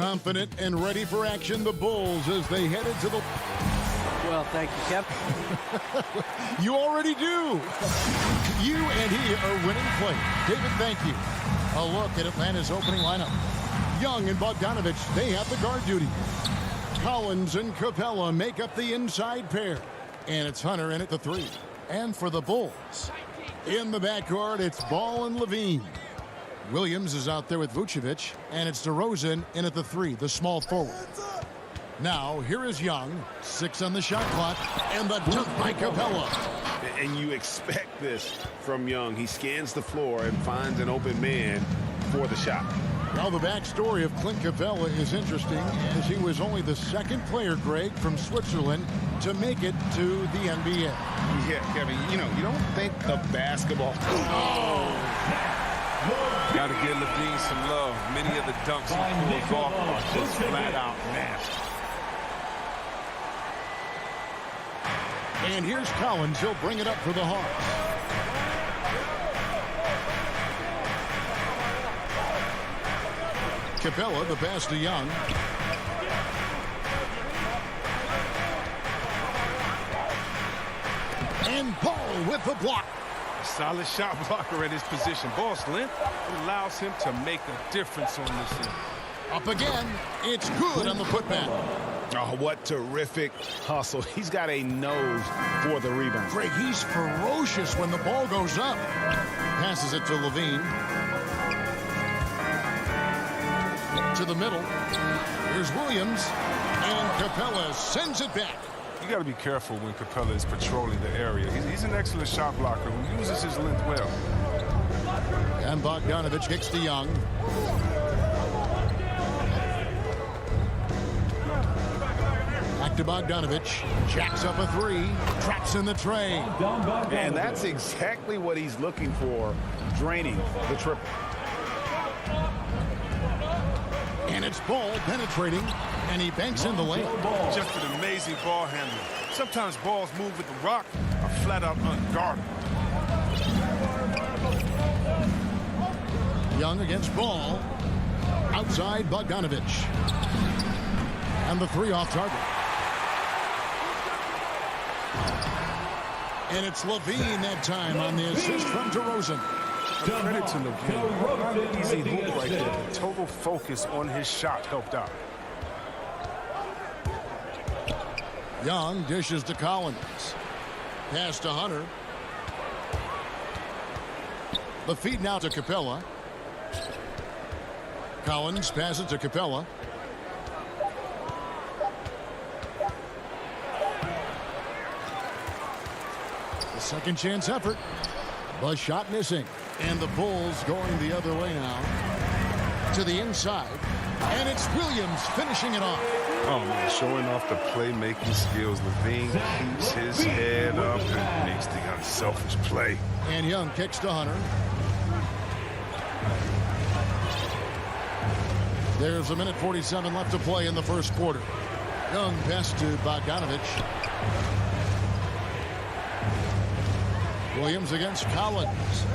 Confident and ready for action, the Bulls as they head into the... Well, thank you, Kevin. You already do. You and he are winning play. David, thank you. A look at Atlanta's opening lineup. Young and Bogdanovich, they have the guard duty. Collins and Capella make up the inside pair. And it's Hunter in at the 3. And for the Bulls, in the backcourt, it's Ball and Levine. Williams is out there with Vucevic, and it's DeRozan in at the 3, the small forward. Now, here is Young, 6 on the shot clock, and the dunk by Capella. And you expect this from Young. He scans the floor and finds an open man for the shot. Well, the backstory of Clint Capella is interesting, as he was only the second player, Greg, from Switzerland to make it to the NBA. Yeah, Kevin, you don't think the basketball... Got to give Levine some love. Many of the dunks he pulls off are just flat out nasty. And here's Collins. He'll bring it up for the Hawks. Capella, the pass to Young. And Ball with the block. Solid shot blocker at his position. Ball's length allows him to make a difference on this end. Up again. It's good on the putback. Oh, what terrific hustle. He's got a nose for the rebound. Greg, he's ferocious when the ball goes up. Passes it to Levine. To the middle. Here's Williams. And Capella sends it back. You got to be careful when Capella is patrolling the area. He's an excellent shot blocker who uses his length well. And Bogdanovich kicks to Young. Back to Bogdanovich. Jacks up a 3. Traps in the tray. And that's exactly what he's looking for, draining the triple. And it's Ball penetrating, and he banks in the lane. Just an amazing ball handler. Sometimes balls move with the rock are flat out unguarded. Young against Ball. Outside Bogdanovich. And the 3 off target. And it's Levine that time on the assist from DeRozan. Credit to Levine. Not an easy hoop right there. The total focus on his shot helped out. Young dishes to Collins. Pass to Hunter. The feed now to Capella. Collins passes to Capella. The second chance effort. But shot missing. And the Bulls going the other way now. To the inside. And it's Williams finishing it off. Oh, man, showing off the playmaking skills. Levine keeps his head up and makes the unselfish play. And Young kicks to Hunter. There's 1:47 left to play in the first quarter. Young pass to Bogdanovich. Williams against Collins.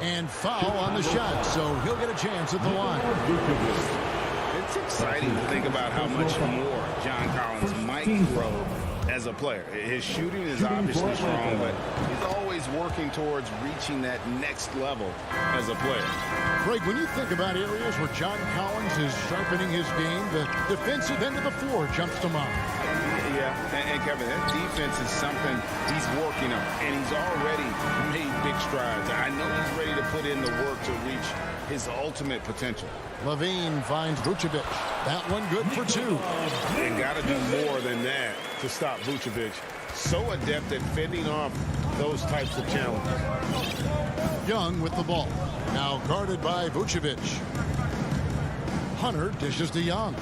And foul on the shot, so he'll get a chance at the line. It's exciting to think about how much more John Collins might grow as a player. His shooting is obviously strong, but he's always working towards reaching that next level as a player. Greg, when you think about areas where John Collins is sharpening his game, the defensive end of the floor jumps to mind. Yeah, and Kevin, that defense is something he's working on, and he's already made big strides. I know he's ready to put in the work to reach his ultimate potential. Levine finds Vucevic. That one good for 2. And got to do more than that to stop Vucevic. So adept at fending off those types of challenges. Young with the ball. Now guarded by Vucevic. Hunter dishes to Young.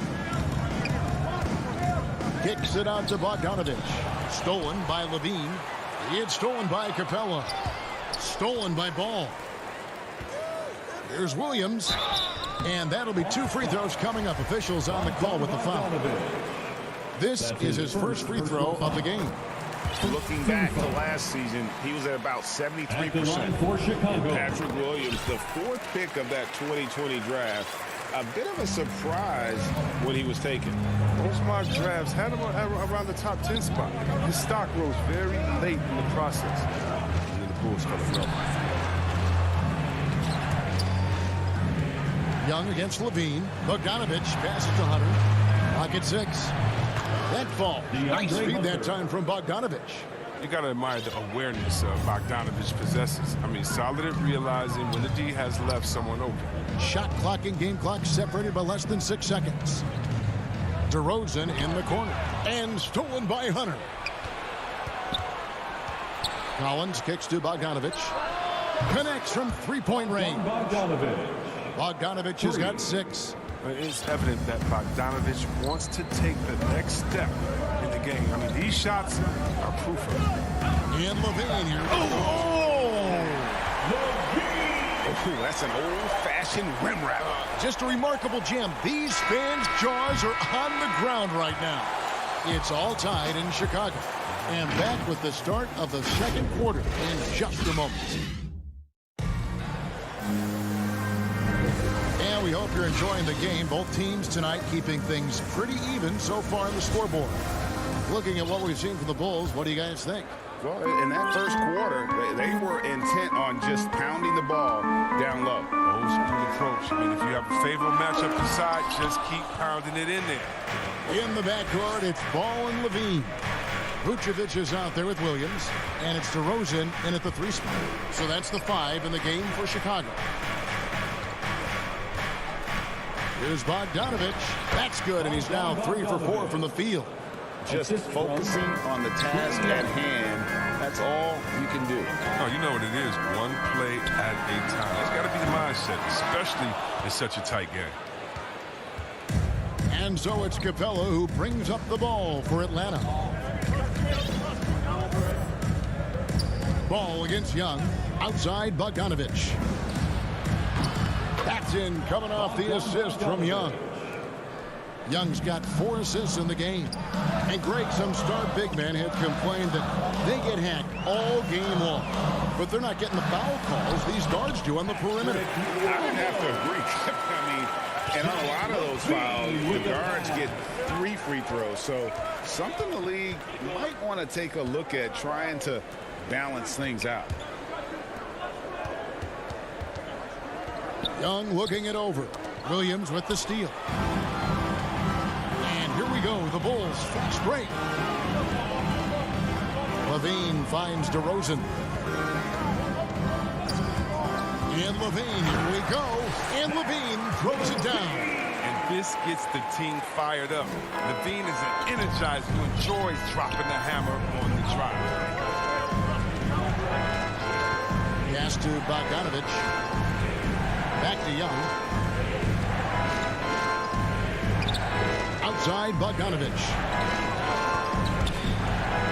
Kicks it out to Bogdanovich. Stolen by Levine. It's stolen by Capella. Stolen by Ball. Here's Williams. And that'll be 2 free throws coming up. Officials on the call with the foul. This is his first free throw of the game. Looking back to last season, he was at about 73%. For Chicago. Patrick Williams, the 4th pick of that 2020 draft, a bit of a surprise when he was taken. Most mock drafts had him around the top 10 spot. His stock rose very late in the process. And then the Bulls fell in love. Young against Levine. Bogdanovich passes to Hunter. Pocket 6. That fall. Nice feed that time from Bogdanovich. You got to admire the awareness Bogdanovich possesses. I mean, solid at realizing when the D has left someone open. Shot clock and game clock separated by less than 6 seconds. DeRozan in the corner. And stolen by Hunter. Collins kicks to Bogdanovich. Connects from three-point range. Bogdanovich has got 6. It's evident that Bogdanovich wants to take the next step in the game. I mean, these shots are proof of it. And Levine here. Oh, that's an old-fashioned rim wrap. just a remarkable gem. These fans' jaws are on the ground right now. It's all tied in Chicago. And back with the start of the second quarter in just a moment. We hope you're enjoying the game. Both teams tonight keeping things pretty even so far on the scoreboard. Looking at what we've seen from the Bulls, what do you guys think? Well, in that first quarter, they were intent on just pounding the ball down low. Old school approach. I mean, if you have a favorable matchup inside, just keep pounding it in there. In the backcourt, it's Ball and Levine. Vucevic is out there with Williams, and it's DeRozan in at the 3 spot. So that's the 5 in the game for Chicago. Here's Bogdanovich. That's good, and he's now 3 for 4 from the field. Just focusing on the task at hand. That's all you can do. Oh, you know what it is. One play at a time. That's got to be the mindset, especially in such a tight game. And so it's Capella who brings up the ball for Atlanta. Ball against Young. Outside Bogdanovich. That's in, coming off the assist from Young. Young's got 4 assists in the game. And Greg, some star big men have complained that they get hacked all game long. But they're not getting the foul calls these guards do on the perimeter. I would have to agree. I mean, and on a lot of those fouls, the guards get 3 free throws. So something the league might want to take a look at, trying to balance things out. Young looking it over. Williams with the steal. And here we go. The Bulls fast break. Levine finds DeRozan. And Levine, here we go. And Levine throws it down. And this gets the team fired up. Levine is an energizer who enjoys dropping the hammer on the drive. Pass to Bogdanovich. Back to Young. Outside Bogdanovich.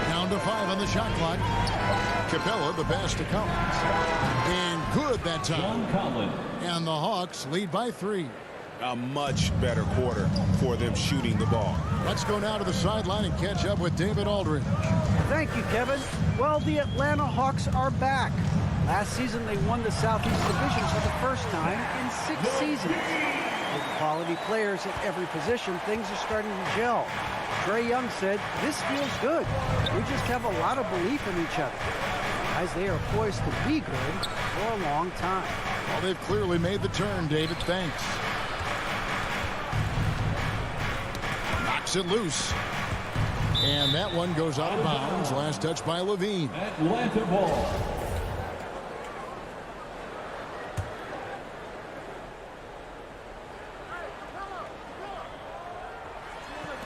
Down to 5 on the shot clock. Capella the pass to Collins. And good that time. And the Hawks lead by 3. A much better quarter for them shooting the ball. Let's go now to the sideline and catch up with David Aldridge. Thank you, Kevin. Well, the Atlanta Hawks are back. Last season, they won the Southeast Division for the first time in 6 seasons. With quality players at every position, things are starting to gel. Trae Young said, "This feels good. We just have a lot of belief in each other." Guys, they are poised to be good for a long time. Well, they've clearly made the turn, David. Thanks. Knocks it loose. And that one goes out of bounds. Last touch by Levine. Atlanta ball.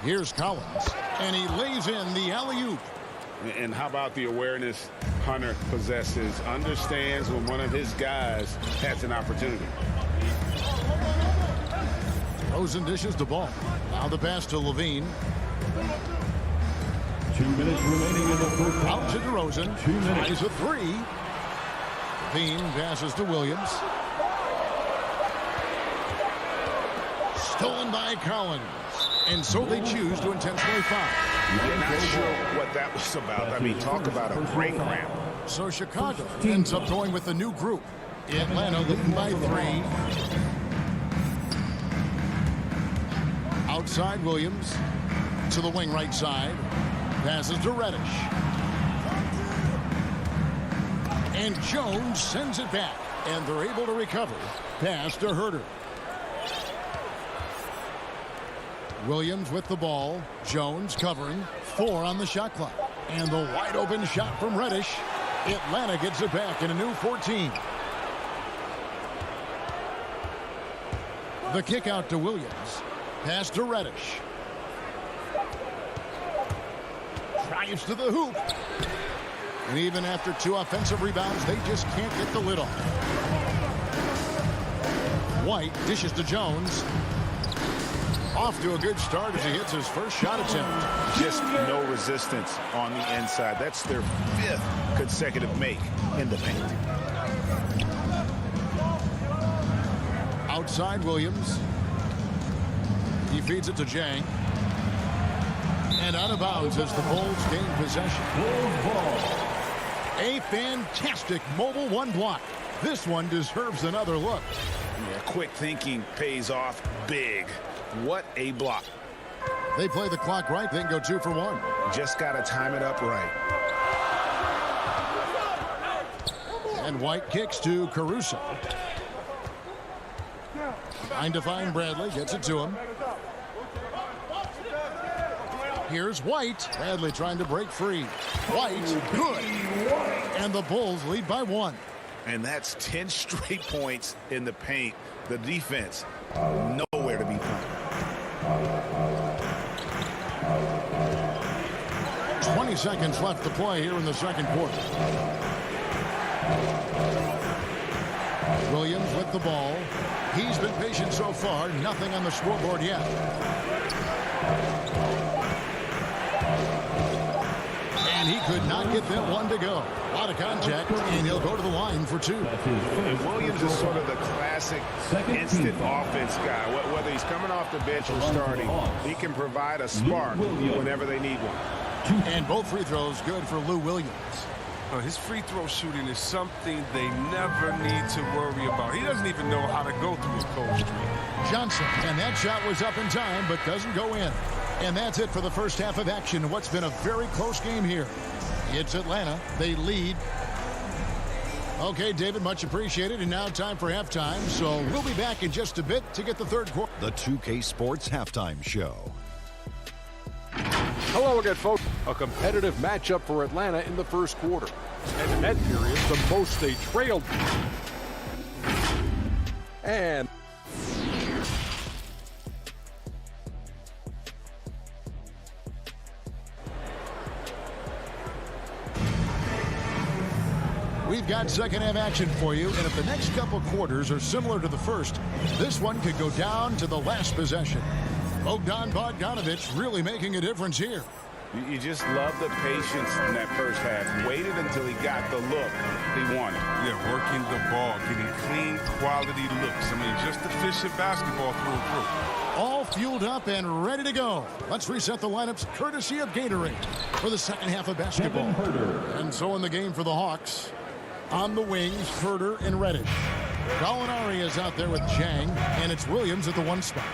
Here's Collins, and he lays in the alley-oop. And how about the awareness Hunter possesses? Understands when one of his guys has an opportunity. Rosen dishes the ball. Now the pass to Levine. 2 minutes remaining in the first half. Out to DeRozan. 2 minutes. Tries a 3. Levine passes to Williams. Stolen by Collins. And so they choose to intentionally foul. I'm not sure what that was about. I mean, talk about a break cramp. So Chicago ends up going with the new group. Atlanta leading by 3. Outside Williams to the wing right side. Passes to Reddish. And Jones sends it back. And they're able to recover. Pass to Herter. Williams with the ball. Jones covering. 4 on the shot clock. And the wide open shot from Reddish. Atlanta gets it back in a new 14. The kick out to Williams. Pass to Reddish. Drives to the hoop. And even after 2 offensive rebounds, they just can't get the lid off. White dishes to Jones. Off to a good start as he hits his first shot attempt. Just no resistance on the inside. That's their 5th consecutive make in the paint. Outside Williams. He feeds it to Jang. And out of bounds as the Bulls gain possession. A fantastic mobile 1 block. This one deserves another look. Yeah, quick thinking pays off big. What a block. They play the clock right, then go 2 for 1. Just got to time it up right. And White kicks to Caruso. Trying to find Bradley, gets it to him. Here's White. Bradley trying to break free. White, good. And the Bulls lead by 1. And that's 10 straight points in the paint. The defense, nowhere to be found. 20 seconds left to play here in the second quarter. Williams with the ball. He's been patient so far. Nothing on the scoreboard yet. And he could not get that one to go. A lot of contact, and he'll go to the line for 2. And Williams is sort of the classic instant offense guy. Whether he's coming off the bench or starting, he can provide a spark whenever they need one. And both free throws good for Lou Williams. His free throw shooting is something they never need to worry about. He doesn't even know how to go through a cold streak. Johnson, and that shot was up in time, but doesn't go in. And that's it for the first half of action in what's been a very close game here. It's Atlanta. They lead. Okay, David, much appreciated. And now time for halftime. So we'll be back in just a bit to get the third quarter. The 2K Sports Halftime Show. Hello again, folks. A competitive matchup for Atlanta in the first quarter. And in that period, the most they trailed. And we've got second half action for you, and if the next couple quarters are similar to the first, this one could go down to the last possession. Bogdanovic really making a difference here. You just love the patience in that first half. Waited until he got the look he wanted. Yeah, working the ball, getting clean, quality looks. I mean, just efficient basketball through and through. All fueled up and ready to go. Let's reset the lineups courtesy of Gatorade for the second half of basketball. And so in the game for the Hawks, on the wings, Herter and Reddish. Gallinari is out there with Jang, and it's Williams at the 1 spot.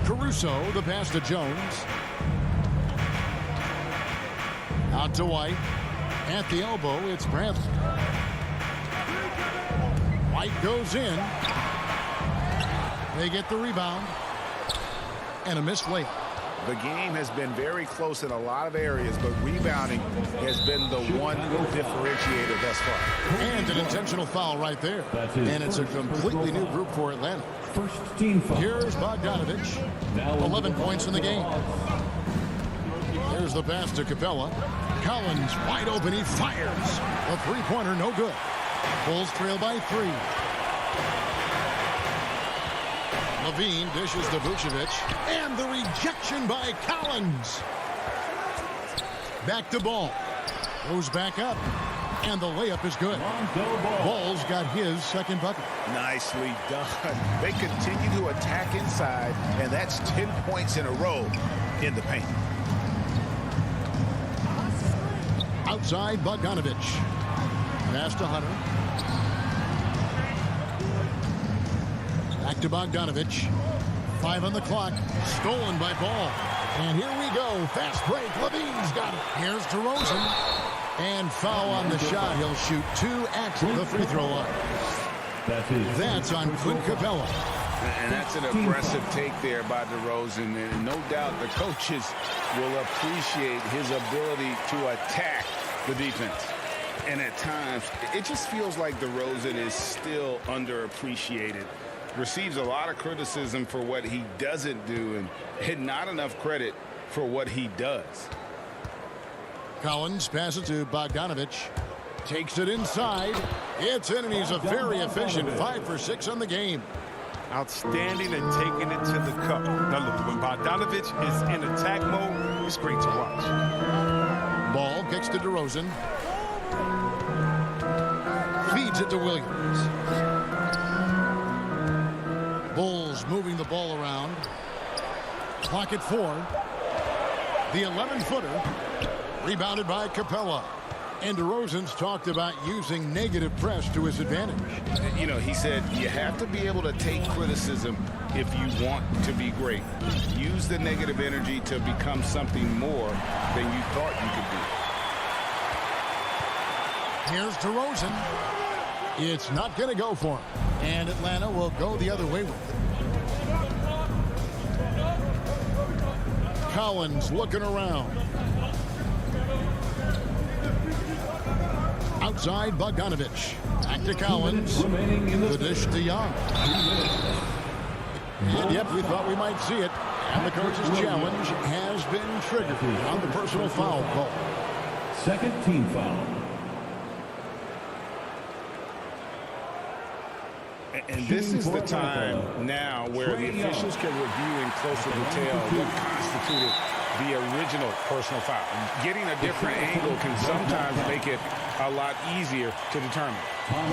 Caruso, the pass to Jones. Out to White. At the elbow, it's Bradley. White goes in. They get the rebound. And a missed layup. The game has been very close in a lot of areas, but rebounding has been the one differentiator thus far. And an intentional foul right there. And it's a completely new group for Atlanta. First team foul. Here's Bogdanovic. 11 points in the game. Here's the pass to Capella. Collins wide open. He fires. A three-pointer, no good. Bulls trail by 3. Levine dishes to Vucevic. And the rejection by Collins. Back to Ball. Goes back up. And the layup is good. Ball's got his second bucket. Nicely done. They continue to attack inside, and that's 10 points in a row in the paint. Outside, Bogdanovic. Pass to Hunter. Back to Bogdanovich. 5 on the clock. Stolen by Ball. And here we go. Fast break. Levine's got it. Here's DeRozan. And foul on the shot. He'll shoot 2 at the free throw line. That's on Clint Capella. And that's an aggressive take there by DeRozan. And no doubt the coaches will appreciate his ability to attack the defense. And at times, it just feels like DeRozan is still underappreciated. Receives a lot of criticism for what he doesn't do and not enough credit for what he does. Collins passes to Bogdanovich. Takes it inside. It's in, and he's a very efficient 5 for 6 on the game. Outstanding and taking it to the cup. Now look, when Bogdanovich is in attack mode, it's great to watch. Ball kicks to DeRozan. Feeds it to Williams. Bulls moving the ball around. Clock at 4. The 11-footer. Rebounded by Capella. And DeRozan's talked about using negative press to his advantage. You know, he said you have to be able to take criticism if you want to be great. Use the negative energy to become something more than you thought you could be. Here's DeRozan. It's not going to go for him. And Atlanta will go the other way with it. Collins looking around. Outside Bogdanovich. Back to Collins. The dish to Young. And yep, we thought we might see it. And the coach's challenge has been triggered on the personal foul call. Second team foul. And this is the time now where the officials can review in closer detail what constituted the original personal foul. Getting a different angle can sometimes make it a lot easier to determine.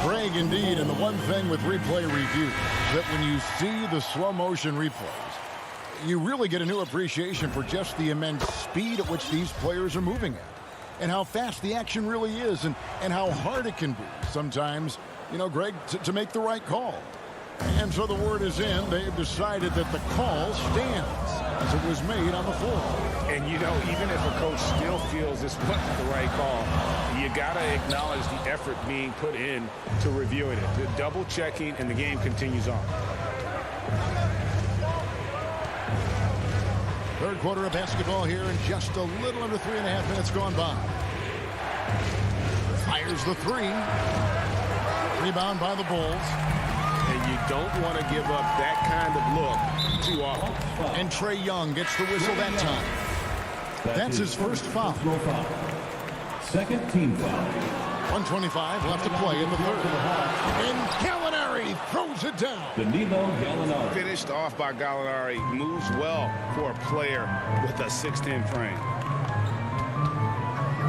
Craig, indeed, and the one thing with replay review that when you see the slow motion replays, you really get a new appreciation for just the immense speed at which these players are moving at, and how fast the action really is, and how hard it can be sometimes, you know, Greg, to make the right call. And so the word is in. They've decided that the call stands as it was made on the floor. And, you know, even if a coach still feels this wasn't the right call, you got to acknowledge the effort being put in to reviewing it. The double checking, and the game continues on. Third quarter of basketball here, and just a little under 3.5 minutes gone by. Fires the 3. Rebound by the Bulls. And you don't want to give up that kind of look too often. And Trae Young gets the whistle that time. That's his first foul. Second team foul. 1:25 left to play in the third. And Gallinari throws it down. Danilo Gallinari. Finished off by Gallinari. Moves well for a player with a 6'10" frame.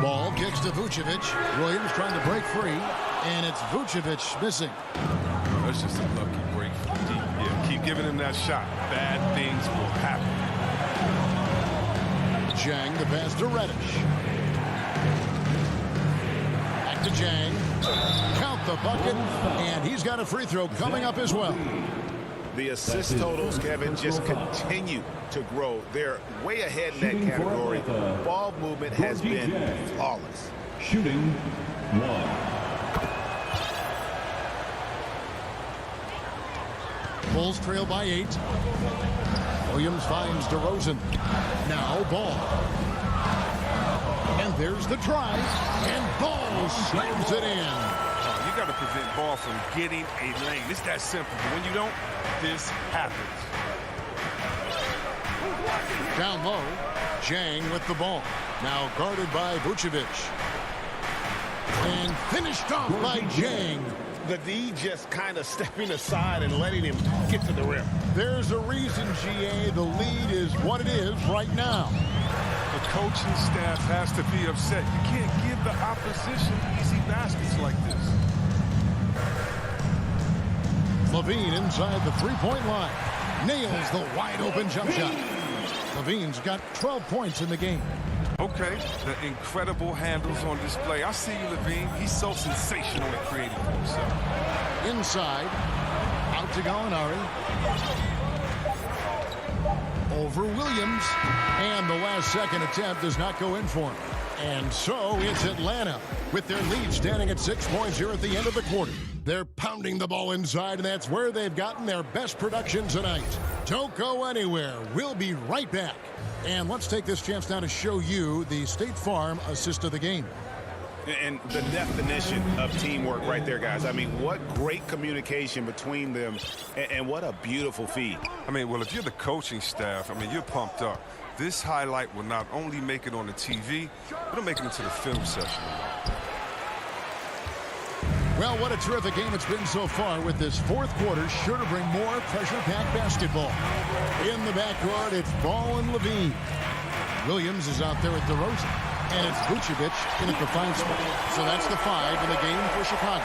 Ball kicks to Vucevic. Williams trying to break free. And it's Vucevic missing. That's just a lucky break from deep. Yeah, keep giving him that shot. Bad things will happen. Jang, the pass to Reddish. Back to Jang. Count the bucket. And he's got a free throw coming up as well. The assist totals, Kevin, just continue to grow. They're way ahead in that category. Ball movement has been flawless. Shooting 1. Bulls trail by 8. Williams finds DeRozan. Now Ball. And there's the drive. And Ball slams it in. You got to prevent Ball from getting a lane. It's that simple. But when you don't, this happens. Down low. Jang with the ball. Now guarded by Vucevic. And finished off by Jang. The D just kind of stepping aside and letting him get to the rim. There's a reason, GA, the lead is what it is right now. The coaching staff has to be upset. You can't give the opposition easy baskets like this. Levine inside the three-point line. Nails the wide-open jump shot. Levine's got 12 points in the game. Okay, the incredible handles on display. I see you, Levine. He's so sensational and creative for himself. Inside. Out to Gallinari. Over Williams. And the last second attempt does not go in for him. And so it's Atlanta with their lead standing at 6 points here at the end of the quarter. They're pounding the ball inside, and that's where they've gotten their best production tonight. Don't go anywhere. We'll be right back. And let's take this chance now to show you the State Farm assist of the game. And the definition of teamwork right there, guys. I mean, what great communication between them, and what a beautiful feed. I mean, well, if you're the coaching staff, I mean, you're pumped up. This highlight will not only make it on the TV, it'll make it into the film session. Well, what a terrific game it's been so far with this fourth quarter. Sure to bring more pressure-packed basketball. In the backcourt, it's Ball and Levine. Williams is out there with DeRozan. And it's Vucevic in at the 5 spot. So that's the 5 in the game for Chicago.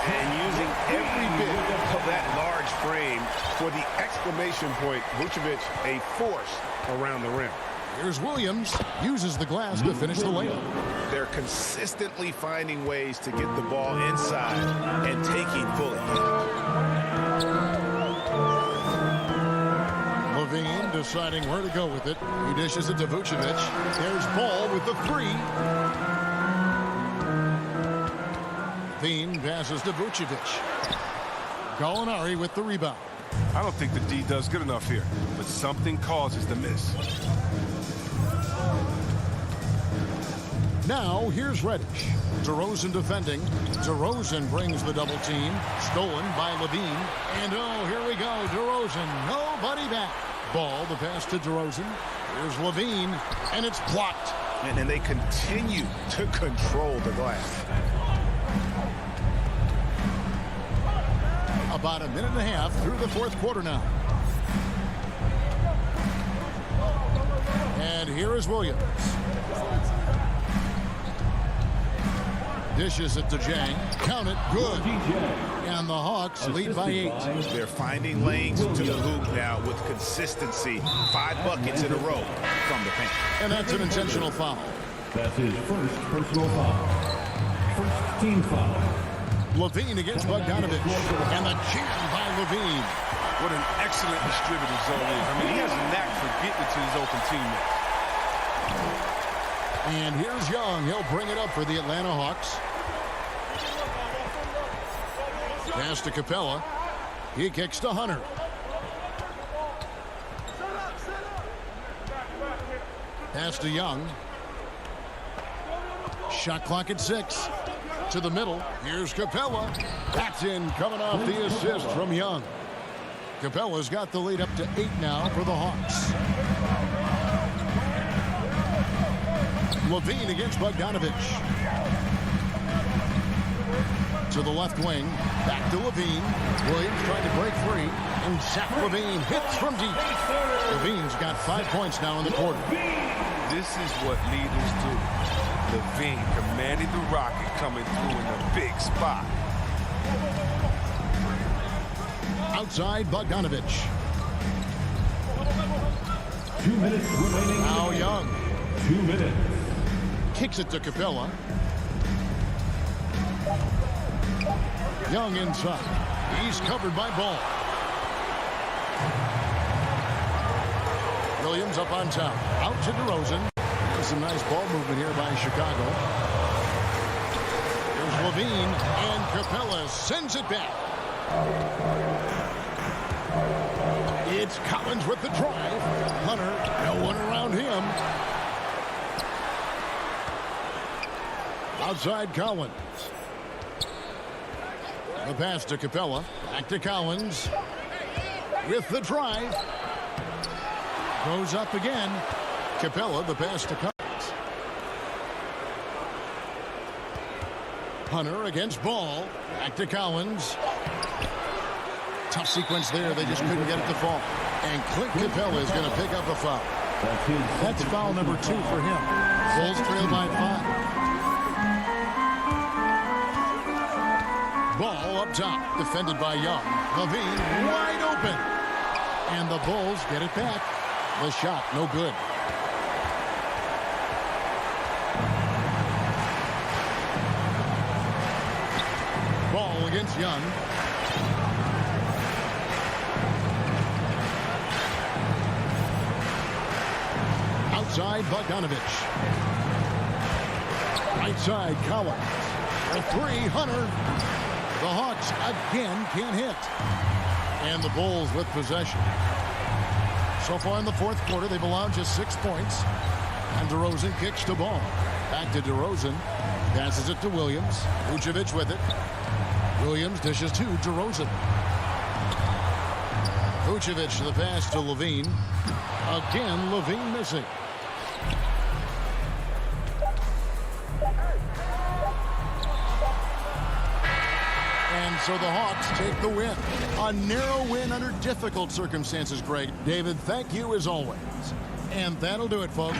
And using every bit of that large frame for the exclamation point, Vucevic, a force around the rim. Here's Williams, uses the glass to finish the layup. They're consistently finding ways to get the ball inside and taking full advantage. Levine deciding where to go with it. He dishes it to Vucevic. There's Ball with the 3. Levine passes to Vucevic. Gallinari with the rebound. I don't think the D does good enough here, but something causes the miss. Now, here's Reddish. DeRozan defending. DeRozan brings the double team. Stolen by Levine. And oh, here we go. DeRozan, nobody back. Ball, the pass to DeRozan. Here's Levine, and it's blocked. And then they continue to control the glass. About a minute and a half through the fourth quarter now. And here is Williams. Dishes it to Jang. Count it. Good. And the Hawks lead by 8. They're finding lanes to the hoop now with consistency. 5 buckets in a row from the paint. And that's an intentional foul. That's his first personal foul. First team foul. Levine against Bogdanovich. And the jam by Levine. What an excellent distributor zone is. I mean, he has a knack for getting to his open teammates. And here's Young. He'll bring it up for the Atlanta Hawks. Pass to Capella. He kicks to Hunter. Pass to Young. Shot clock at 6. To the middle. Here's Capella. That's in, coming off the assist from Young. Capella's got the lead up to 8 now for the Hawks. Levine against Bogdanovich. To the left wing. Back to Levine. Williams trying to break free. And Zach Levine hits from deep. Levine's got 5 points now in the quarter. This is what leaders do. Levine commanding the rocket coming through in the big spot. Outside Bogdanovich. 2 minutes remaining. Now Young. 2 minutes. Kicks it to Capella. Young inside. He's covered by Ball. Williams up on top. Out to DeRozan. There's some nice ball movement here by Chicago. There's Levine, and Capella sends it back. It's Collins with the drive. Hunter, no one around him. Outside Collins. The pass to Capella. Back to Collins. With the drive. Goes up again. Capella, the pass to Collins. Hunter against Ball. Back to Collins. Tough sequence there. They just couldn't get it to fall. And Clint Capella is going to pick up a foul. That's foul number 2 for him. Bulls trail by 5. Ball up top, defended by Young. Levine wide open. And the Bulls get it back. The shot, no good. Ball against Young. side, Bogdanovich. Right side, Collins. A three, Hunter. The Hawks again can't hit. And the Bulls with possession. So far in the fourth quarter, they've allowed just 6 points. And DeRozan kicks the ball. Back to DeRozan. Passes it to Williams. Vucevic with it. Williams dishes to DeRozan. Vucevic the pass to Levine. Again, Levine missing. And so the Hawks take the win. A narrow win under difficult circumstances, Greg. David, thank you as always. And that'll do it, folks.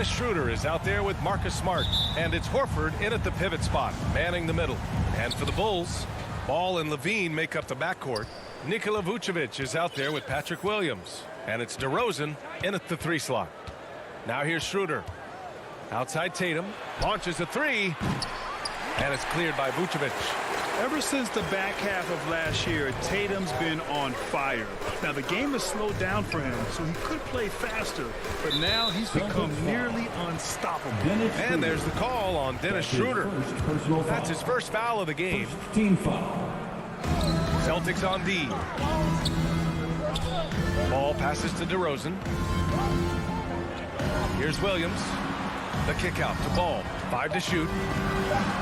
Dennis Schroeder is out there with Marcus Smart, and it's Horford in at the pivot spot, manning the middle. And for the Bulls, Ball and Levine make up the backcourt. Nikola Vucevic is out there with Patrick Williams, and it's DeRozan in at the 3 slot. Now here's Schroeder. Outside Tatum, launches a 3, and it's cleared by Vucevic. Ever since the back half of last year, Tatum's been on fire. Now, the game has slowed down for him, so he could play faster, but now he's become nearly unstoppable. And there's the call on Dennis Schroeder. That's his first foul of the game. Team foul. Celtics on D. Ball passes to DeRozan. Here's Williams. The kick out to Ball. 5 to shoot.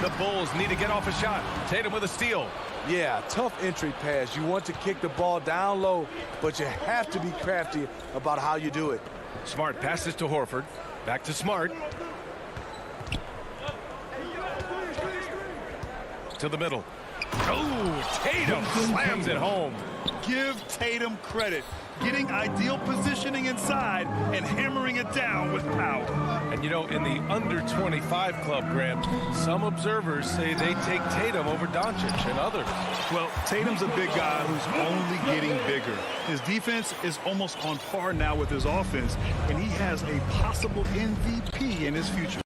The Bulls need to get off a shot. Tatum with a steal. Yeah, tough entry pass. You want to kick the ball down low, but you have to be crafty about how you do it. Smart passes to Horford. Back to Smart. To the middle. Oh, Tatum slams it home. Give Tatum credit. Getting ideal positioning inside and hammering it down with power. And you know, in the under 25 club, Grant, some observers say they take Tatum over Doncic and others. Well, Tatum's a big guy who's only getting bigger. His defense is almost on par now with his offense, and he has a possible MVP in his future.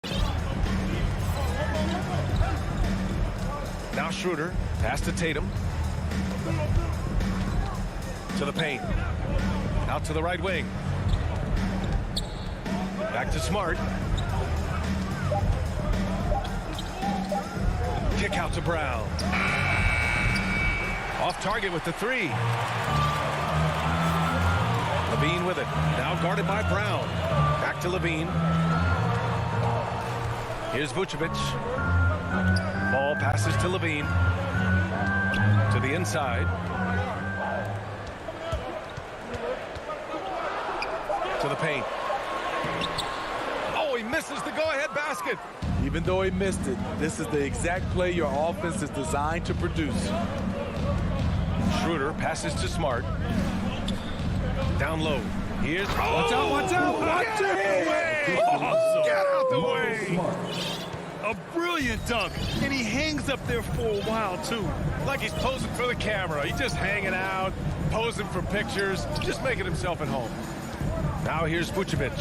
Now Schroeder, pass to Tatum. To the paint. Out to the right wing. Back to Smart. Kick out to Brown. Off target with the 3. Levine with it. Now guarded by Brown. Back to Levine. Here's Vucevic. Ball passes to Levine. To the inside. To the paint. Oh, he misses the go-ahead basket. Even though he missed it, this is the exact play your offense is designed to produce. Schroeder passes to Smart. Down low. Here's... Watch out, watch out, watch out! Get out the way! A brilliant dunk, and he hangs up there for a while, too. Like he's posing for the camera. He's just hanging out, posing for pictures, just making himself at home. Now here's Vucevic.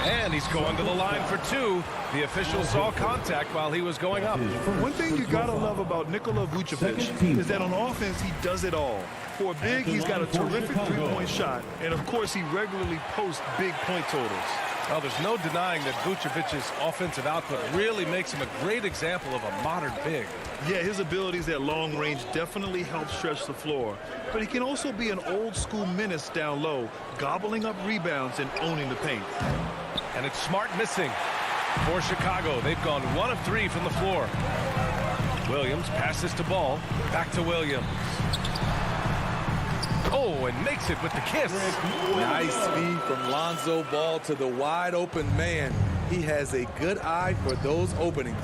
And he's going to the line for 2. The official saw contact while he was going up. One thing you gotta love about Nikola Vucevic is that on offense, he does it all. For a big, he's got a terrific three-point shot, and of course, he regularly posts big point totals. Well, there's no denying that Vucevic's offensive output really makes him a great example of a modern big. Yeah, his abilities at long range definitely help stretch the floor. But he can also be an old-school menace down low, gobbling up rebounds and owning the paint. And it's Smart missing for Chicago. They've gone 1 of 3 from the floor. Williams passes to Ball. Back to Williams. Oh, and makes it with the kiss. Nice feed from Lonzo Ball to the wide open man. He has a good eye for those openings.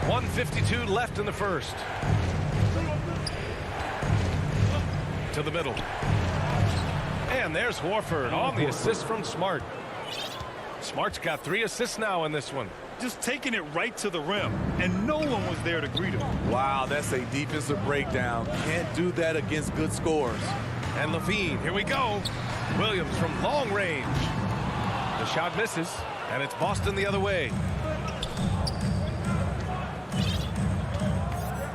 1:52 left in the first. To the middle. And there's Horford on the assist from Smart. Smart's got 3 assists now in this one. Just taking it right to the rim, and no one was there to greet him. Wow, that's a defensive breakdown. Can't do that against good scores. And Levine, here we go. Williams from long range. The shot misses, and it's Boston the other way.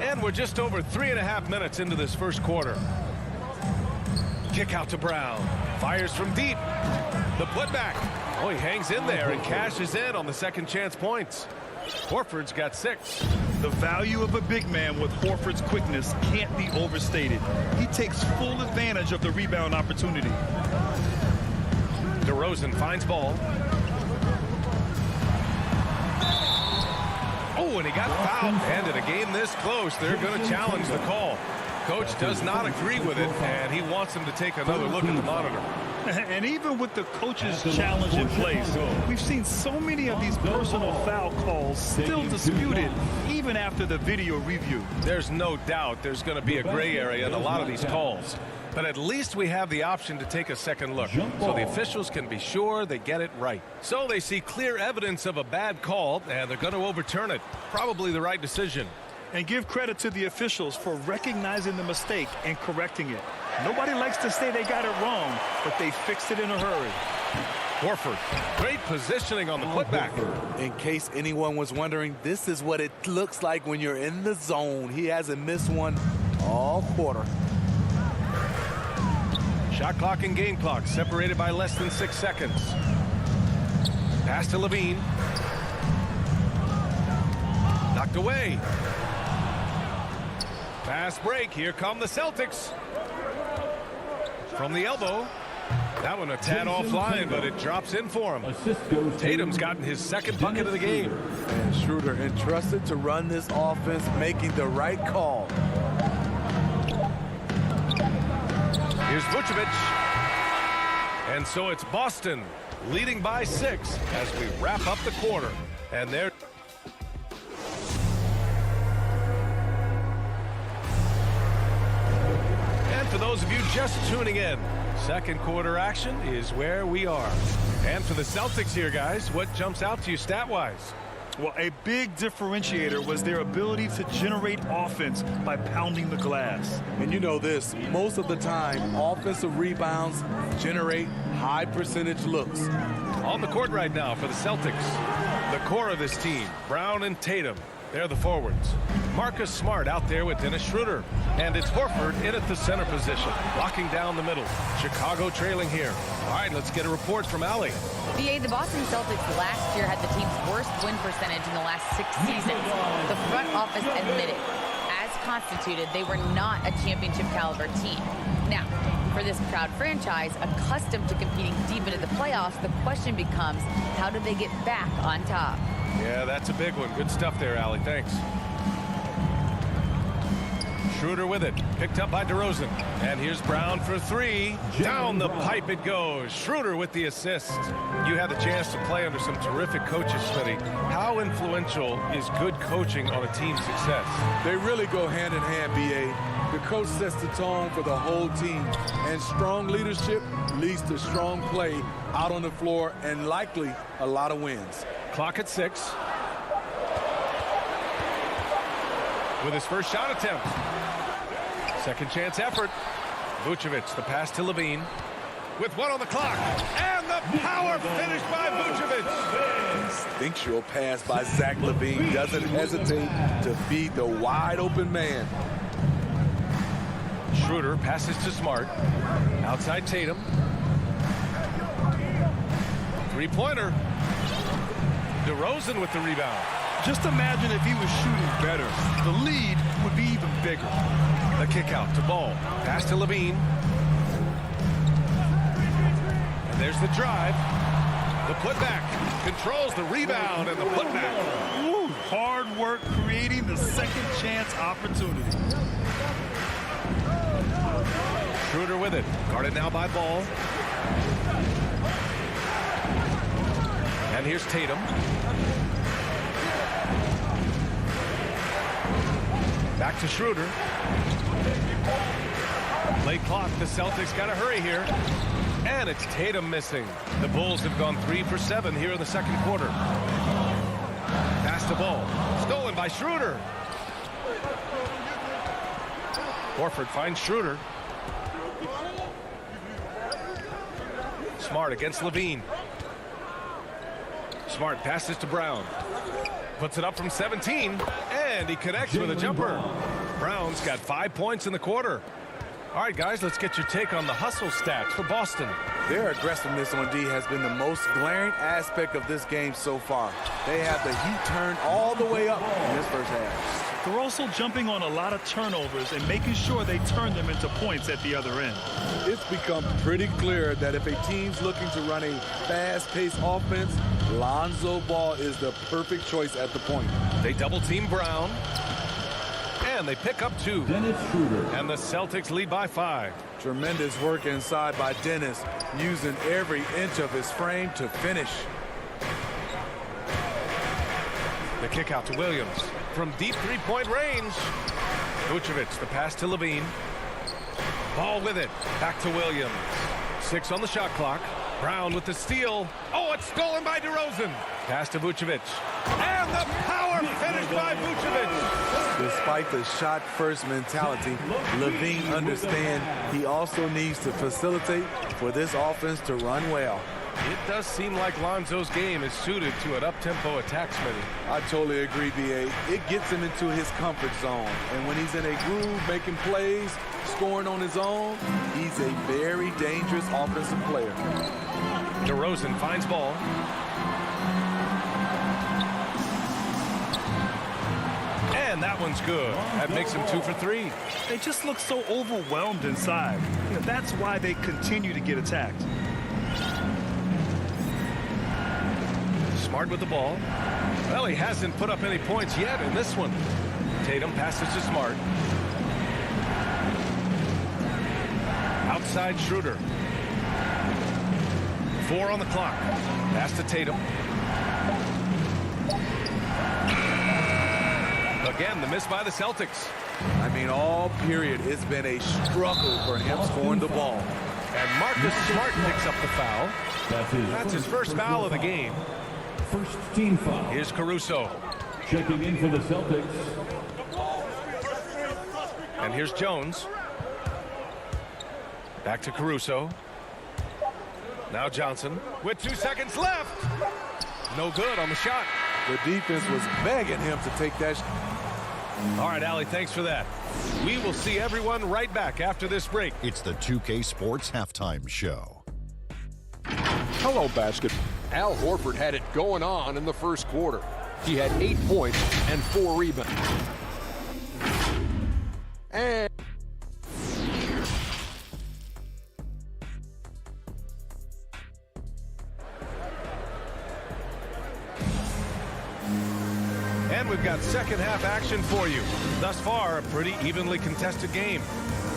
And we're just over 3.5 minutes into this first quarter. Kick out to Brown. Fires from deep. The putback. Oh, he hangs in there and cashes in on the second chance points. Horford's got 6. The value of a big man with Horford's quickness can't be overstated. He takes full advantage of the rebound opportunity. DeRozan finds Ball. Oh, and he got fouled. And in a game this close, they're going to challenge the call. Coach does not agree with it, and he wants him to take another look at the monitor. And even with the coach's challenge in place, we've seen so many of these personal foul calls still disputed even after the video review. There's no doubt there's going to be a gray area in a lot of these calls. But at least we have the option to take a second look, so the officials can be sure they get it right. So they see clear evidence of a bad call, and they're going to overturn it. Probably the right decision. And give credit to the officials for recognizing the mistake and correcting it. Nobody likes to say they got it wrong, but they fixed it in a hurry. Horford, great positioning on the putback. In case anyone was wondering, this is what it looks like when you're in the zone. He hasn't missed one all quarter. Shot clock and game clock separated by less than 6 seconds. Pass to Levine. Knocked away. Fast break. Here come the Celtics. From the elbow. That one a tad offline, but it drops in for him. Tatum's gotten his second bucket of the game. And Schroeder entrusted to run this offense, making the right call. Here's Vucevic. And so it's Boston leading by 6 as we wrap up the quarter. And there. And for those of you just tuning in, second quarter action is where we are. And for the Celtics here, guys, what jumps out to you stat-wise? Well, a big differentiator was their ability to generate offense by pounding the glass. And you know this, most of the time, offensive rebounds generate high percentage looks. On the court right now for the Celtics, the core of this team, Brown and Tatum. They're the forwards. Marcus Smart out there with Dennis Schroeder. And it's Horford in at the center position, locking down the middle. Chicago trailing here. All right, let's get a report from Allie. The Boston Celtics last year had the team's worst win percentage in the last 6 seasons. The front office admitted, as constituted, they were not a championship caliber team. Now, for this proud franchise, accustomed to competing deep into the playoffs, the question becomes, how do they get back on top? Yeah, that's a big one. Good stuff there, Allie. Thanks. Schroeder with it. Picked up by DeRozan. And here's Brown for 3. Down the pipe it goes. Schroeder with the assist. You had the chance to play under some terrific coaches, Smitty. How influential is good coaching on a team's success? They really go hand in hand, B.A. The coach sets the tone for the whole team. And strong leadership leads to strong play out on the floor and likely a lot of wins. Clock at 6. With his first shot attempt. Second chance effort. Vucevic, the pass to Levine. With 1 on the clock. And the power finish by Vucevic. Instinctual pass by Zach Levine. Doesn't hesitate to beat the wide open man. Schroeder passes to Smart. Outside Tatum. Three-pointer. DeRozan with the rebound. Just imagine if he was shooting better. The lead would be even bigger. The kick out to Ball. Pass to Levine. And there's the drive. The putback. Controls the rebound and the putback. Ooh, hard work creating the second chance opportunity. Schroeder with it. Guarded now by Ball. And here's Tatum. Back to Schroeder. Late clock. The Celtics got to hurry here. And it's Tatum missing. The Bulls have gone 3 for 7 here in the second quarter. Pass the ball. Stolen by Schroeder. Horford finds Schroeder. Smart against Levine. Smart passes to Brown. Puts it up from 17. And he connects with a jumper. Brown's got 5 points in the quarter. All right, guys, let's get your take on the hustle stats for Boston. Their aggressiveness on D has been the most glaring aspect of this game so far. They have the heat turned all the way up in this first half. They're also jumping on a lot of turnovers and making sure they turn them into points at the other end. It's become pretty clear that if a team's looking to run a fast-paced offense, Lonzo Ball is the perfect choice at the point. They double-team Brown. And they pick up 2. Dennis Schroeder. And the Celtics lead by 5. Tremendous work inside by Dennis, using every inch of his frame to finish. The kick out to Williams from deep 3-point range. Vucevic, the pass to Levine. Ball with it. Back to Williams. 6 on the shot clock. Brown with the steal. Oh, it's stolen by DeRozan. Pass to Vucevic. And the power finish by Vucevic. Despite the shot-first mentality, Levine understands he also needs to facilitate for this offense to run well. It does seem like Lonzo's game is suited to an up-tempo attack, Smitty. I totally agree, B.A. It gets him into his comfort zone. And when he's in a groove, making plays, scoring on his own, he's a very dangerous offensive player. DeRozan finds ball. And that one's good. That makes him 2 for 3. They just look so overwhelmed inside. That's why they continue to get attacked. Smart with the ball. Well, he hasn't put up any points yet in this one. Tatum passes to Smart. Outside Schroeder. 4 on the clock. Pass to Tatum. Again, the miss by the Celtics. I mean, all period, it's been a struggle for him scoring the ball. And Marcus Smart picks up the foul. That's his first foul of the game. First team foul. Here's Caruso. Checking in for the Celtics. And here's Jones. Back to Caruso. Now Johnson with 2 seconds left. No good on the shot. The defense was begging him to take that. All right, Allie, thanks for that. We will see everyone right back after this break. It's the 2K Sports Halftime Show. Hello, basket. Al Horford had it going on in the first quarter. He had 8 points and 4 rebounds. And we've got second half action for you. Thus far, a pretty evenly contested game.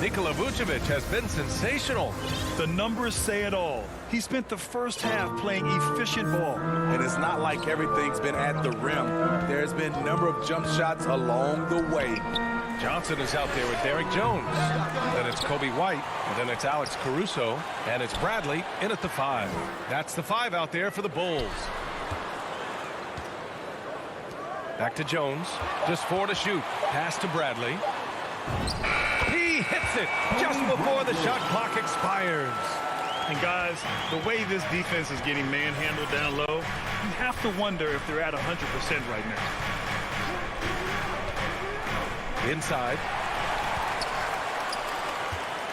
Nikola Vucevic has been sensational. The numbers say it all. He spent the first half playing efficient ball. And it's not like everything's been at the rim. There's been a number of jump shots along the way. Johnson is out there with Derrick Jones. Then it's Kobe White. And then it's Alex Caruso. And it's Bradley in at the 5. That's the 5 out there for the Bulls. Back to Jones. Just 4 to shoot. Pass to Bradley. He hits it just before the shot clock expires. And guys, the way this defense is getting manhandled down low, you have to wonder if they're at 100% right now. Inside.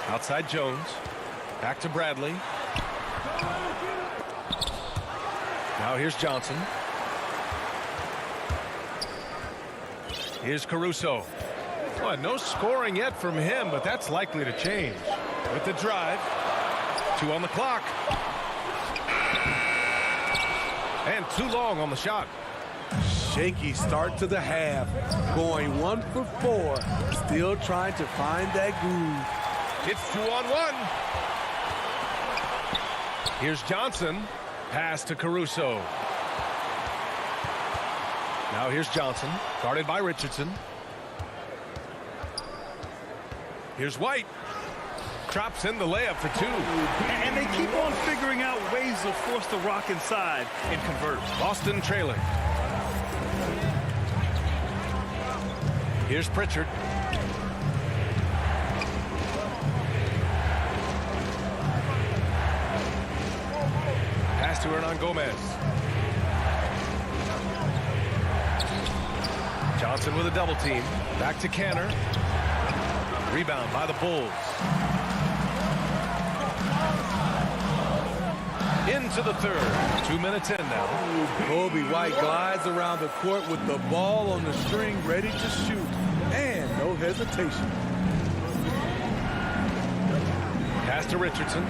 Outside Jones. Back to Bradley. Now here's Johnson. Here's Caruso. Well, no scoring yet from him, but that's likely to change. With the drive. 2 on the clock. And too long on the shot. Shaky start to the half. Going 1 for 4. Still trying to find that groove. It's 2 on 1. Here's Johnson. Pass to Caruso. Now here's Johnson, guarded by Richardson. Here's White. Drops in the layup for 2. And they keep on figuring out ways to force the rock inside and convert. Boston trailing. Here's Pritchard. Pass to Hernan Gomez. Johnson with a double team. Back to Canner. Rebound by the Bulls. Into the third. 2 minutes in now. Kobe White glides around the court with the ball on the string ready to shoot. And no hesitation. Pass to Richardson.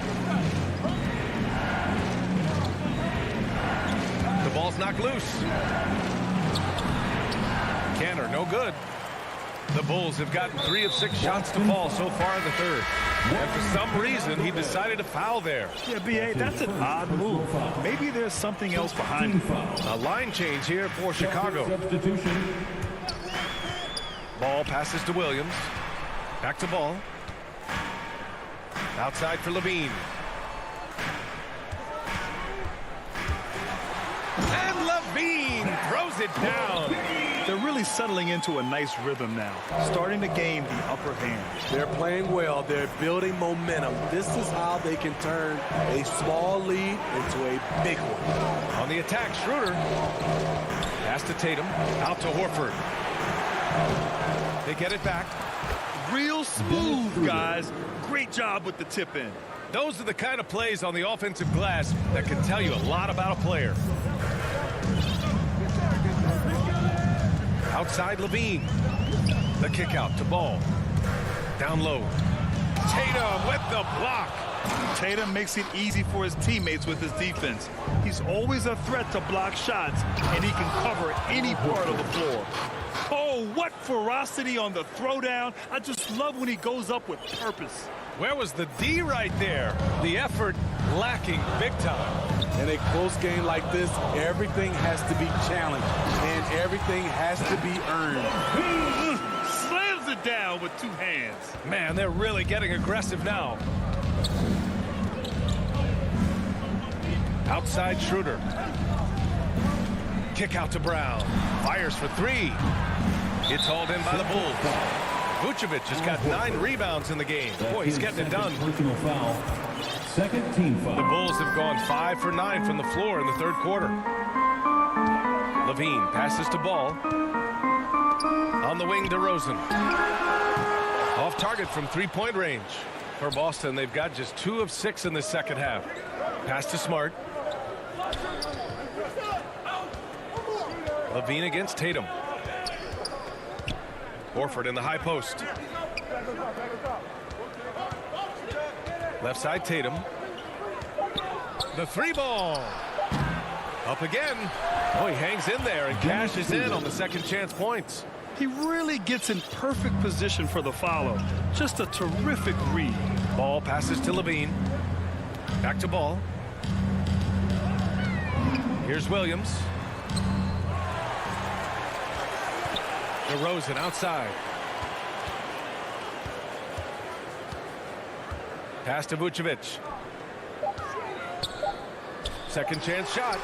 The ball's knocked loose. Canner, no good. The Bulls have gotten 3 of 6 shots to fall so far in the third. And for some reason, he decided to foul there. Yeah, B.A., that's an odd move. Maybe there's something else behind it. A line change here for Chicago. Ball passes to Williams. Back to Ball. Outside for Levine. And Levine throws it down. They're really settling into a nice rhythm now, starting to gain the upper hand. They're playing well. They're building momentum. This is how they can turn a small lead into a big one. On the attack, Schroeder. Pass to Tatum. Out to Horford. They get it back. Real smooth, guys. Great job with the tip in. Those are the kind of plays on the offensive glass that can tell you a lot about a player. Outside Levine. The kick out to Ball. Down low. Tatum with the block. Tatum makes it easy for his teammates with his defense. He's always a threat to block shots, and he can cover any part of the floor. Oh, what ferocity on the throwdown. I just love when he goes up with purpose. Where was the D right there? The effort lacking big time. In a close game like this, everything has to be challenged, and everything has to be earned. Slams it down with two hands. Man, they're really getting aggressive now. Outside Schroeder. Kick out to Brown. Fires for three. It's hauled in by the Bulls. Vucevic has got 9 rebounds in the game. Boy, he's getting it done. Personal foul. Second team foul. The Bulls have gone 5 for 9 from the floor in the third quarter. Levine passes to Ball. On the wing to Rosen. Off target from three-point range. For Boston, they've got just 2 of 6 in the second half. Pass to Smart. Levine against Tatum. Horford in the high post. Left side Tatum. The three ball. Up again. Oh, he hangs in there and cashes in on the second chance points. He really gets in perfect position for the follow. Just a terrific read. Ball passes to Levine. Back to Ball. Here's Williams. DeRozan outside. Pass to Vucevic. Second chance shot.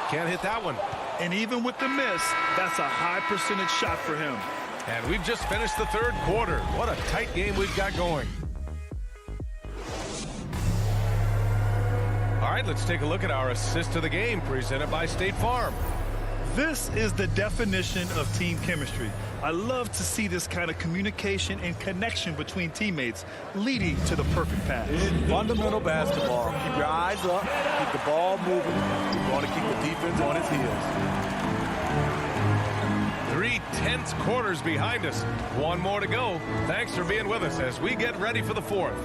Can't hit that one. And even with the miss, that's a high percentage shot for him. And we've just finished the third quarter. What a tight game we've got going. All right, let's take a look at our assist to the game presented by State Farm. This is the definition of team chemistry. I love to see this kind of communication and connection between teammates leading to the perfect pass. It's fundamental basketball. Keep your eyes up, keep the ball moving. You're going to keep the defense on its heels. 3 tense quarters behind us. One more to go. Thanks for being with us as we get ready for the fourth.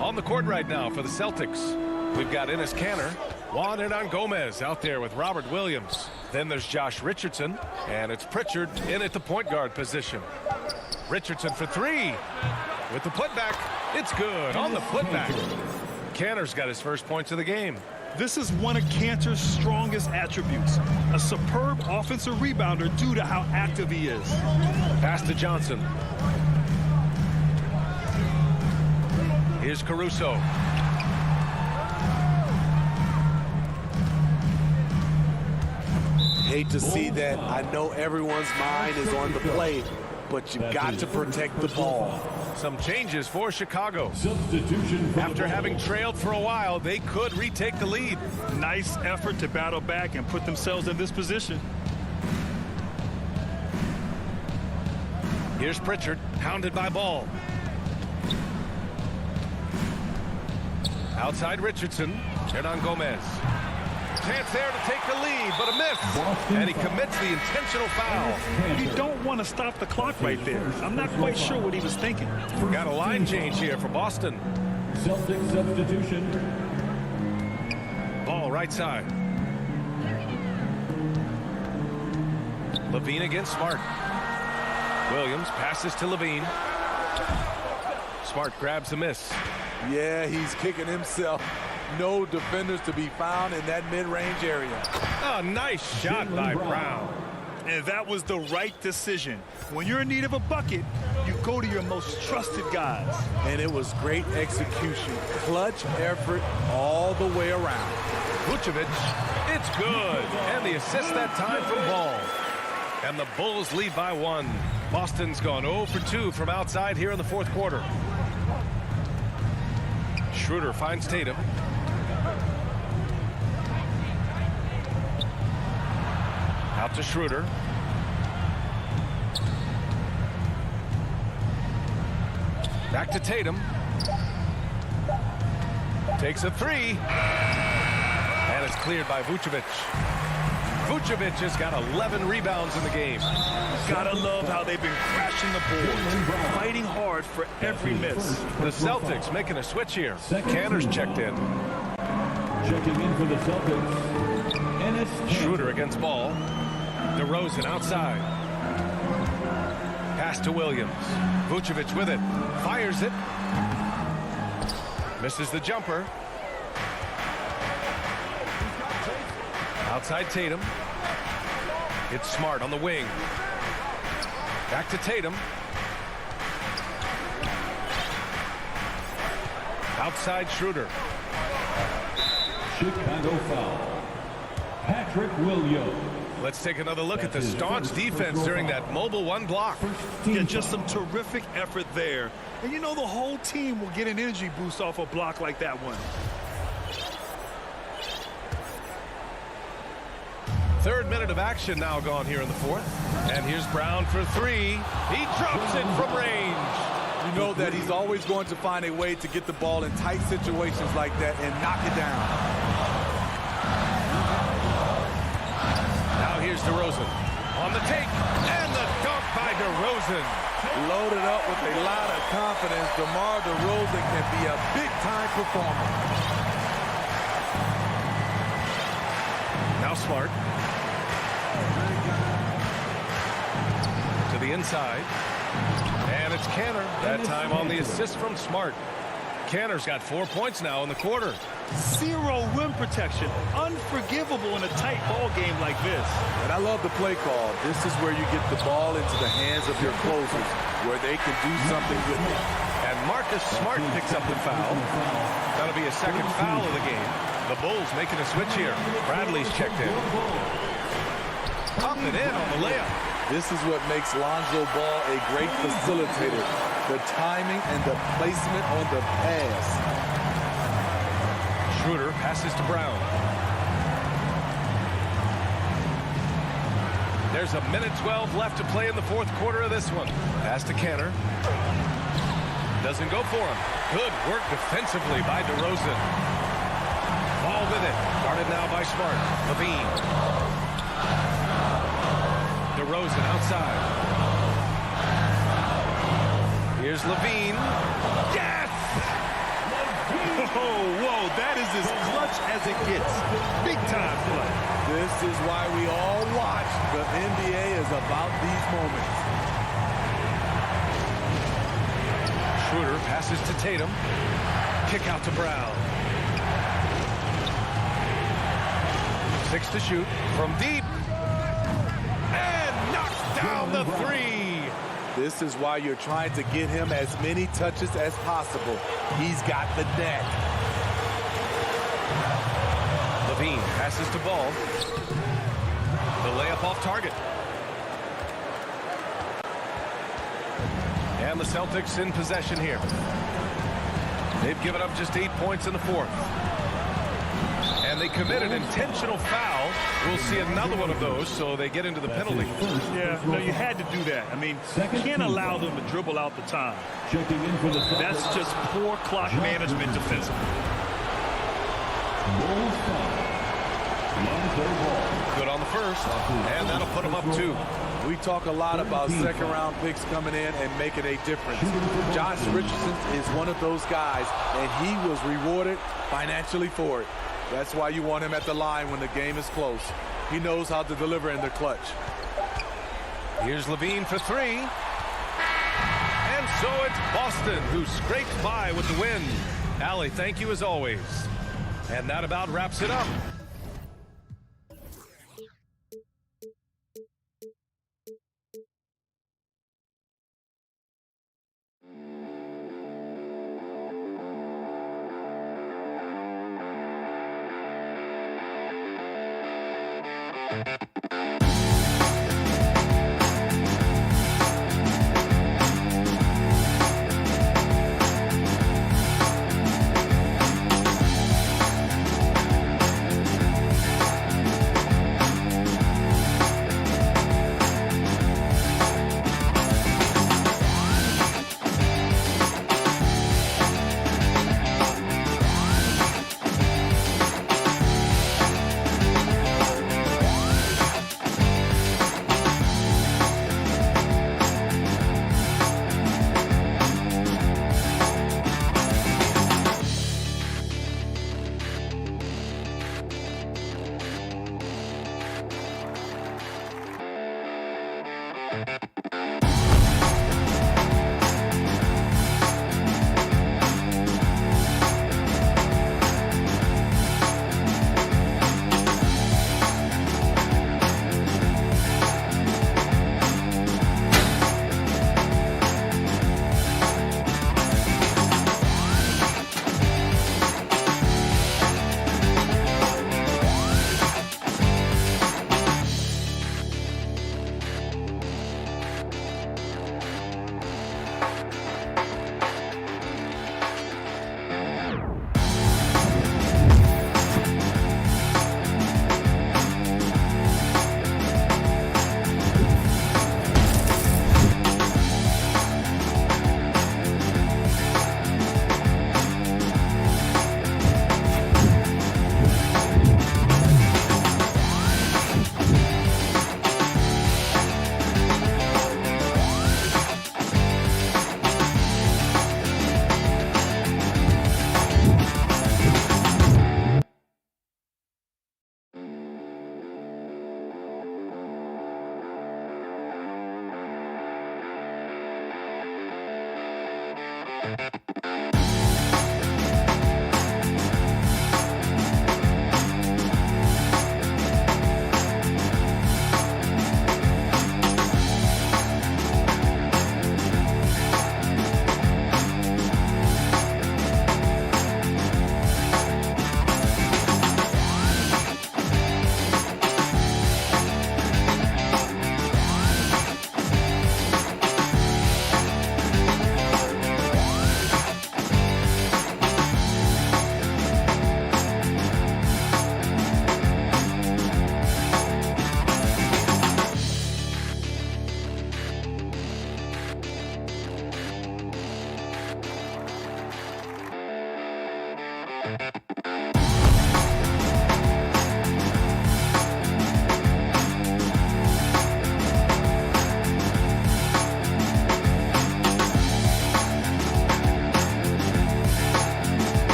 On the court right now for the Celtics, we've got Enes Kanter, Juan Hernan Gomez out there with Robert Williams. Then there's Josh Richardson, and it's Pritchard in at the point guard position. Richardson for three. With the putback, it's good on the putback. Kanter's got his first points of the game. This is one of Kanter's strongest attributes. A superb offensive rebounder due to how active he is. Pass to Johnson. Here's Caruso. Hate to see that. I know everyone's mind is on the play, but you've got to protect the ball. Some changes for Chicago. Substitution After having trailed for a while, they could retake the lead. Nice effort to battle back and put themselves in this position. Here's Pritchard, hounded by Ball. Outside Richardson, Hernan Gomez. Chance there to take the lead, but a miss. And he commits the intentional foul. You don't want to stop the clock right there. I'm not quite sure what he was thinking. Got a line change here for Boston. Celtic substitution. Ball right side. Levine against Smart. Williams passes to Levine. Smart grabs the miss. Yeah, he's kicking himself. No defenders to be found in that mid-range area. Oh, nice shot by Brown. And that was the right decision. When you're in need of a bucket, you go to your most trusted guys. And it was great execution. Clutch effort all the way around. Vucevic, it's good. And the assist that time from Ball. And the Bulls lead by 1. Boston's gone 0 for 2 from outside here in the fourth quarter. Schroeder finds Tatum. Out to Schroeder. Back to Tatum. Takes a 3. And it's cleared by Vucevic. Vucevic has got 11 rebounds in the game. Gotta love how they've been crashing the boards, fighting hard for every miss. The Celtics making a switch here. Canner's checked in. Checking in for the Celtics. Enes Schroeder against Ball. DeRozan outside. Pass to Williams. Vucevic with it. Fires it. Misses the jumper. Outside Tatum. It's Smart on the wing. Back to Tatum. Outside Schroeder. Chicago foul. Patrick Williams. Let's take another look at the staunch defense during that mobile 1 block. Yeah, just some terrific effort there. And you know the whole team will get an energy boost off a block like that one. Third minute of action now gone here in the fourth. And here's Brown for 3. He drops it from range. You know that he's always going to find a way to get the ball in tight situations like that and knock it down. Now here's DeRozan on the take, and the dunk by DeRozan. Loaded up with a lot of confidence. DeMar DeRozan can be a big-time performer. Now Smart. To the inside. And it's Canner. That time on the assist from Smart. Canner's got 4 points now in the quarter. 0 rim protection. Unforgivable in a tight ball game like this. And I love the play call. This is where you get the ball into the hands of your closers, where they can do something with it. And Marcus Smart picks up the foul. That'll be a second foul of the game. The Bulls making a switch here. Bradley's checked in. Up and in on the layup. This is what makes Lonzo Ball a great facilitator. The timing and the placement on the pass. Schroeder passes to Brown. There's a minute 12 left to play in the fourth quarter of this one. Pass to Canner. Doesn't go for him. Good work defensively by DeRozan. Ball with it. Guarded now by Smart. Levine. DeRozan outside. Here's Levine. Yes! Whoa, that is as clutch as it gets. Big time play. This is why we all watch. The NBA is about these moments. Schroeder passes to Tatum. Kick out to Brown. 6 to shoot from deep. And knocks down the 3. This is why you're trying to get him as many touches as possible. He's got the net. Levine passes to Ball. The layup off target. And the Celtics in possession here. They've given up just 8 points in the fourth. And they commit an intentional foul. We'll see another one of those, so they get into the penalty. Yeah, no, you had to do that. I mean, you can't allow them to dribble out the time. Checking in for the Celtics. That's just poor clock management defensively. Bulls foul. Lonzo Ball. Good on the first, and that'll put them up 2. We talk a lot about second-round picks coming in and making a difference. Josh Richardson is one of those guys, and he was rewarded financially for it. That's why you want him at the line when the game is close. He knows how to deliver in the clutch. Here's Levine for 3. And so it's Boston who scraped by with the win. Allie, thank you as always. And that about wraps it up.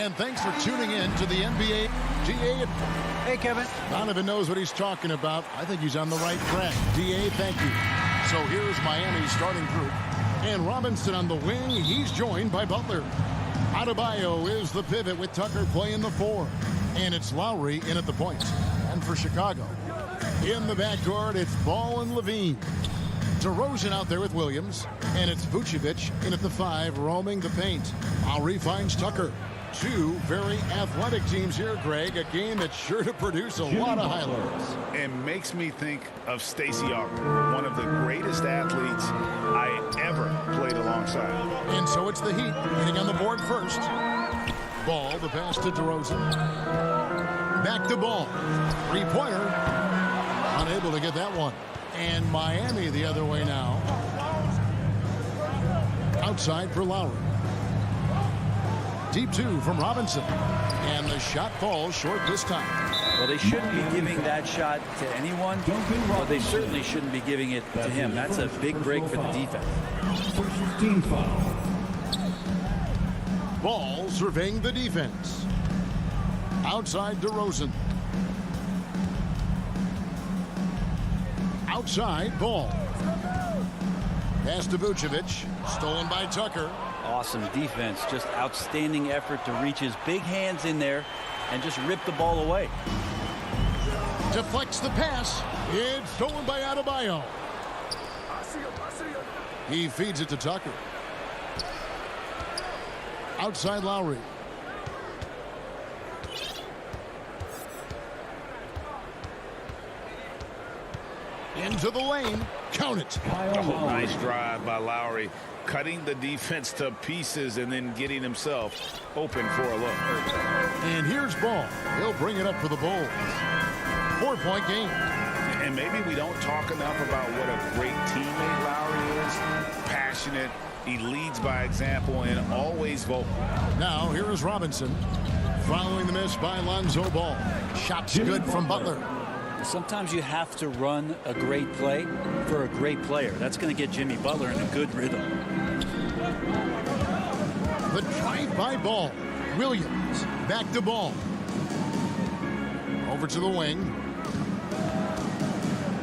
And thanks for tuning in to the NBA GA. Hey, Kevin. Donovan knows what he's talking about. I think he's on the right track. DA, thank you. So here's Miami's starting group. And Robinson on the wing. He's joined by Butler. Adebayo is the pivot with Tucker playing the 4. And it's Lowry in at the point. And for Chicago, in the backcourt, it's Ball and Levine. DeRozan out there with Williams. And it's Vucevic in at the 5, roaming the paint. Lowry finds Tucker. Two very athletic teams here, Greg. A game that's sure to produce a lot of highlights. And makes me think of Stacey Augmon, one of the greatest athletes I ever played alongside. And so it's the Heat hitting on the board first. Ball, the pass to DeRozan. Back to Ball. Three-pointer. Unable to get that one. And Miami the other way now. Outside for Lowry. Deep 2 from Robinson. And the shot falls short this time. Well, they shouldn't be giving that shot to anyone, but they certainly shouldn't be giving it to him. That's a big break for the defense. Team foul. Ball surveying the defense. Outside DeRozan. Outside Ball. Pass to Vucevic. Stolen by Tucker. Awesome defense. Just outstanding effort to reach his big hands in there and just rip the ball away. Deflects the pass. It's stolen by Adebayo. He feeds it to Tucker. Outside Lowry. Into the lane. Count it. Oh, nice drive by Lowry. Cutting the defense to pieces and then getting himself open for a look. And here's Ball. He'll bring it up for the Bulls. 4-point game. And maybe we don't talk enough about what a great teammate Lowry is. Passionate. He leads by example and always vocal. Now here is Robinson. Following the miss by Lonzo Ball. Shots good from Butler. Sometimes you have to run a great play for a great player. That's going to get Jimmy Butler in a good rhythm. The drive by Ball. Williams back to Ball. Over to the wing.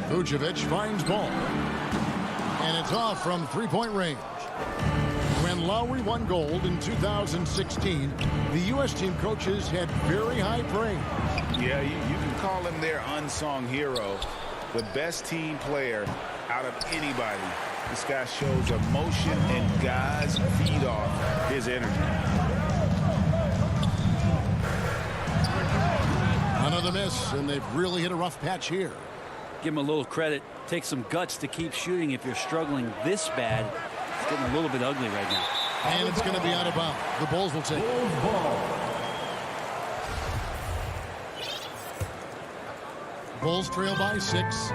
Vucevic finds Ball. And it's off from three-point range. When Lowry won gold in 2016, the U.S. team coaches had very high praise. Yeah, you can call him their unsung hero. The best team player out of anybody. This guy shows emotion and guys feed off his energy. Another miss, and they've really hit a rough patch here. Give him a little credit. Take some guts to keep shooting if you're struggling this bad. It's getting a little bit ugly right now. And it's going to be out of bounds. The Bulls will take it. Bulls trail by 6.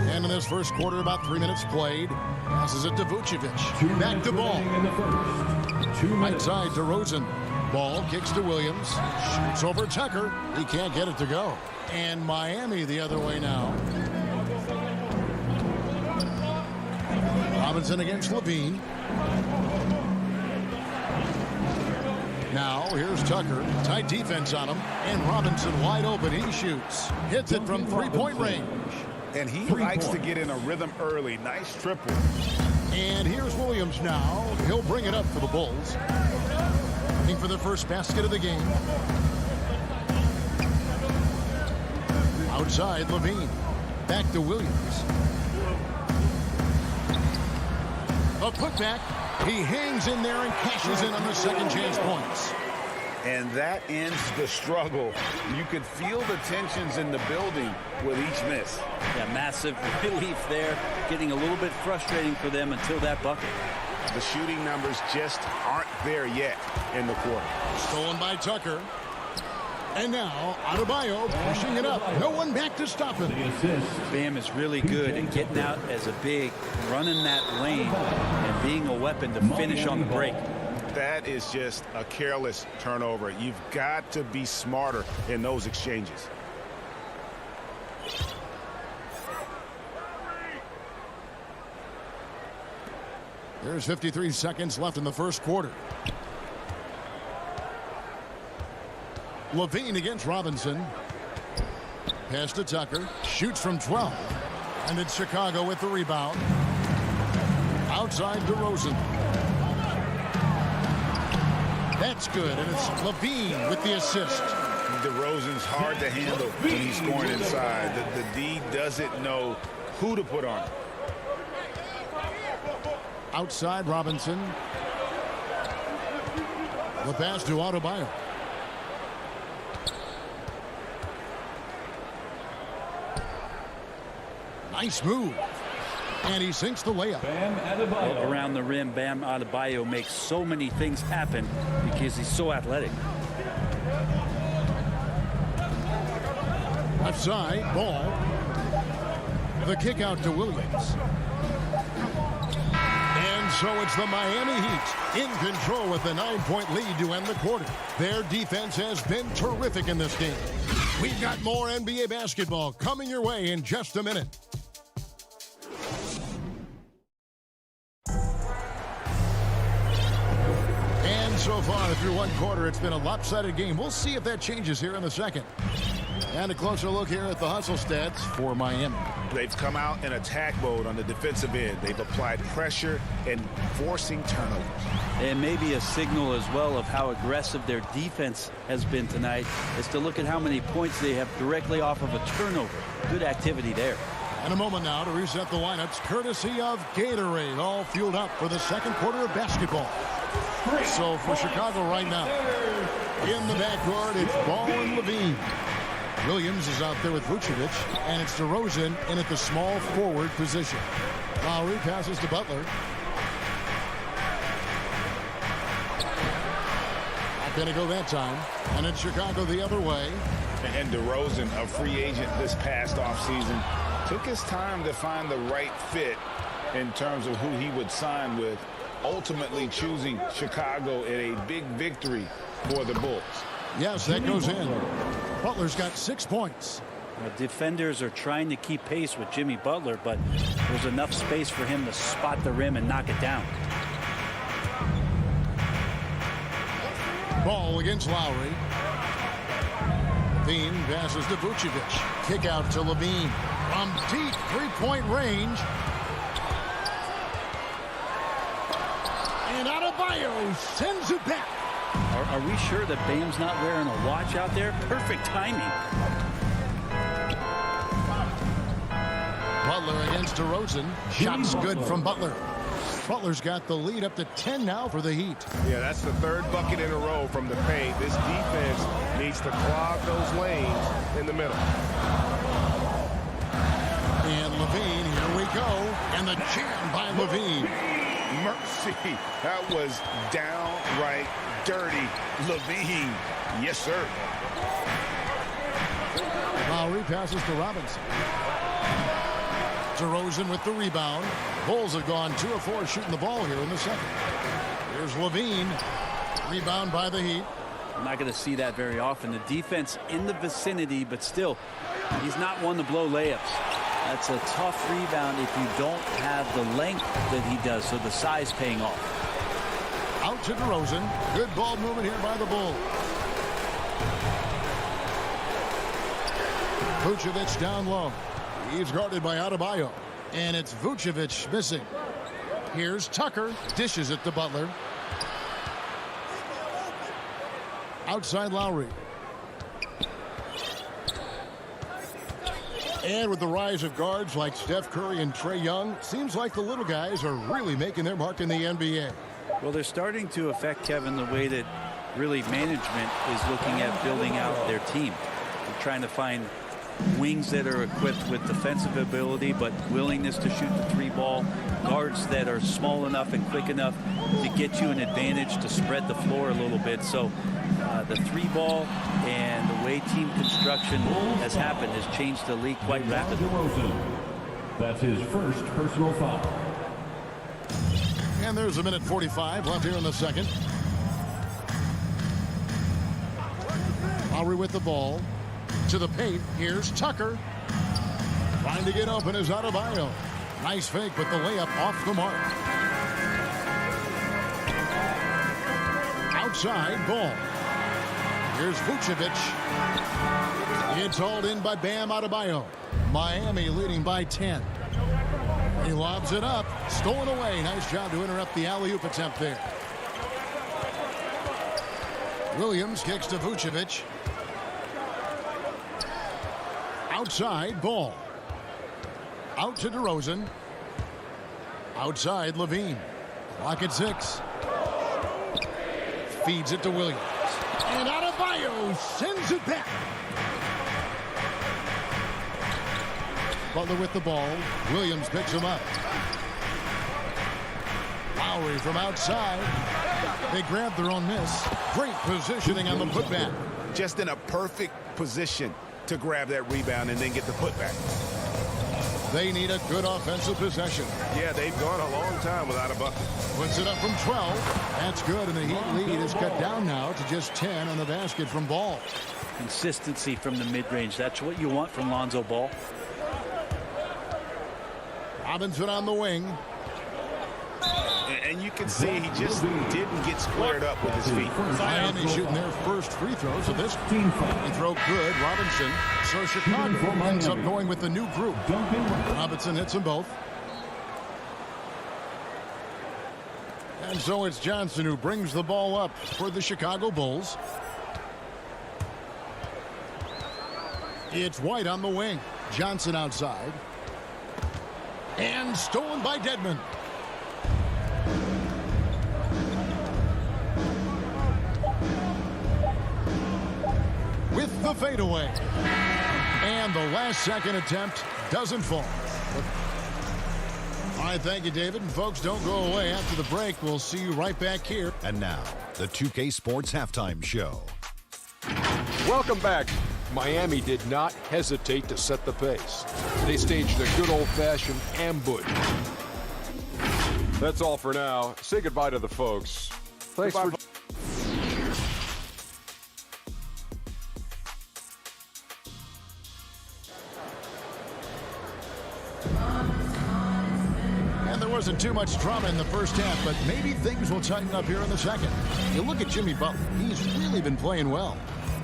And in this first quarter, about 3 minutes played. Passes it to Vucevic. Back to Ball. Right side to DeRozan. Ball kicks to Williams. Shoots over Tucker. He can't get it to go. And Miami the other way now. Robinson against Levine. Now here's Tucker. Tight defense on him. And Robinson wide open. He shoots. Hits it from three-point range. And he likes to get in a rhythm early. Nice triple. And here's Williams now. He'll bring it up for the Bulls. Looking for the first basket of the game. Outside Levine. Back to Williams. A putback. He hangs in there and cashes in on the second chance points. And that ends the struggle. You could feel the tensions in the building with each miss. Yeah, massive relief there. Getting a little bit frustrating for them until that bucket. The shooting numbers just aren't there yet in the quarter. Stolen by Tucker. And now, Adebayo pushing it up. No one back to stop him. Bam is really good at getting out as a big, running that lane, and being a weapon to finish on the break. That is just a careless turnover. You've got to be smarter in those exchanges. There's 53 seconds left in the first quarter. Levine against Robinson. Pass to Tucker. Shoots from 12. And it's Chicago with the rebound. Outside DeRozan. That's good. And it's Levine with the assist. DeRozan's hard to handle when he's scoring inside. The D doesn't know who to put on. Outside Robinson. The pass to Adebayo. Nice move. And he sinks the layup. Around the rim, Bam Adebayo makes so many things happen because he's so athletic. Left side, Ball. The kick out to Williams. And so it's the Miami Heat in control with the 9-point lead to end the quarter. Their defense has been terrific in this game. We've got more NBA basketball coming your way in just a minute. And so far through one quarter, it's been a lopsided game. We'll see if that changes here in the second. And a closer look here at the hustle stats for Miami. They've come out in attack mode on the defensive end. They've applied pressure and forcing turnovers. And maybe a signal as well of how aggressive their defense has been tonight is to look at how many points they have directly off of a turnover. Good activity there. And a moment now to reset the lineups courtesy of Gatorade, all fueled up for the second quarter of basketball. So for Chicago right now, in the backcourt, it's Ball and Levine. Williams is out there with Vucevic, and it's DeRozan in at the small forward position. Lowry passes to Butler. Not going to go that time. And it's Chicago the other way. And DeRozan, a free agent this past offseason, took his time to find the right fit in terms of who he would sign with, ultimately choosing Chicago in a big victory for the Bulls. Yes, that goes in. Butler's got 6 points. Defenders are trying to keep pace with Jimmy Butler, but there's enough space for him to spot the rim and knock it down. Ball against Lowry. Levine passes to Vucevic. Kick out to Levine from deep three-point range. And Adebayo sends it back. Are we sure that Bam's not wearing a watch out there? Perfect timing. Butler against DeRozan. Shots good from Butler. Butler's got the lead up to 10 now for the Heat. Yeah, that's the third bucket in a row from the paint. This defense needs to clog those lanes in the middle. And Levine, here we go. And the jam by Levine. Mercy, that was downright dirty. Levine, yes, sir. Lowry passes to Robinson. DeRozan with the rebound. Bulls have gone 2 of 4 shooting the ball here in the second. Here's Levine. Rebound by the Heat. I'm not going to see that very often. The defense in the vicinity, but still, he's not one to blow layups. That's a tough rebound if you don't have the length that he does, so the size paying off. Out to DeRozan. Good ball movement here by the Bulls. Vucevic down low. He's guarded by Adebayo. And it's Vucevic missing. Here's Tucker. Dishes it to Butler. Outside Lowry. And with the rise of guards like Steph Curry and Trae Young, seems like the little guys are really making their mark in the NBA. Well, they're starting to affect, Kevin, the way that really management is looking at building out their team. They're trying to find wings that are equipped with defensive ability but willingness to shoot the three ball, guards that are small enough and quick enough to get you an advantage to spread the floor a little bit. So the three ball and the way team construction has happened has changed the league quite rapidly. That's his first personal foul. And there's a minute 45 left here in the second. Lowry with the ball. To the paint. Here's Tucker. Trying to get open is Adebayo. Nice fake, but the layup off the mark. Outside ball. Here's Vucevic. It's hauled in by Bam Adebayo. Miami leading by 10. He lobs it up. Stolen away. Nice job to interrupt the alley-oop attempt there. Williams kicks to Vucevic. Outside ball. Out to DeRozan. Outside Levine. Clock at 6. Feeds it to Williams. And Adebayo sends it back. Butler with the ball. Williams picks him up. Lowry from outside. They grab their own miss. Great positioning on the putback. Just in a perfect position to grab that rebound and then get the putback. They need a good offensive possession. Yeah, they've gone a long time without a bucket. Puts it up from 12. That's good, and the Heat lead is cut down now to just 10 on the basket from Ball. Consistency from the mid-range. That's what you want from Lonzo Ball. Robinson on the wing. And you can see he just didn't get squared up with his feet. Miami shooting their first free throws of this. Free throw good. Robinson. So Chicago ends up going with the new group. Robinson hits them both. And so it's Johnson who brings the ball up for the Chicago Bulls. It's White on the wing. Johnson outside. And stolen by Dedmon. With the fadeaway. And the last second attempt doesn't fall. All right, thank you, David. And folks, don't go away. After the break, we'll see you right back here. And now, the 2K Sports Halftime Show. Welcome back. Miami did not hesitate to set the pace. They staged a good old-fashioned ambush. That's all for now. Say goodbye to the folks. Thanks for... And there wasn't too much drama in the first half, but maybe things will tighten up here in the second. You look at Jimmy Butler. He's really been playing well.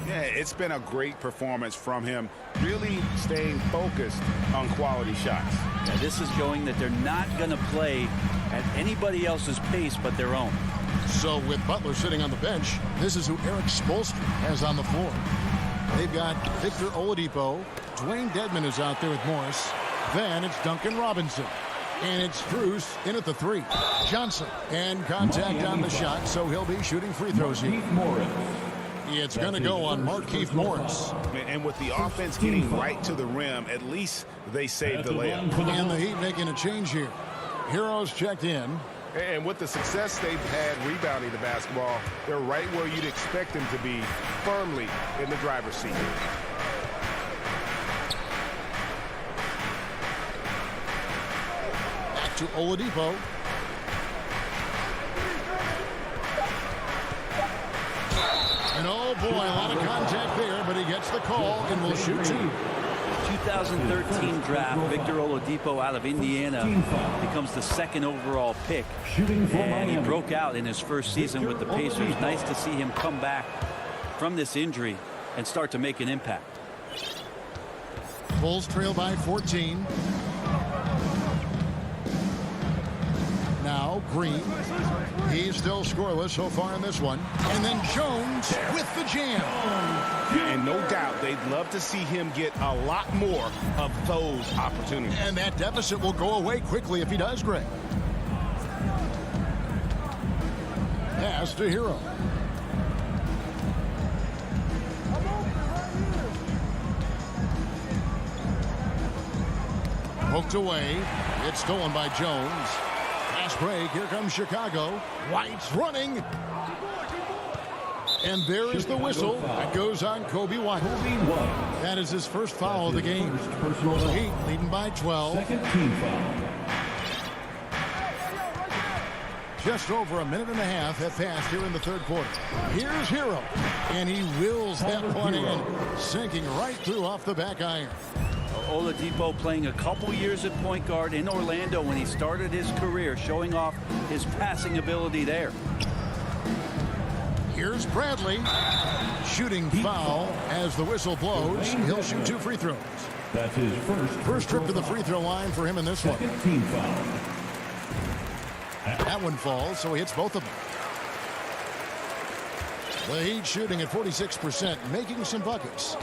Yeah, it's been a great performance from him, really staying focused on quality shots. Yeah, this is showing that they're not going to play at anybody else's pace but their own. So with Butler sitting on the bench, this is who Eric Spoelstra has on the floor. They've got Victor Oladipo. Dwayne Dedmon is out there with Morris. Then it's Duncan Robinson. And it's Strus in at the 3. Johnson. And contact on the shot, so he'll be shooting free throws here. It's going to go on Markieff Morris. And with the offense getting right to the rim, at least they saved the layup. And the Heat making a change here. Heroes checked in. And with the success they've had rebounding the basketball, they're right where you'd expect them to be, firmly in the driver's seat. Back to Oladipo. And oh boy, a lot of contact there, but he gets the call and will shoot 2. 2013 draft, Victor Oladipo out of Indiana becomes the 2nd overall pick. And he broke out in his first season with the Pacers. Nice to see him come back from this injury and start to make an impact. Bulls trail by 14. Now Green. He's still scoreless so far in this one. And then Jones with the jam. And no doubt they'd love to see him get a lot more of those opportunities. And that deficit will go away quickly if he does, Greg. Pass to Hero. Poked away. It's stolen by Jones. Pass break. Here comes Chicago. White's running. And there is the whistle that goes on Kobe White. That is his first foul of the game. The Heat leading by 12. Second team foul. Just over a minute and a half have passed here in the third quarter. Here's Hero. And he wills that one in, sinking right through off the back iron. Oladipo playing a couple years at point guard in Orlando when he started his career, showing off his passing ability there. Here's Bradley. Shooting foul as the whistle blows. He'll shoot 2 free throws. That's his First trip to the free throw line for him in this one. Second team foul. That one falls, so he hits both of them. The Heat shooting at 46%, making some buckets.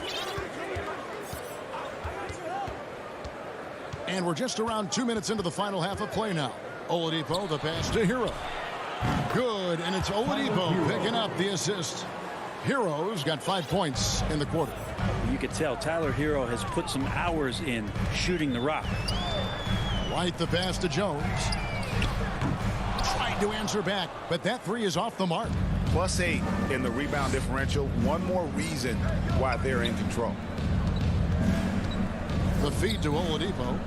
And we're just around 2 minutes into the final half of play now. Oladipo, the pass to Hero. Good, and it's Oladipo picking up the assist. Hero's got 5 points in the quarter. You could tell Tyler Hero has put some hours in shooting the rock. White the pass to Jones. Tried to answer back, but that three is off the mark. +8 in the rebound differential. One more reason why they're in control. The feed to Oladipo.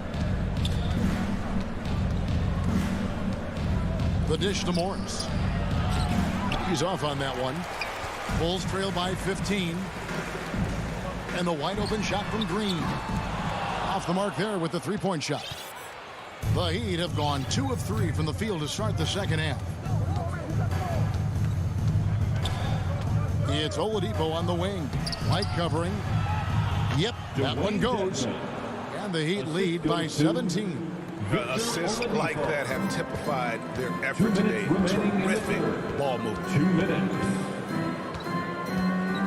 The dish to Morris. He's off on that one. Bulls trail by 15. And the wide open shot from Green. Off the mark there with the three-point shot. The Heat have gone 2 of 3 from the field to start the second half. It's Oladipo on the wing. White covering. Yep, that one goes. And the Heat lead by 17. Assists like that have typified their effort today. Terrific ball movement. 2 minutes.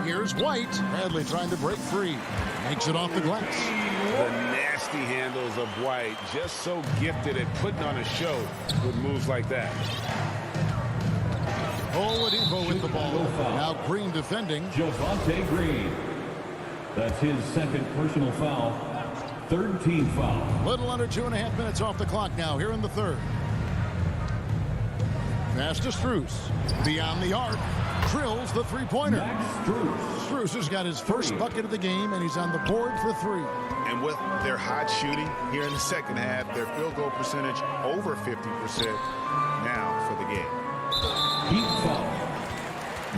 Here's White. Bradley trying to break free. Makes it off the glass. The nasty handles of White, just so gifted at putting on a show with moves like that. Oladipo with the ball. Now Green defending. Javonte Green. That's his second personal foul. Third team foul. Little under 2.5 minutes off the clock now here in the third. Pass to Strus. Beyond the arc. Drills the three-pointer. Strus has got his first bucket of the game, and he's on the board for 3. And with their hot shooting here in the second half, their field goal percentage over 50% now for the game. Heat foul.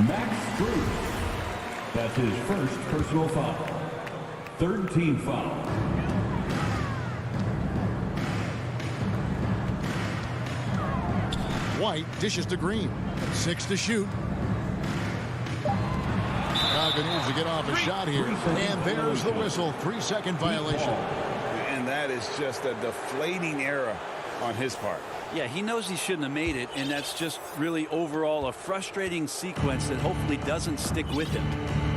Max Strus. That's his first personal foul. Third team foul. White dishes to Green. 6 to shoot. Chicago needs to get off a shot here. And there's the whistle. 3-second violation. And that is just a deflating error on his part. Yeah, he knows he shouldn't have made it, and that's just really overall a frustrating sequence that hopefully doesn't stick with him.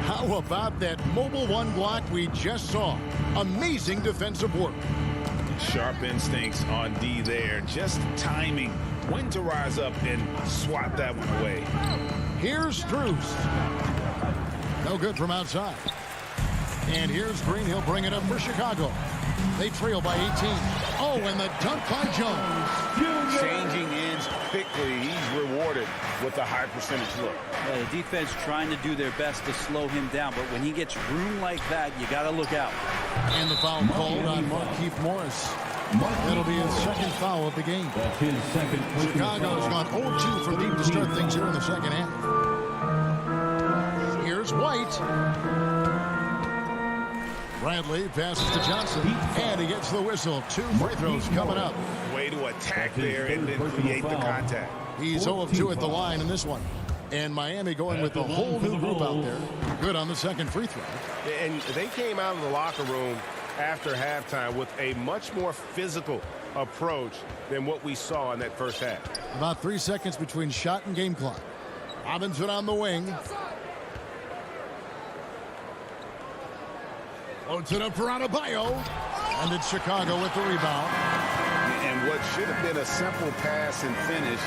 How about that mobile one block we just saw? Amazing defensive work. Sharp instincts on D there. Just timing when to rise up and swat that one away. Here's Strus. No good from outside. And here's Green. He'll bring it up for Chicago. They trail by 18. Oh, and the dunk by Jones. Changing ends quickly. He's rewarded with a high percentage look. Yeah, the defense trying to do their best to slow him down, but when he gets room like that, you got to look out. And the foul called on Markieff Morris. That'll be his second foul of the game. That's his second. Chicago's gone 0-2 from deep to start things here in the second half. Here's White. Bradley passes to Johnson, and he gets the whistle. 2 free throws coming up. Way to attack there and then create the contact. He's 0 of 2 at the line in this one. And Miami going with a whole new group out there. Good on the second free throw. And they came out of the locker room after halftime with a much more physical approach than what we saw in that first half. About 3 seconds between shot and game clock. Robinson on the wing. Floats it up for Adebayo. And it's Chicago with the rebound. And what should have been a simple pass and finish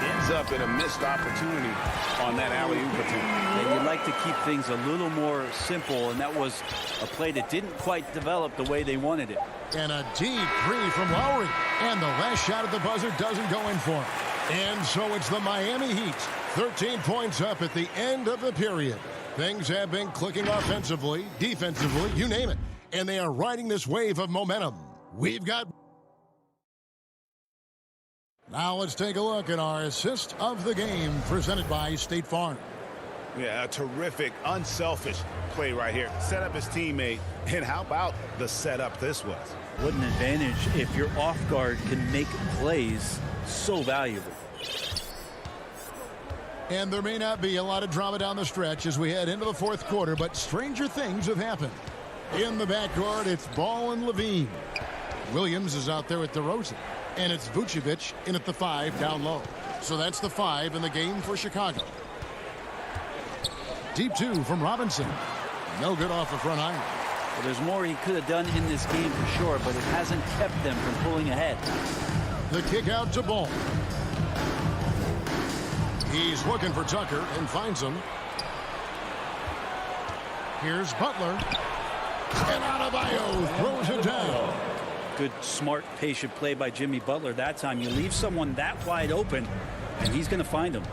ends up in a missed opportunity on that alley-oop attempt. And you'd like to keep things a little more simple, and that was a play that didn't quite develop the way they wanted it. And a deep three from Lowry. And the last shot at the buzzer doesn't go in for him. And so it's the Miami Heat. 13 points up at the end of the period. Things have been clicking offensively, defensively, you name it. And they are riding this wave of momentum. We've got... Now let's take a look at our assist of the game presented by State Farm. Yeah, a terrific, unselfish play right here. Set up his teammate. And how about the setup this was? What an advantage if your off guard can make plays so valuable. And there may not be a lot of drama down the stretch as we head into the fourth quarter, but stranger things have happened. In the backcourt, it's Ball and Levine. Williams is out there with DeRozan. And it's Vucevic in at the 5 down low. So that's the 5 in the game for Chicago. Deep 2 from Robinson. No good off the front iron. Well, there's more he could have done in this game for sure, but it hasn't kept them from pulling ahead. The kick out to Ball. He's looking for Tucker and finds him. Here's Butler. And Adebayo throws it down. Good, smart, patient play by Jimmy Butler that time. You leave someone that wide open, and he's going to find him.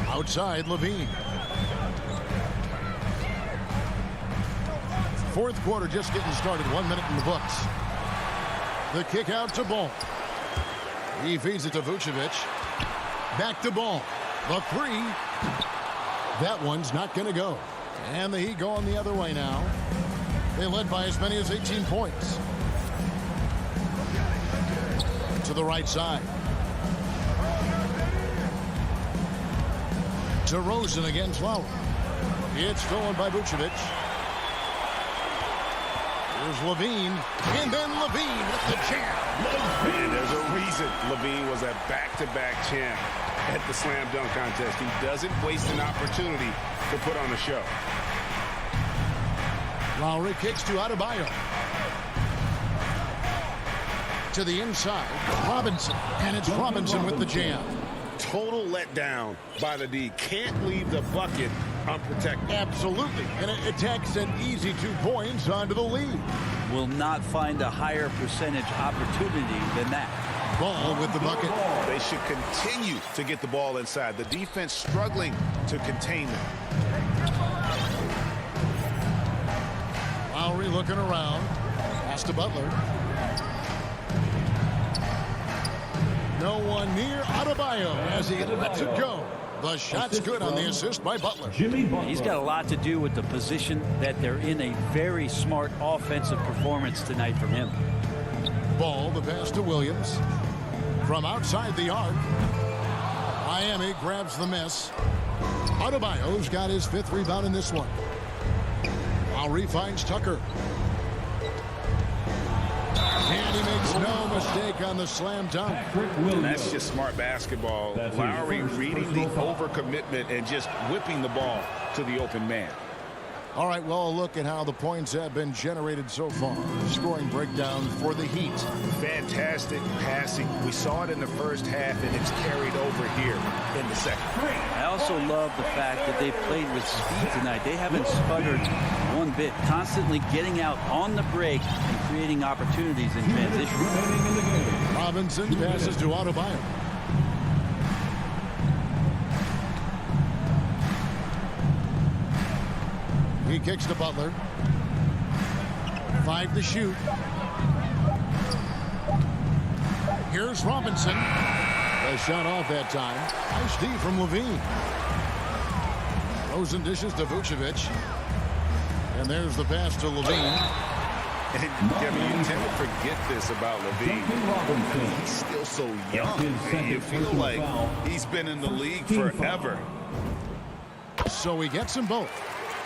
Outside, Levine. Fourth quarter just getting started. 1 minute in the books. The kick out to Ball. He feeds it to Vucevic. Back to Ball. The 3. That one's not going to go. And the Heat going the other way now. They led by as many as 18 points. To the right side. DeRozan against Lowry. It's stolen by Vucevic. Here's Levine. And then Levine with the jam. And there's a reason Levine was a back-to-back champ at the slam dunk contest. He doesn't waste an opportunity to put on a show. Lowry kicks to Adebayo. To the inside, Robinson. And it's Robinson with the jam. Total letdown by the D. Can't leave the bucket unprotected. Absolutely. And it takes an easy 2 points onto the lead. Will not find a higher percentage opportunity than that. Ball with the bucket. They should continue to get the ball inside. The defense struggling to contain them. Lowry looking around. Pass to Butler. No one near Adebayo as he lets it go. The shot's good on the assist by Butler. He's got a lot to do with the position that they're in. A very smart offensive performance tonight from him. Ball, the pass to Williams. From outside the arc. Miami grabs the miss. Adebayo's got his 5th rebound in this one. Lowry finds Tucker. And he makes no mistake on the slam dunk. And that's just smart basketball. Lowry reading the overcommitment and just whipping the ball to the open man. All right, well, a look at how the points have been generated so far. Scoring breakdown for the Heat. Fantastic passing. We saw it in the first half, and it's carried over here in the second. I also love the fact that they've played with speed tonight. They haven't sputtered one bit. Constantly getting out on the break and creating opportunities in transition. Robinson passes to Adebayo. He kicks to Butler. 5 to shoot. Here's Robinson. A shot off that time. Nice D from Levine. Rosen dishes to Vucevic. And there's the pass to Levine. And Kevin, you tend to forget this about Levine. He's still so young. You feel like he's been in the league forever. So he gets them both.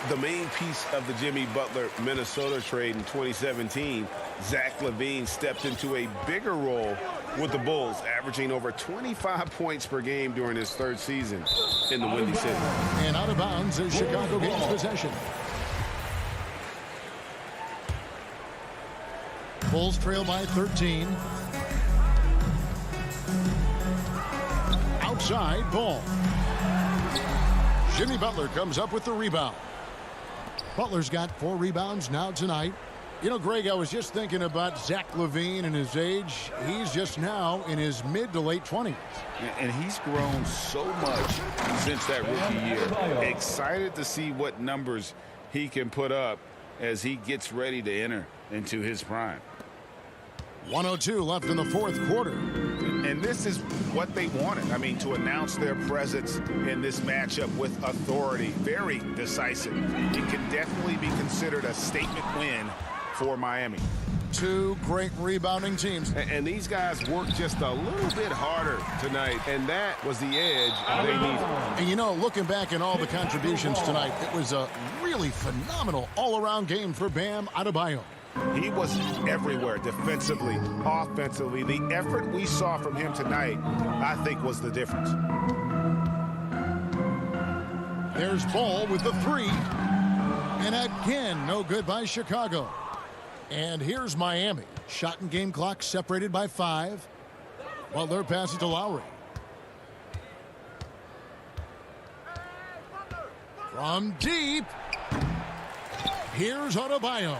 The main piece of the Jimmy Butler Minnesota trade in 2017, Zach LaVine stepped into a bigger role with the Bulls, averaging over 25 points per game during his 3rd season in the Windy City. And out of bounds is Chicago gains possession. Bulls trail by 13. Outside ball. Jimmy Butler comes up with the rebound. Butler's got 4 rebounds now tonight. You know, Greg, I was just thinking about Zach LaVine and his age. He's just now in his mid to late 20s. And he's grown so much since that rookie year. Excited to see what numbers he can put up as he gets ready to enter into his prime. 1:02 left in the fourth quarter. And this is what they wanted. I mean, to announce their presence in this matchup with authority. Very decisive. It can definitely be considered a statement win for Miami. 2 great rebounding teams. And these guys worked just a little bit harder tonight, and that was the edge they needed. And you know, looking back at all the contributions tonight, it was a really phenomenal all-around game for Bam Adebayo. He was everywhere defensively, offensively. The effort we saw from him tonight, I think, was the difference. There's Ball with the 3. And again, no good by Chicago. And here's Miami. Shot and game clock separated by 5. Butler passes to Lowry. From deep. Here's Adebayo.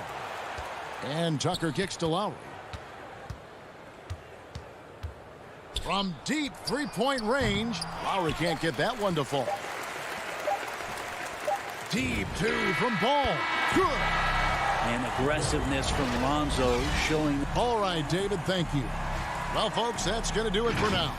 And Tucker kicks to Lowry. From deep 3-point range. Lowry can't get that one to fall. Deep 2 from Ball. Good. And aggressiveness from Lonzo showing. All right, David, thank you. Well, folks, that's going to do it for now.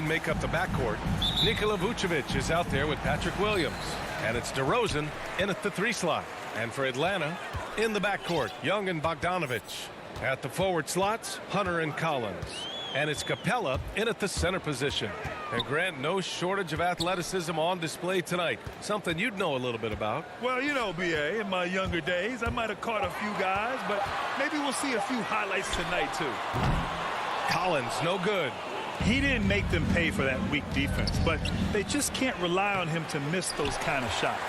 Make up the backcourt. Nikola Vucevic is out there with Patrick Williams. And it's DeRozan in at the 3 slot. And for Atlanta, in the backcourt, Young and Bogdanovic. At the forward slots, Hunter and Collins. And it's Capella in at the center position. And Grant, no shortage of athleticism on display tonight. Something you'd know a little bit about. Well, you know, B.A., in my younger days, I might have caught a few guys, but maybe we'll see a few highlights tonight, too. Collins, no good. He didn't make them pay for that weak defense, but they just can't rely on him to miss those kind of shots.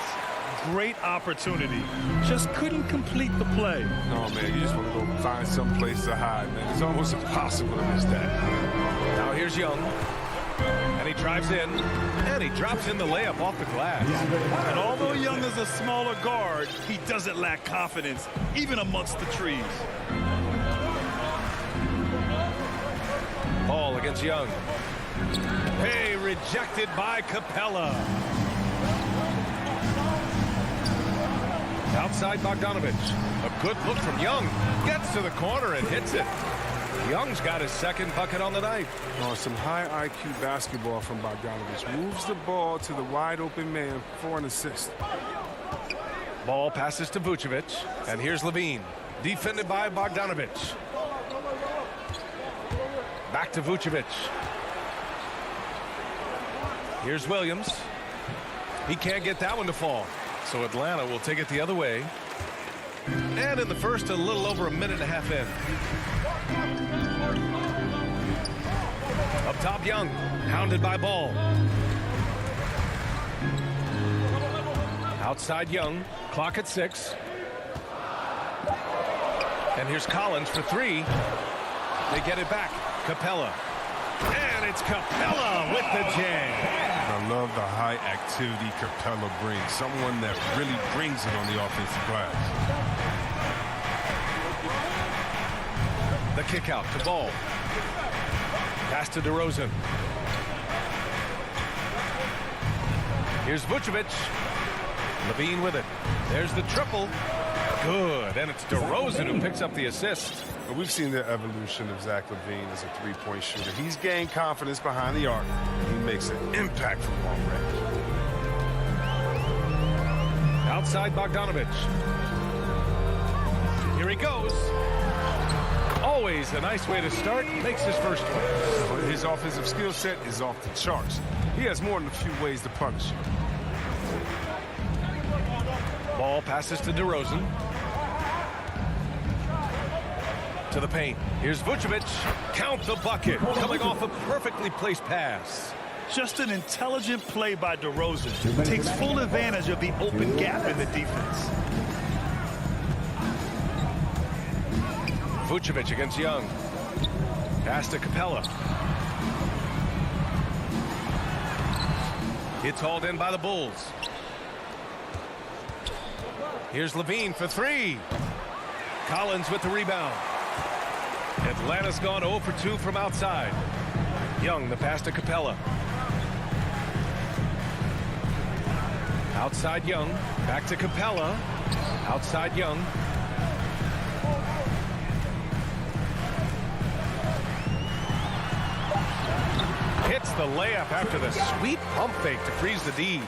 Great opportunity. Just couldn't complete the play. No, man, you just want to go find some place to hide, man. It's almost impossible to miss that. Now here's Young. And he drives in. And he drops in the layup off the glass. And although Young is a smaller guard, he doesn't lack confidence, even amongst the trees. Ball against Young. Hey, rejected by Capella. Outside Bogdanovic. A good look from Young. Gets to the corner and hits it. Young's got his second bucket on the night. Oh, some high IQ basketball from Bogdanovic. Moves the ball to the wide open man for an assist. Ball passes to Vucevic. And here's Levine. Defended by Bogdanovic. Back to Vucevic. Here's Williams. He can't get that one to fall. So Atlanta will take it the other way. And in the first, a little over a minute and a half in. Up top, Young. Hounded by Ball. Outside Young. Clock at 6. And here's Collins for 3. They get it back. Capella. And it's Capella with the jam. I love the high activity Capella brings. Someone that really brings it on the offensive glass. The kick out to Ball. Pass to DeRozan. Here's Vucevic. Levine with it. There's the triple. Good. And it's DeRozan who picks up the assist. But we've seen the evolution of Zach LaVine as a three-point shooter. He's gained confidence behind the arc. He makes an impact from long range. Outside Bogdanovic. Here he goes. Always a nice way to start. Makes his first one. His offensive skill set is off the charts. He has more than a few ways to punish you. Ball passes to DeRozan. To the paint. Here's Vucevic. Count the bucket. Coming off a perfectly placed pass. Just an intelligent play by DeRozan. Takes full advantage of the open gap in the defense. Vucevic against Young. Pass to Capella. It's hauled in by the Bulls. Here's Levine for 3. Collins with the rebound. Atlanta's gone 0 for 2 from outside. Young, the pass to Capella. Outside Young. Back to Capella. Outside Young. Hits the layup after the sweet pump fake to freeze the D.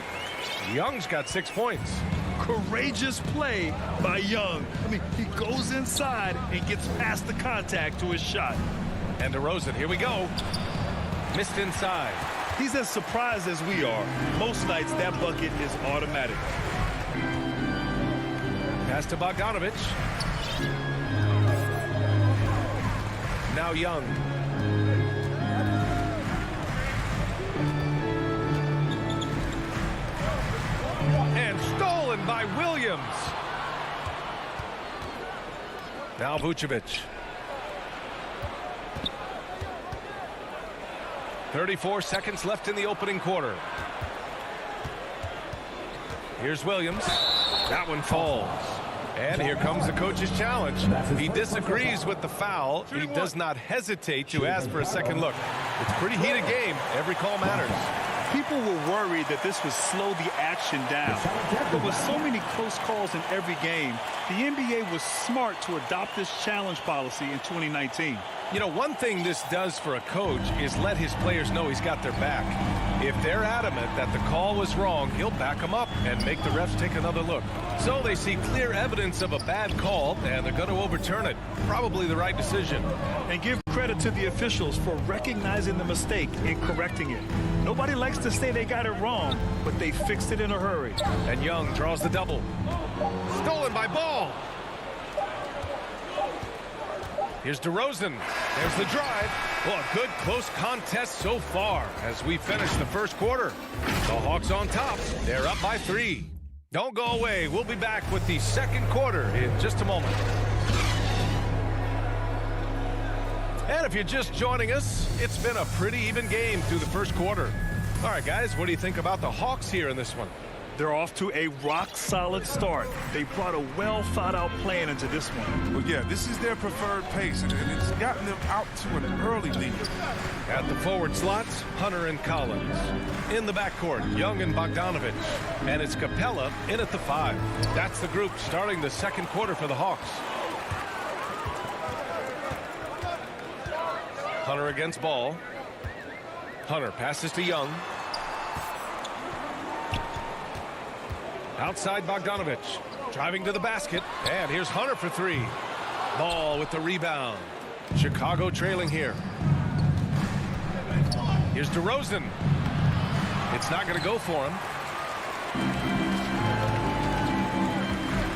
Young's got 6 points. Courageous play by Young. I mean, he goes inside and gets past the contact to his shot. And DeRozan, here we go. Missed inside. He's as surprised as we are. Most nights that bucket is automatic. Pass to Bogdanovic. Now Young. And stolen by Williams. Now Vucevic. 34 seconds left in the opening quarter. Here's Williams. That one falls. And here comes the coach's challenge. He disagrees with the foul. He does not hesitate to ask for a second look. It's a pretty heated game. Every call matters. People were worried that this would slow the action down. But with so many close calls in every game, the NBA was smart to adopt this challenge policy in 2019. You know, one thing this does for a coach is let his players know he's got their back. If they're adamant that the call was wrong, he'll back them up and make the refs take another look. So they see clear evidence of a bad call, and they're going to overturn it. Probably the right decision. And give credit to the officials for recognizing the mistake and correcting it. Nobody likes to say they got it wrong, but they fixed it in a hurry. And Young draws the double. Stolen by Ball. Here's DeRozan. There's the drive. Well, a good close contest so far as we finish the first quarter. The Hawks on top. They're up by 3. Don't go away. We'll be back with the second quarter in just a moment. And if you're just joining us, it's been a pretty even game through the first quarter. All right, guys, what do you think about the Hawks here in this one? They're off to a rock-solid start. They brought a well-thought-out plan into this one. Well, yeah, this is their preferred pace, and it's gotten them out to an early lead. At the forward slots, Hunter and Collins. In the backcourt, Young and Bogdanovich. And it's Capella in at the 5. That's the group starting the second quarter for the Hawks. Hunter against Ball. Hunter passes to Young. Outside Bogdanovich, driving to the basket, and here's Hunter for 3. Ball with the rebound. Chicago trailing here. Here's DeRozan. It's not going to go for him.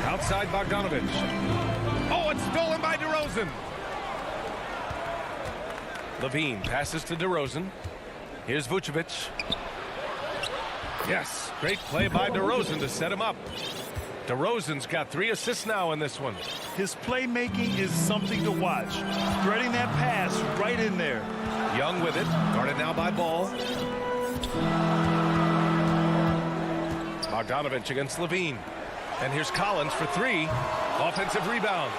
Outside Bogdanovich. Oh, it's stolen by DeRozan. Levine passes to DeRozan. Here's Vucevic. Yes, great play by DeRozan to set him up. DeRozan's got 3 assists now in this one. His playmaking is something to watch. Threading that pass right in there. Young with it, guarded now by Ball. Bogdanovich against Levine. And here's Collins for 3. Offensive rebound.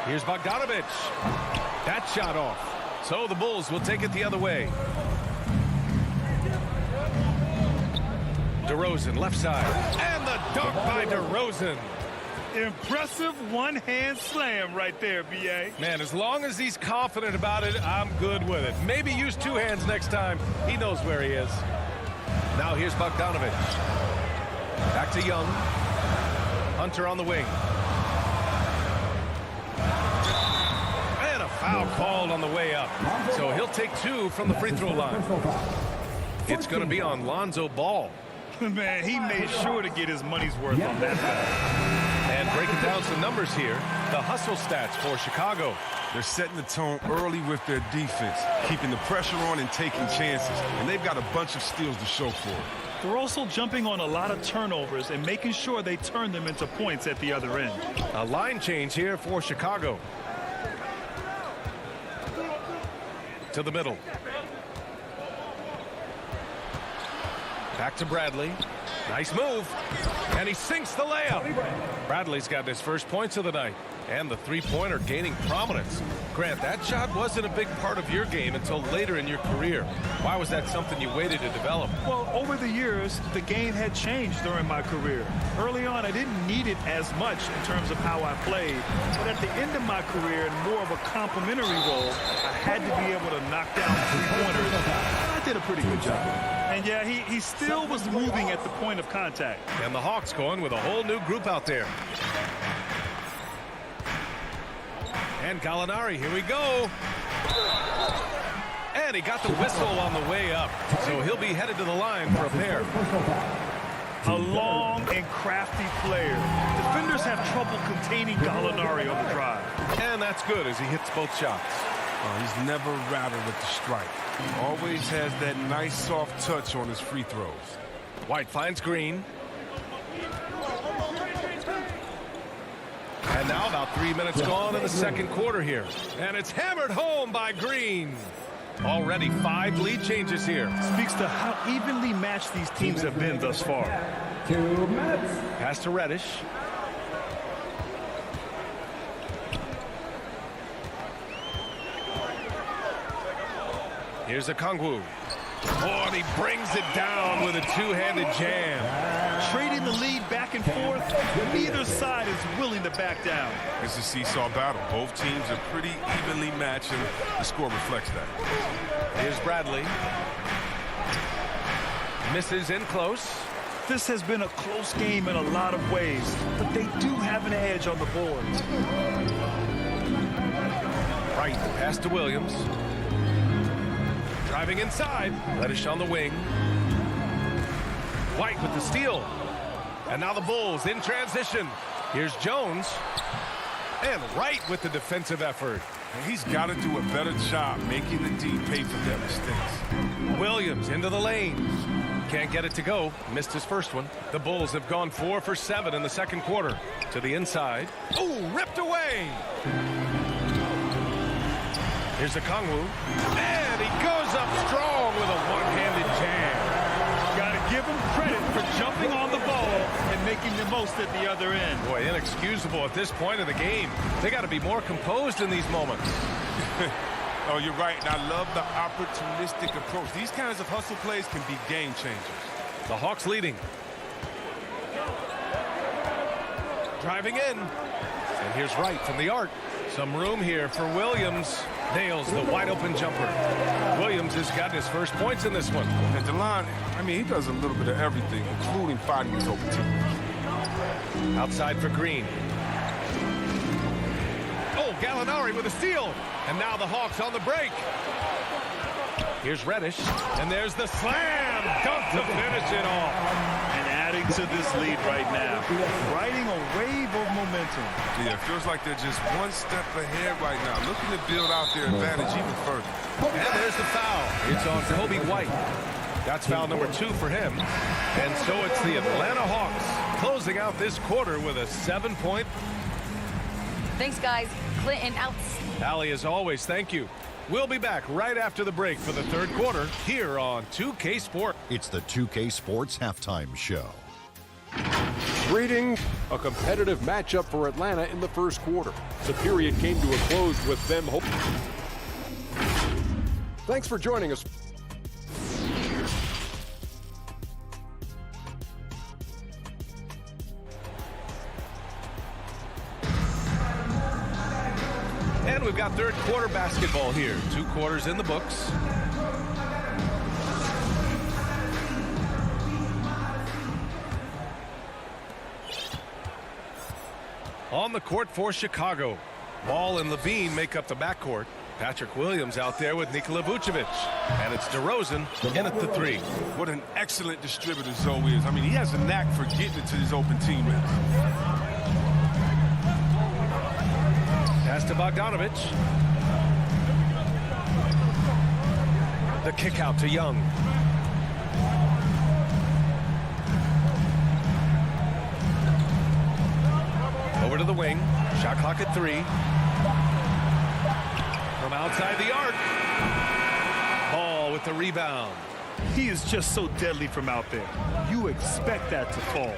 Here's Bogdanovich. That shot off. So the Bulls will take it the other way. DeRozan, left side. And the dunk by DeRozan. Impressive one-hand slam right there, B.A. Man, as long as he's confident about it, I'm good with it. Maybe use 2 hands next time. He knows where he is. Now here's Bogdanovich. Back to Young. Hunter on the wing. And a foul called on the way up. So he'll take 2 from the free throw line. It's going to be on Lonzo Ball. Man, he made sure to get his money's worth on that foul. And breaking down some numbers here, the hustle stats for Chicago. They're setting the tone early with their defense, keeping the pressure on and taking chances. And they've got a bunch of steals to show for it. They're also jumping on a lot of turnovers and making sure they turn them into points at the other end. A line change here for Chicago. To the middle. Back to Bradley. Nice move. And he sinks the layup. Bradley's got his first points of the night. And the three-pointer gaining prominence. Grant, that shot wasn't a big part of your game until later in your career. Why was that something you waited to develop? Well, over the years, the game had changed during my career. Early on, I didn't need it as much in terms of how I played. But at the end of my career, in more of a complimentary role, I had to be able to knock down three-pointers. I did a pretty good job. And yeah, he still was moving at the point of contact. And the Hawks going with a whole new group out there. And Gallinari, here we go. And he got the whistle on the way up. So he'll be headed to the line for a pair. A long and crafty player. Defenders have trouble containing Gallinari on the drive. And that's good as he hits both shots. He's never rattled at the strike. Always has that nice soft touch on his free throws. White finds Green. And now about 3 minutes gone in the second quarter here. And it's hammered home by Green. Already 5 lead changes here. Speaks to how evenly matched these teams have been thus far. 2 minutes. Pass to Reddish. Here's a Kongwu. Oh, and he brings it down with a two-handed jam. Trading the lead back and forth. Neither side is willing to back down. It's a seesaw battle. Both teams are pretty evenly matched, and the score reflects that. Here's Bradley. Misses in close. This has been a close game in a lot of ways, but they do have an edge on the boards. Right, pass to Williams. Driving inside. Reddish on the wing. White with the steal. And now the Bulls in transition. Here's Jones. And Wright with the defensive effort. And he's got to do a better job making the D pay for their mistakes. Williams into the lane. Can't get it to go. Missed his first one. The Bulls have gone 4 for 7 in the second quarter. To the inside. Oh, ripped away. Here's a Kongwu. And he goes up strong with a one-handed jam. Got to give him credit for jumping on the ball and making the most at the other end. Boy, inexcusable at this point of the game. They got to be more composed in these moments. Oh, you're right, and I love the opportunistic approach. These kinds of hustle plays can be game changers. The Hawks leading. Driving in. And here's Wright from the arc. Some room here for Williams. Nails the wide-open jumper. Williams has gotten his first points in this one. And DeLon, I mean, he does a little bit of everything, including fighting his open team. Outside for Green. Oh, Gallinari with a steal. And now the Hawks on the break. Here's Reddish. And there's the slam. Dunk to finish it off. And adding to this lead right now. Riding a wave of momentum. Yeah, it feels like they're just one step ahead right now. Looking to build out their advantage even further. And there's the foul. It's on Kobe White. That's foul number 2 for him. And so it's the Atlanta Hawks closing out this quarter with a 7-point. Thanks, guys. Clinton out. Allie, as always, thank you. We'll be back right after the break for the third quarter here on 2K Sports. It's the 2K Sports Halftime Show. Greetings. A competitive matchup for Atlanta in the first quarter. The period came to a close with them hoping. Thanks for joining us. And we've got third quarter basketball here. 2 quarters in the books. On the court for Chicago. Ball and Levine make up the backcourt. Patrick Williams out there with Nikola Vucevic. And it's DeRozan in at the 3. What an excellent distributor Zoe is. I mean, he has a knack for getting it to his open teammates. Pass to Bogdanovich. The kick out to Young. Over to the wing. Shot clock at 3. From outside the arc. Ball with the rebound. He is just so deadly from out there. You expect that to fall.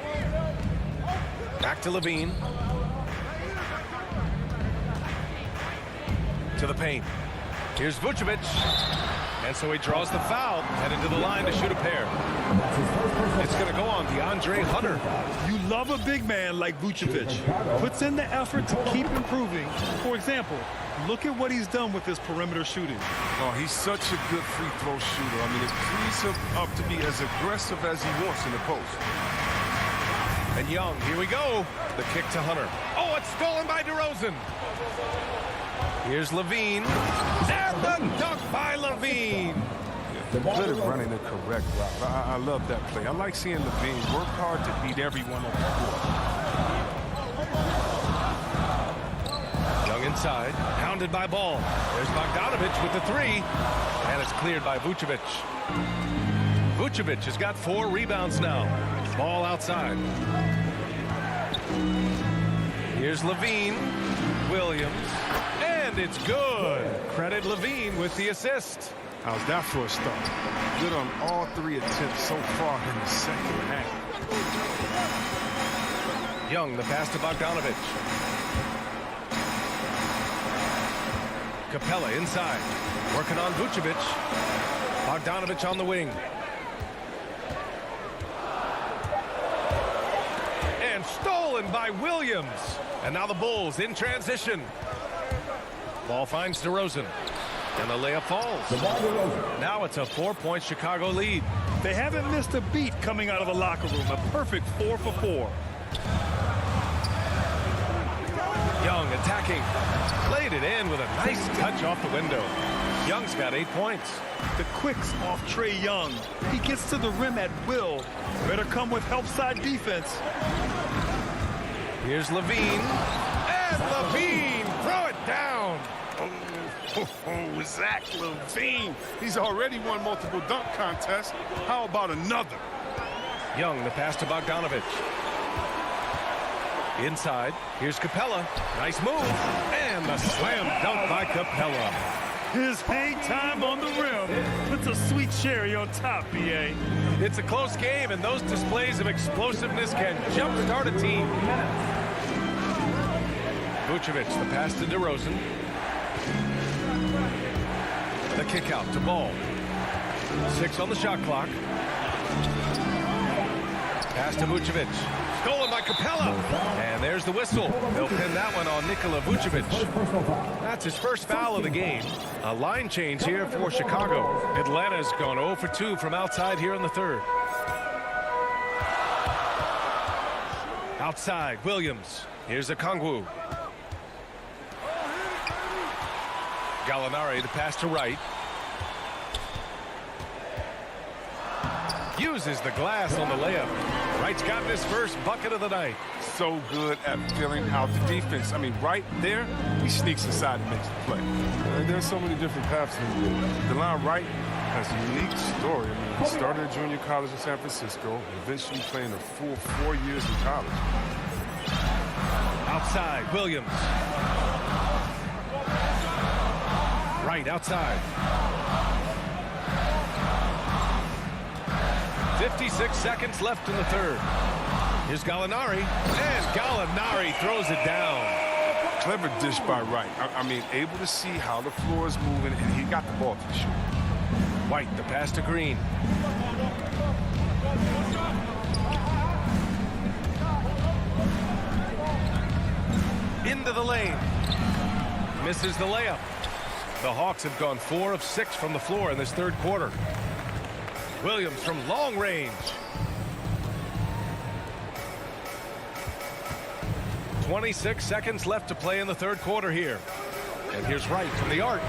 Back to Levine. To the paint. Here's Vucevic. And so he draws the foul. Headed to the line to shoot a pair. It's going to go on DeAndre Hunter. You love a big man like Vucevic. Puts in the effort to keep improving. For example, look at what he's done with his perimeter shooting. Oh, he's such a good free throw shooter. I mean, it frees him up to be as aggressive as he wants in the post. And Young, here we go. The kick to Hunter. Oh, it's stolen by DeRozan. Here's Levine. And the dunk by Levine. Good at running the correct route. I love that play. I like seeing Levine work hard to beat everyone on the court. Young inside. Pounded by Ball. There's Bogdanovich with the 3. And it's cleared by Vucevic. Vucevic has got 4 rebounds now. Ball outside. Here's Levine. Williams. And it's good. Credit Levine with the assist. How's that for a start? Good on all 3 attempts so far in the second half. Young, the pass to Bogdanovich. Capella inside. Working on Vucevic. Bogdanovich on the wing. And stolen by Williams. And now the Bulls in transition. Ball finds DeRozan. And the layup falls. Now it's a 4-point Chicago lead. They haven't missed a beat coming out of the locker room. A perfect 4 for 4. Young attacking. Laid it in with a nice touch off the window. Young's got 8 points. The quicks off Trae Young. He gets to the rim at will. Better come with help side defense. Here's Levine. And Levine, throw it down. Oh, Zach Levine. He's already won multiple dunk contests. How about another? Young, the pass to Bogdanovich. Inside, here's Capella. Nice move. And the slam dunk by Capella. His hang time on the rim puts a sweet cherry on top, B.A. It's a close game, and those displays of explosiveness can jumpstart a team. Vucevic, the pass to DeRozan. The kick out to Ball. 6 on the shot clock. Pass to Vucevic. Stolen by Capella. And there's the whistle. They'll pin that one on Nikola Vucevic. That's his first foul of the game. A line change here for Chicago. Atlanta's gone 0 for 2 from outside here in the third. Outside, Williams. Here's Okongwu. Gallinari, the pass to Wright. Uses the glass on the layup. Wright's gotten his first bucket of the night. So good at filling out the defense. I mean, right there, he sneaks inside and makes the play. There's so many different paths. DeLon Wright has a unique story. I mean, he started at junior college in San Francisco, eventually playing a full 4 years in college. Outside, Williams. Wright outside. 56 seconds left in the third. Here's Gallinari, and Gallinari throws it down. Clever dish by Wright. I mean, able to see how the floor is moving, and he got the ball to the shoot. White, the pass to Green. Into the lane. Misses the layup. The Hawks have gone 4 of 6 from the floor in this third quarter. Williams from long range. 26 seconds left to play in the third quarter here. And here's Wright from the arc.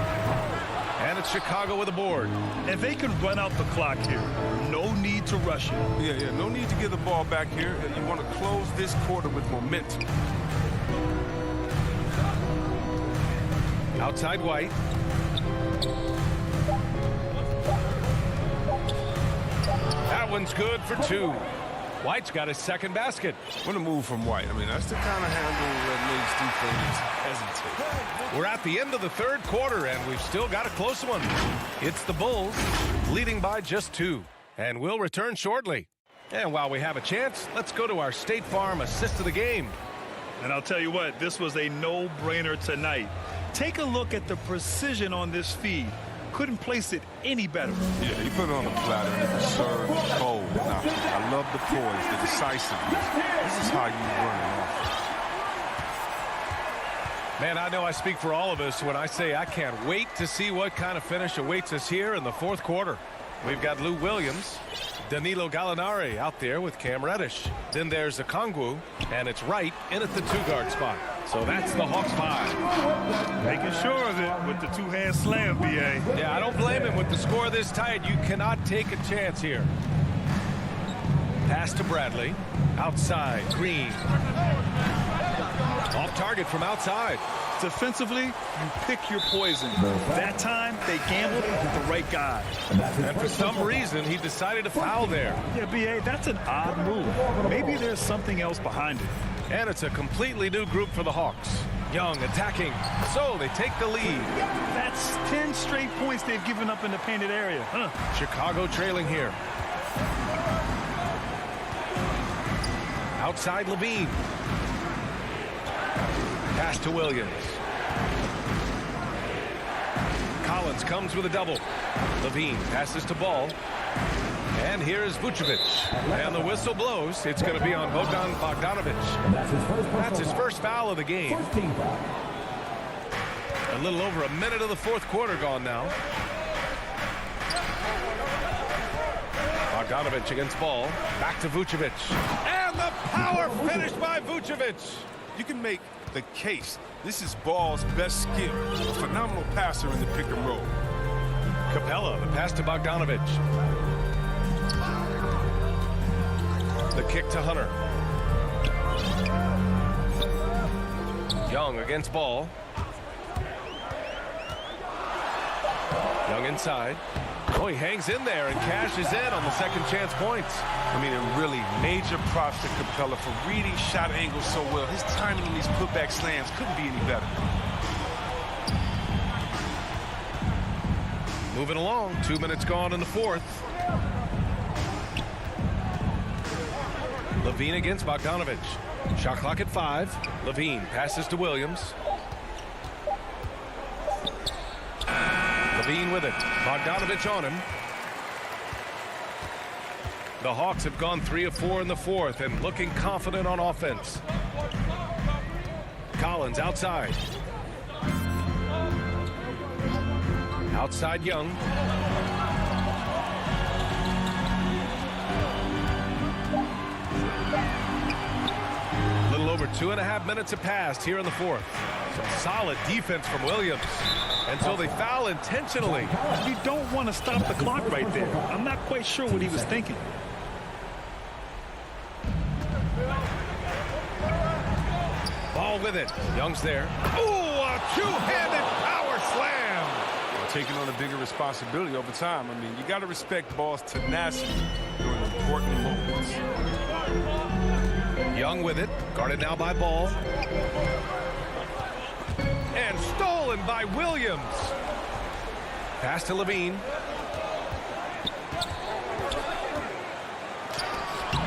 And it's Chicago with a board. And they can run out the clock here. No need to rush it. Yeah, no need to give the ball back here. You want to close this quarter with momentum. Outside White. That one's good for 2. White's got his second basket. What a move from White. I mean, that's the kind of handle that makes defense hesitate. We're at the end of the third quarter, and we've still got a close one. It's the Bulls leading by just 2. And we'll return shortly. And while we have a chance, let's go to our State Farm assist of the game. And I'll tell you what, this was a no-brainer tonight. Take a look at the precision on this feed. Couldn't place it any better. Yeah, he put it on the platter and it was served cold. Now, I love the poise, the decisiveness. This is how you run it off. Man, I know I speak for all of us when I say I can't wait to see what kind of finish awaits us here in the fourth quarter. We've got Lou Williams, Danilo Gallinari out there with Cam Reddish. Then there's Okongwu, and it's Wright in at the 2-guard spot. So that's the Hawks 5. Making sure of it with the 2-hand slam, B.A. Yeah, I don't blame him with the score this tight. You cannot take a chance here. Pass to Bradley. Outside, Green. Off target from outside. Defensively, you pick your poison. That time, they gambled with the right guy. And for some reason, he decided to foul there. Yeah, B.A., that's an odd move. Maybe there's something else behind it. And it's a completely new group for the Hawks. Young attacking. So they take the lead. That's 10 straight points they've given up in the painted area. Chicago trailing here. Outside Levine. Pass to Williams. Collins comes with a double. Levine passes to Ball. And here is Vucevic. And the whistle blows. It's going to be on Bogdan Bogdanovic. That's his first foul of the game. A little over a minute of the fourth quarter gone now. Bogdanovic against Ball. Back to Vucevic. And the power finish by Vucevic. You can make the case. This is Ball's best skill. A phenomenal passer in the pick and roll. Capella, the pass to Bogdanovic. The kick to Hunter. Young against Ball. Young inside. Oh, he hangs in there and cashes in on the second chance points. I mean, and really major props to Capella for reading shot angles so well. His timing on these putback slams couldn't be any better. Moving along, 2 minutes gone in the fourth. Levine against Bogdanovic. Shot clock at 5. Levine passes to Williams. Levine with it. Bogdanovic on him. The Hawks have gone 3 of 4 in the fourth and looking confident on offense. Collins outside. Outside Young. A little over 2.5 minutes have passed here in the fourth. Some solid defense from Williams. And so they foul intentionally. You don't want to stop the clock right there. I'm not quite sure what he was thinking. Ball with it. Young's there. Ooh, a two-handed power slam. Taking on a bigger responsibility over time. I mean, you got to respect Ball's tenacity during important moments. Young with it. Guarded now by Ball. And stolen by Williams. Pass to Levine.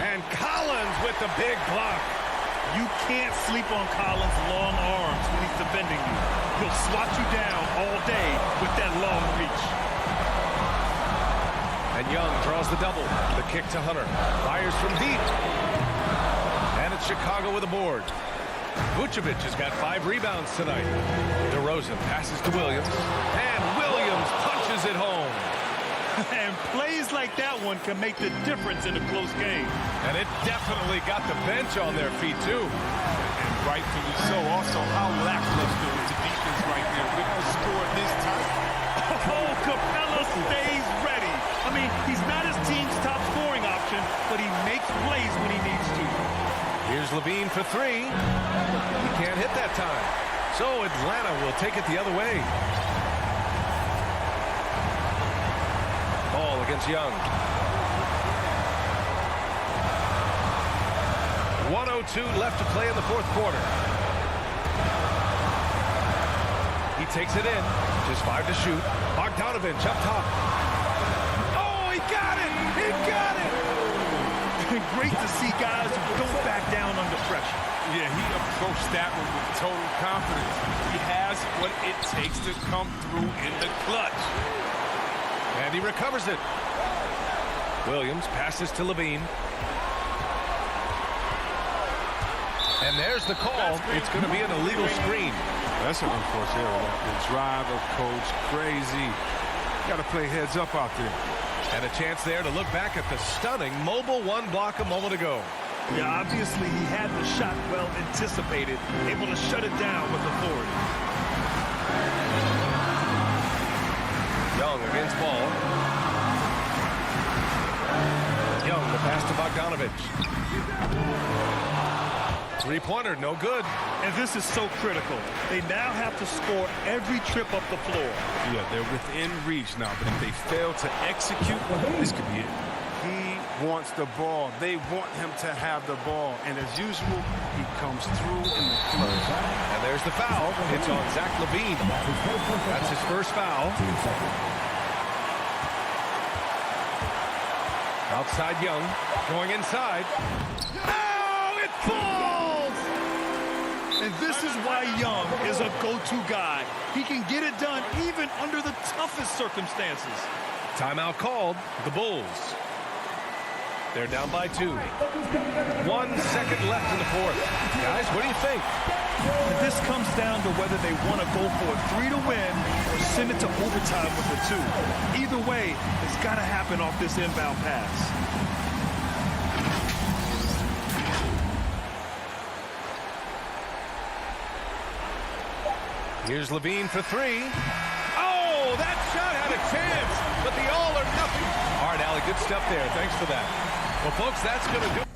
And Collins with the big block. You can't sleep on Collins' long arms when he's defending you. He'll swat you down all day with that long reach. And Young draws the double. The kick to Hunter. Fires from deep. And it's Chicago with a board. Vucevic has got 5 rebounds tonight. DeRozan passes to Williams. And Williams punches it home. And plays like that one can make the difference in a close game. And it definitely got the bench on their feet, too. And rightfully so. Also, how lackluster was the defense right there with the score this time. Oh, Capella stays ready. I mean, he's not his team's top scoring option, but he makes plays when he needs to. Here's Levine for 3. He can't hit that time. So Atlanta will take it the other way. Ball against Young. 1:02 left to play in the fourth quarter. He takes it in. Just 5 to shoot. Bogdanovic up top. Oh, he got it! He got it! Great to see guys who don't back down under pressure. Yeah, he approached that one with total confidence. He has what it takes to come through in the clutch. And he recovers it. Williams passes to Levine. And there's the call. It's going to be an illegal screen. That's an unforced error. The drive of Coach crazy. Got to play heads up out there. And a chance there to look back at the stunning mobile 1 block a moment ago. Yeah, obviously he had the shot well anticipated, able to shut it down with authority. Young against Ball. Young, the pass to Bogdanovic. 3-pointer, no good. And this is so critical. They now have to score every trip up the floor. Yeah, they're within reach now, but if they fail to execute, this could be it. He wants the ball. They want him to have the ball. And as usual, he comes through in the clutch. And there's the foul. It's on Zach LaVine. That's his first foul. Outside Young, going inside. Oh, it falls! And this is why Young is a go-to guy. He can get it done even under the toughest circumstances. Timeout called. The Bulls. They're down by 2. 1 second left in the fourth. Guys, what do you think? This comes down to whether they want to go for a 3 to win or send it to overtime with a 2. Either way, it's got to happen off this inbound pass. Here's LaVine for 3. Oh, that shot had a chance, but the all or nothing. All right, Allie, good stuff there. Thanks for that. Well, folks, that's going to do.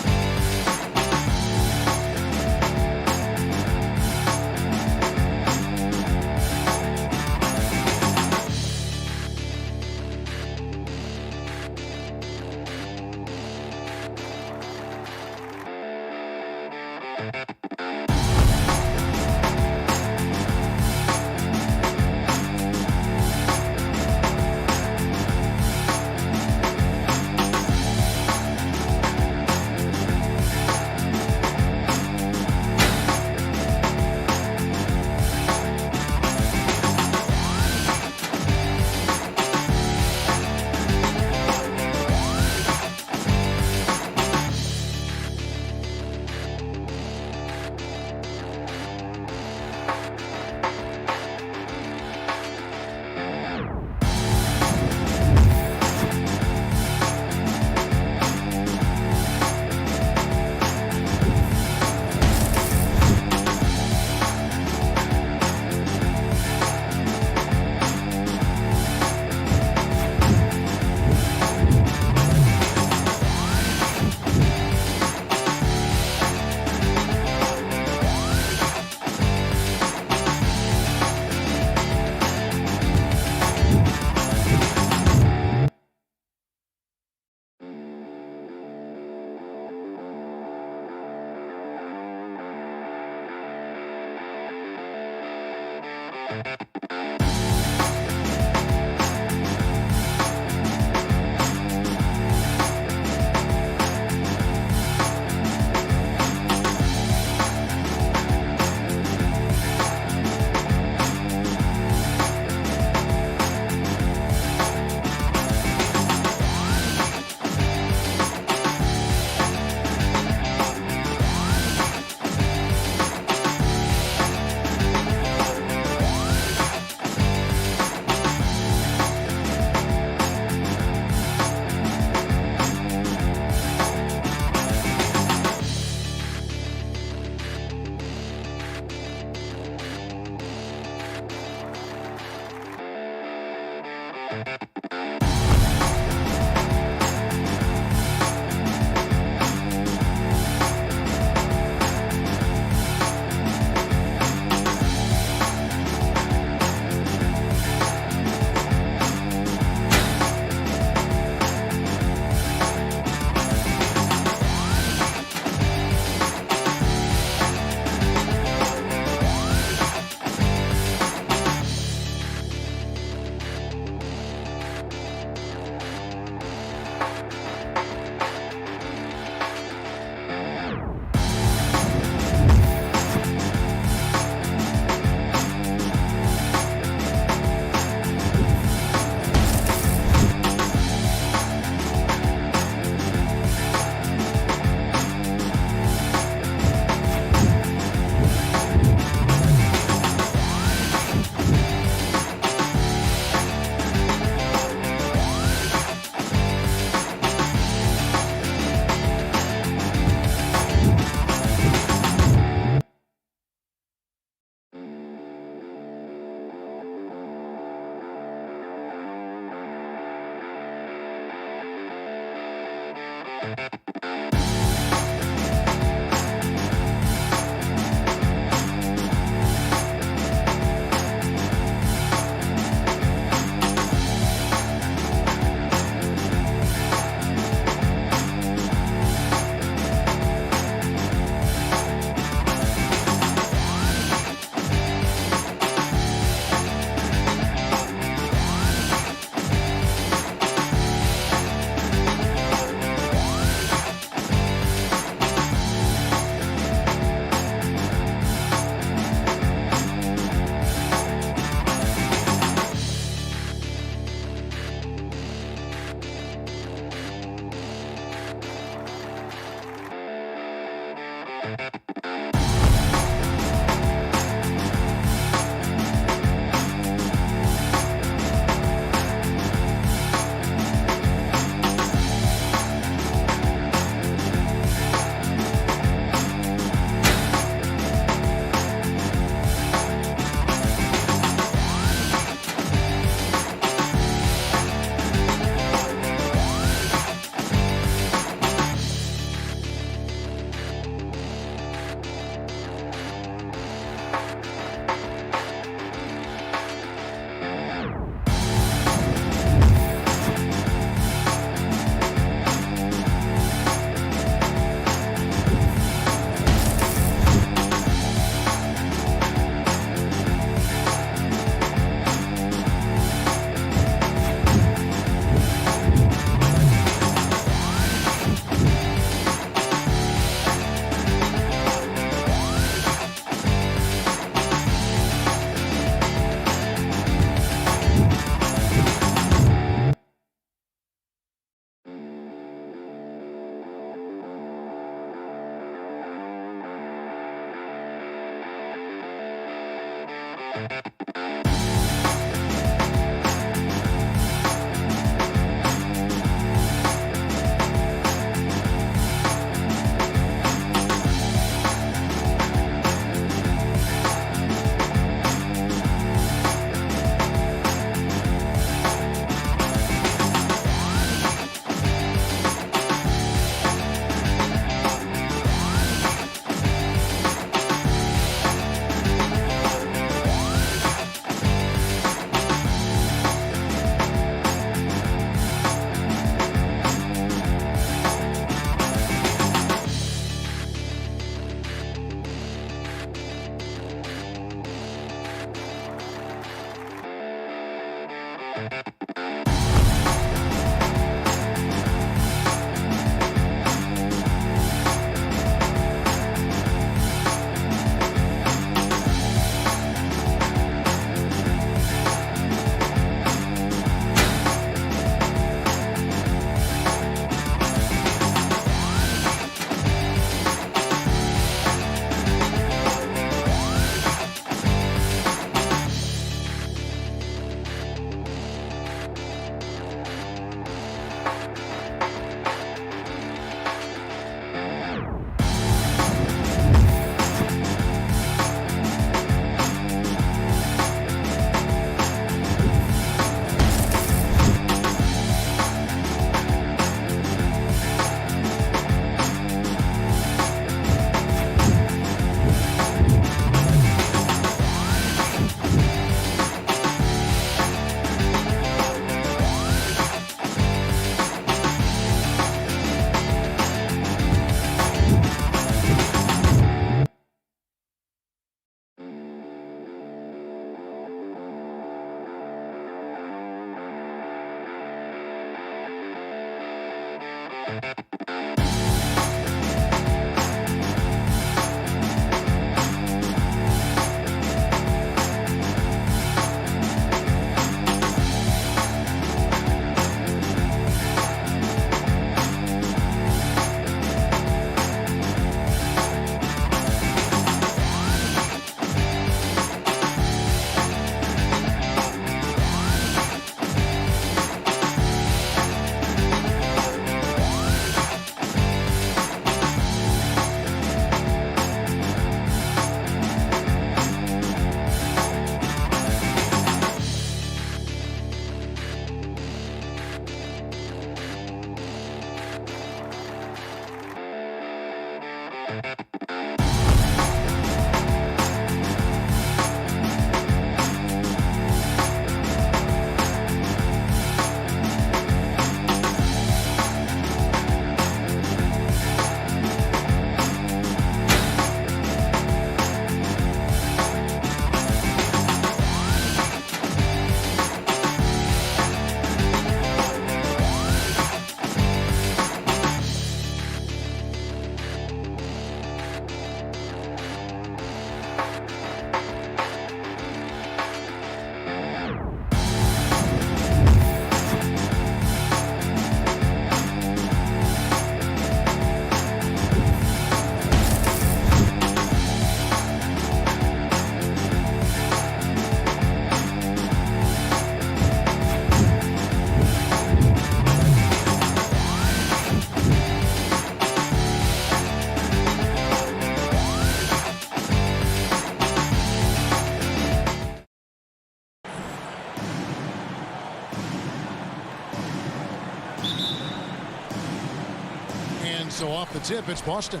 So off the tip, it's Boston.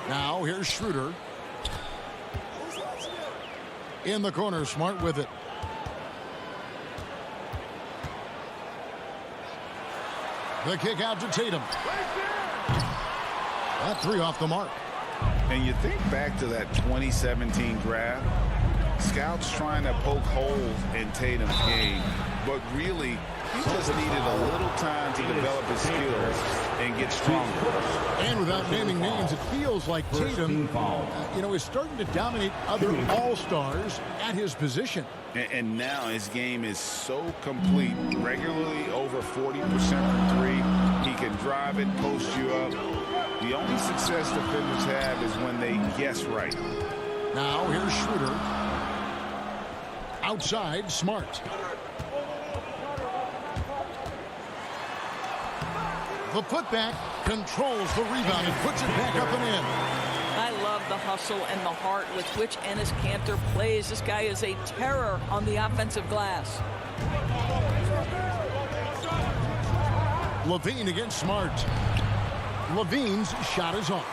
Now here's Schroeder. In the corner, Smart with it. The kick out to Tatum. That three off the mark. And you think back to that 2017 draft, scouts trying to poke holes in Tatum's game, but really he just needed a little time to develop his skills and get stronger. And without naming names, it feels like Tatum, is starting to dominate other all-stars at his position. And now his game is so complete, regularly over 40% from three. He can drive it, post you up. The only success defenders have is when they guess right. Now here's Schroeder. Outside, Smart. The putback controls the rebound and puts it back up and in. I love the hustle and the heart with which Enes Kanter plays. This guy is a terror on the offensive glass. Levine against Smart. Levine's shot is off.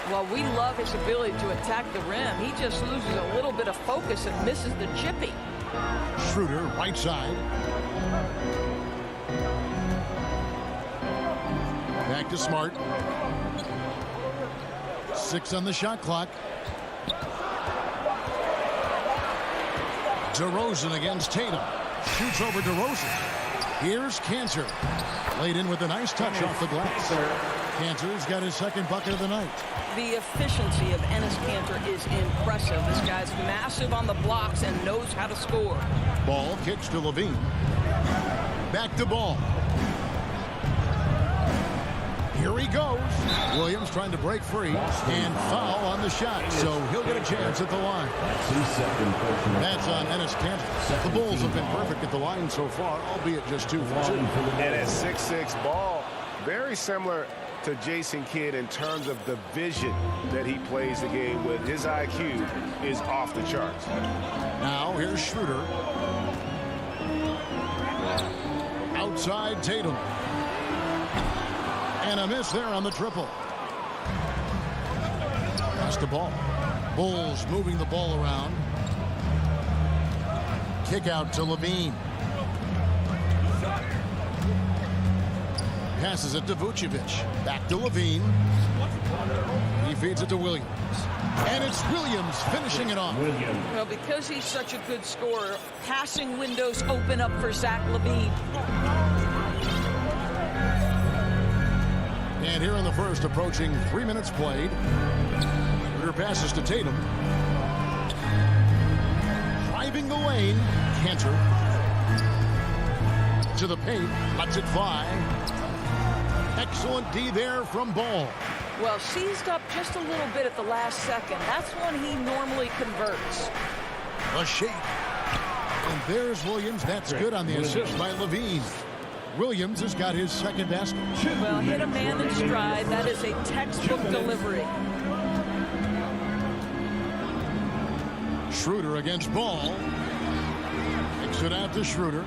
Well, we love his ability to attack the rim. He just loses a little bit of focus and misses the chippy. Schroeder, right side. Back to Smart. 6 on the shot clock. DeRozan against Tatum. Shoots over DeRozan. Here's Kanter. Laid in with a nice touch off the glass. Kanter's got his second bucket of the night. The efficiency of Enes Kanter is impressive. This guy's massive on the blocks and knows how to score. Ball kicks to Levine. Back to Ball. Here he goes. Williams trying to break free and foul on the shot, so he'll get a chance at the line. That's on Enes Kanter. The Bulls have been perfect at the line so far, albeit just 2 for 2. And at 6'6", Ball, very similar to Jason Kidd in terms of the vision that he plays the game with. His IQ is off the charts. Now here's Schroeder. Outside Tatum. And a miss there on the triple. Pass the ball. Bulls moving the ball around. Kick out to Levine. Passes it to Vucevic. Back to Levine. He feeds it to Williams. And it's Williams finishing it off. Well, because he's such a good scorer, passing windows open up for Zach LaVine. And here in the first, approaching 3 minutes played. Schroeder passes to Tatum. Driving the lane. Kanter. To the paint. Lets it fly. Excellent D there from Ball. Well, seized up just a little bit at the last second. That's when he normally converts. A shake. And there's Williams. That's good on the assist by Levine. Williams has got his second basket. Well, hit a man in stride. That is a textbook delivery. Schroeder against Ball. Kicks it out to Schroeder.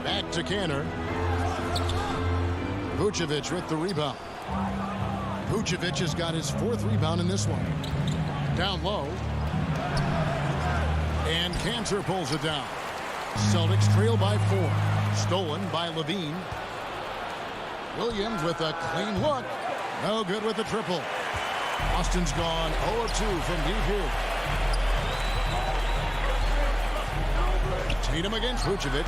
Back to Kanter. Vucevic with the rebound. Vucevic has got his 4th rebound in this one. Down low. And Kanter pulls it down. Celtics trail by 4. Stolen by Levine. Williams with a clean look. No good with the triple. Austin's gone 0 of 2 from deep here. Tatum against Vucevic.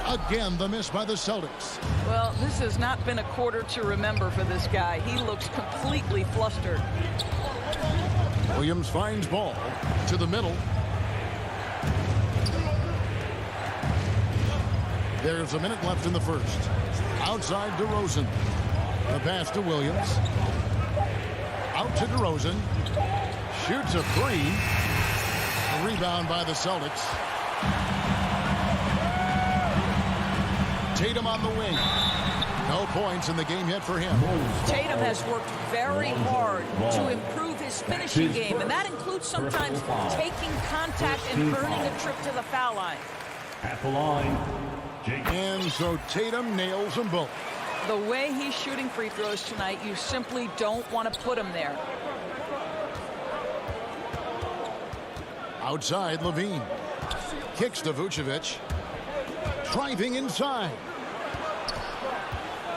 Again, the miss by the Celtics. Well, this has not been a quarter to remember for this guy. He looks completely flustered. Williams finds Ball to the middle. There's a minute left in the first. Outside DeRozan. The pass to Williams. Out to DeRozan. Shoots a 3. A rebound by the Celtics. Tatum on the wing. No points in the game yet for him. Tatum has worked very hard to improve his finishing game, and that includes sometimes taking contact and earning a trip to the foul line. At the line, And so Tatum nails them both. The way he's shooting free throws tonight, you simply don't want to put him there. Outside, Levine. Kicks to Vucevic. Driving inside.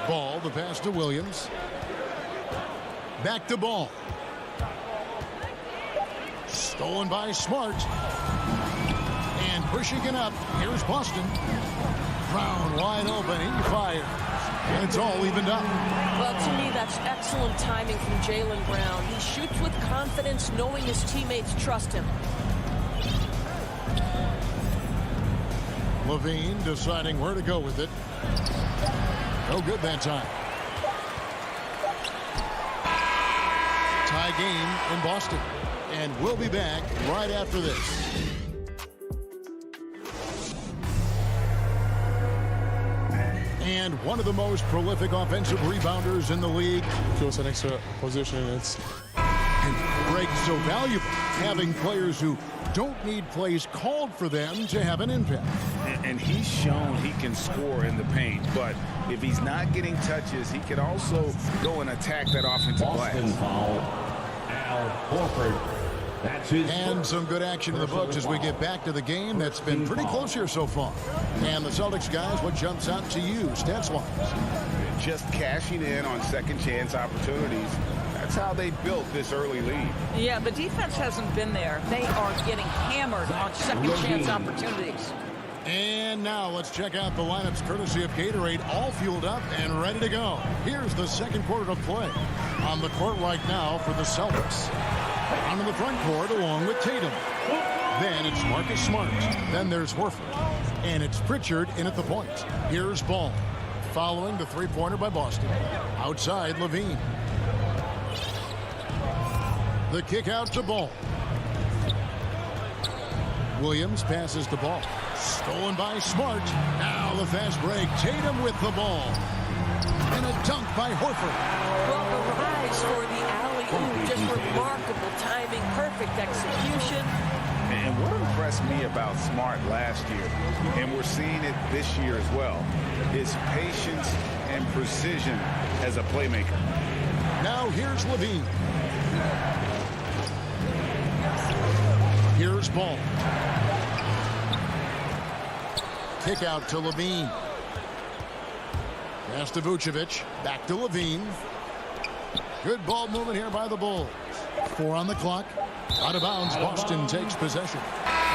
Ball, the pass to Williams. Back to Ball. Stolen by Smart. And pushing it up. Here's Boston. Brown wide open. He fires. And it's all evened up. Well, to me, that's excellent timing from Jaylen Brown. He shoots with confidence, knowing his teammates trust him. Levine deciding where to go with it. No good that time. Tie game in Boston. And we'll be back right after this. And one of the most prolific offensive rebounders in the league. Feels an extra position. And Greg's so valuable, having players who don't need plays called for them to have an impact. And he's shown he can score in the paint, but if he's not getting touches, he can also go and attack that offensive glass. foul. Al Horford. That's his And some good action in the books as we get back to the game that's been pretty close here so far. And the Celtics guys, what jumps out to you stats-wise? Just cashing in on second chance opportunities. That's how they built this early lead. Yeah, the defense hasn't been there. They are getting hammered on second chance opportunities. And now let's check out the lineups courtesy of Gatorade, all fueled up and ready to go. Here's the second quarter of play. On the court right now for the Celtics. On in the front court along with Tatum. Then it's Marcus Smart. Then there's Horford. And it's Pritchard in at the point. Here's Ball. Following the three-pointer by Boston. Outside, Levine. The kick out to Ball. Williams passes the ball. Stolen by Smart. Now the fast break. Tatum with the ball. And a dunk by Horford. Well, the rise for the alley-oop, just remarkable timing, perfect execution. And what impressed me about Smart last year, and we're seeing it this year as well, is patience and precision as a playmaker. Now here's Levine. Here's Ball. Kick out to Levine. Pass to Vucevic. Back to Levine. Good ball movement here by the Bulls. 4 on the clock. Out of bounds. Boston takes possession.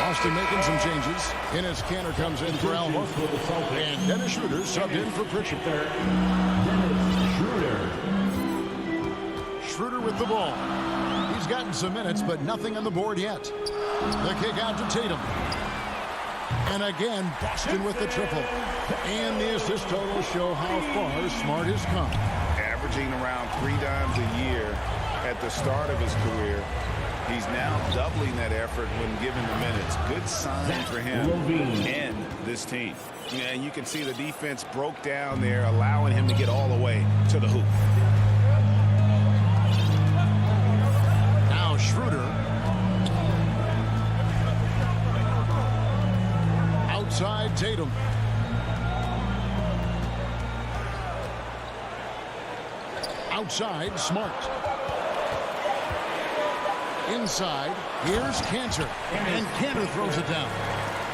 Boston making some changes. Enes Kanter comes in for Al Horford. And Dennis Schroeder subbed in for Pritchard. Schroeder with the ball. He's gotten some minutes, but nothing on the board yet. The kick out to Tatum. And again, Boston with the triple. And the assist totals show how far Smart has come. Averaging around 3 times a year at the start of his career. He's now doubling that effort when given the minutes. Good sign for him and this team. Yeah, and you can see the defense broke down there, allowing him to get all the way to the hoop. Now Schroeder. Outside Tatum. Outside Smart. Inside, here's Kanter. And Kanter throws it down.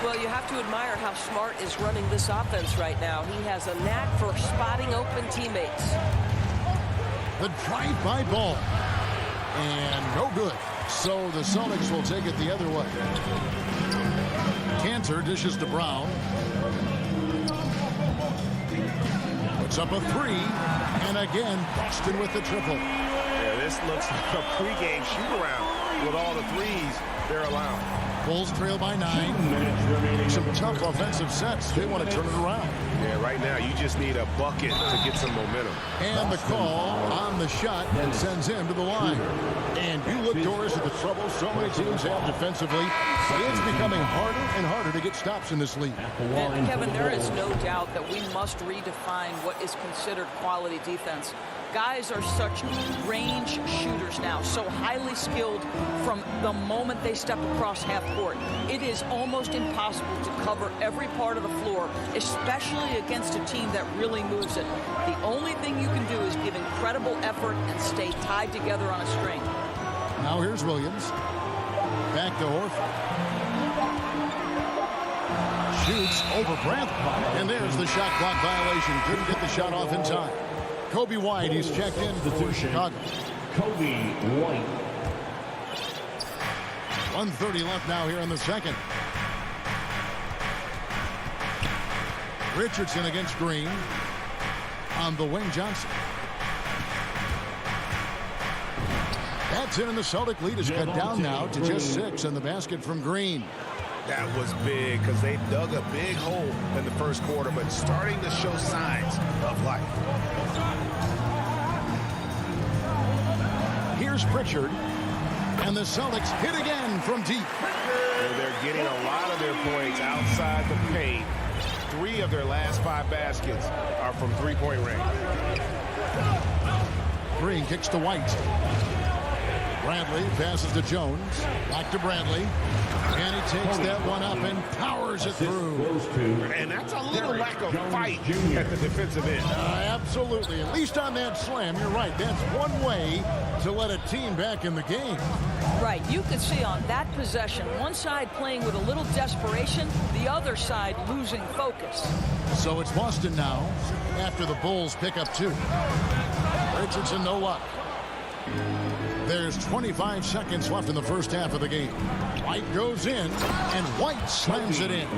Well, you have to admire how Smart is running this offense right now. He has a knack for spotting open teammates. The drive-by Ball. And no good. So the Celtics will take it the other way. Kanter dishes to Brown. Puts up a 3. And again, Boston with the triple. Yeah, this looks like a pregame shoot-around with all the threes they're allowing. Bulls trail by 9. Some tough offensive sets. They want to turn it around. Yeah, right now you just need a bucket to get some momentum. And the call on the shot sends him to the line. And you look, Doris, at the trouble so many teams have defensively. It's becoming harder and harder to get stops in this league. And Kevin, there is no doubt that we must redefine what is considered quality defense. Guys are such range shooters now, so highly skilled from the moment they step across half court. It is almost impossible to cover every part of the floor, especially against a team that really moves it. The only thing you can do is give incredible effort and stay tied together on a string. Now here's Williams. Back to Horford. Shoots over Brandt. And there's the shot clock violation. Couldn't get the shot off in time. Kobe White, he's checked in for Chicago. Kobe White. 1:30 left now here in the second. Richardson against Green. On the wing, Johnson. That's in, and the Celtic lead is cut down now to just 6 in the basket from Green. That was big because they dug a big hole in the first quarter, but starting to show signs of life. Here's Pritchard, and the Celtics hit again from deep. They're getting a lot of their points outside the paint. 3 of their last 5 baskets are from three-point range. Green kicks to White. Bradley passes to Jones. Back to Bradley. And he takes that one up and powers it through. And that's a little lack of fight at the defensive end. Absolutely. At least on that slam, you're right. That's one way to let a team back in the game. Right. You could see on that possession, one side playing with a little desperation, the other side losing focus. So it's Boston now after the Bulls pick up 2. Richardson, no luck. There's 25 seconds left in the first half of the game. White goes in, and White slams it in.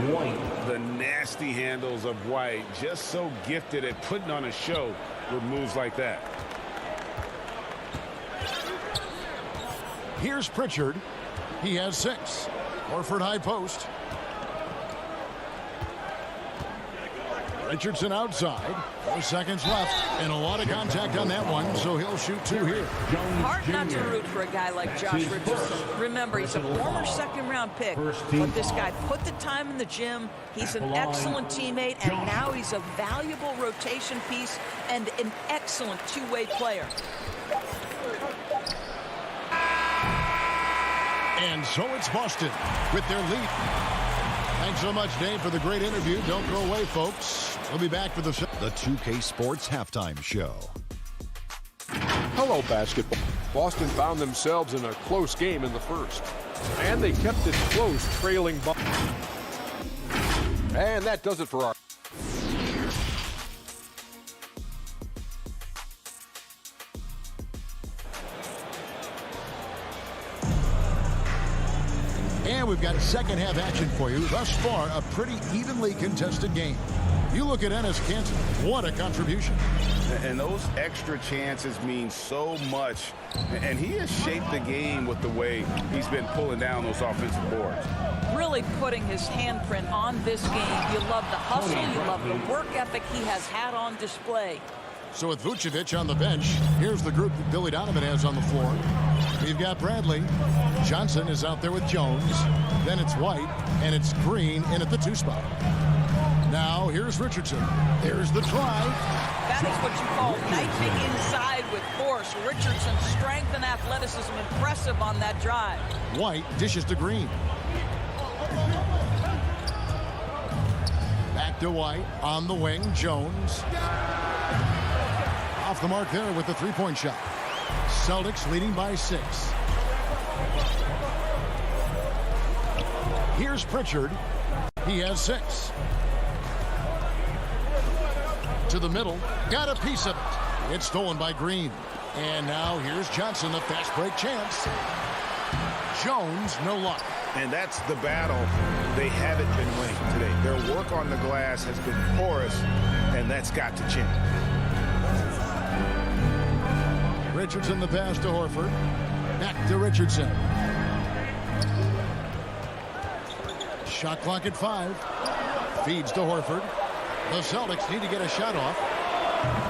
The nasty handles of White, just so gifted at putting on a show with moves like that. Here's Pritchard. He has 6. Horford high post. Richardson outside. 4 seconds left, and a lot of contact on that one, so he'll shoot 2 here. Hard not to root for a guy like Josh Richardson. Remember, he's a former second-round pick, but this guy put the time in the gym. He's an excellent teammate, and now he's a valuable rotation piece and an excellent two-way player. And so it's Boston with their lead. Thanks so much, Dave, for the great interview. Don't go away, folks. We'll be back for the 2K Sports Halftime Show. Hello, basketball. Boston found themselves in a close game in the first. And they kept it close, trailing. And that does it for our... And we've got second half action for you. Thus far, a pretty evenly contested game. You look at Enes Kanter. What a contribution. And those extra chances mean so much. And he has shaped the game with the way he's been pulling down those offensive boards. Really putting his handprint on this game. You love the hustle. You love the work ethic he has had on display. So with Vucevic on the bench, here's the group that Billy Donovan has on the floor. We've got Bradley. Johnson is out there with Jones. Then it's White, and it's Green in at the 2 spot. Now here's Richardson. There's the try. That is what you call knifing inside with force. Richardson's strength and athleticism impressive on that drive. White dishes to Green. Back to White on the wing. Jones. Off the mark there with the 3-point shot. Celtics leading by 6. Here's Pritchard. He has 6. To the middle. Got a piece of it. It's stolen by Green. And now here's Johnson, the fast break chance. Jones, no luck. And that's the battle they haven't been winning today. Their work on the glass has been porous, and that's got to change. Richardson the pass to Horford. Back to Richardson. Shot clock at 5. Feeds to Horford. The Celtics need to get a shot off.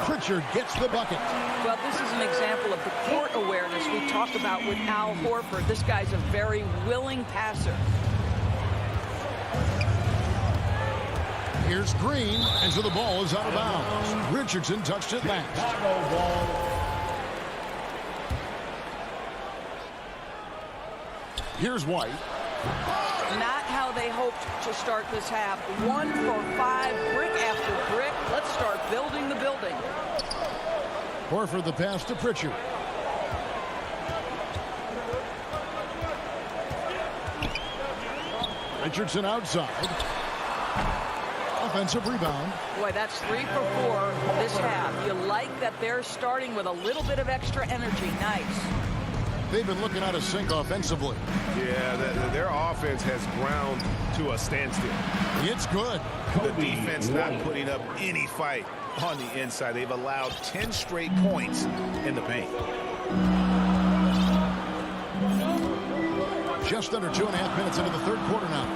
Pritchard gets the bucket. Well, this is an example of the court awareness we talked about with Al Horford. This guy's a very willing passer. Here's Green, and so the ball is out of bounds. Richardson touched it last. Here's White. Not how they hoped to start this half. 1 for 5, brick after brick. Let's start building the building. Horford the pass to Pritchard. Richardson outside. Offensive rebound. Boy, that's 3 for 4 this half. You like that they're starting with a little bit of extra energy. Nice. They've been looking out of sync offensively. Yeah, their offense has ground to a standstill. It's good. The defense not putting up any fight on the inside. They've allowed 10 straight points in the paint. Just under 2.5 minutes into the third quarter now.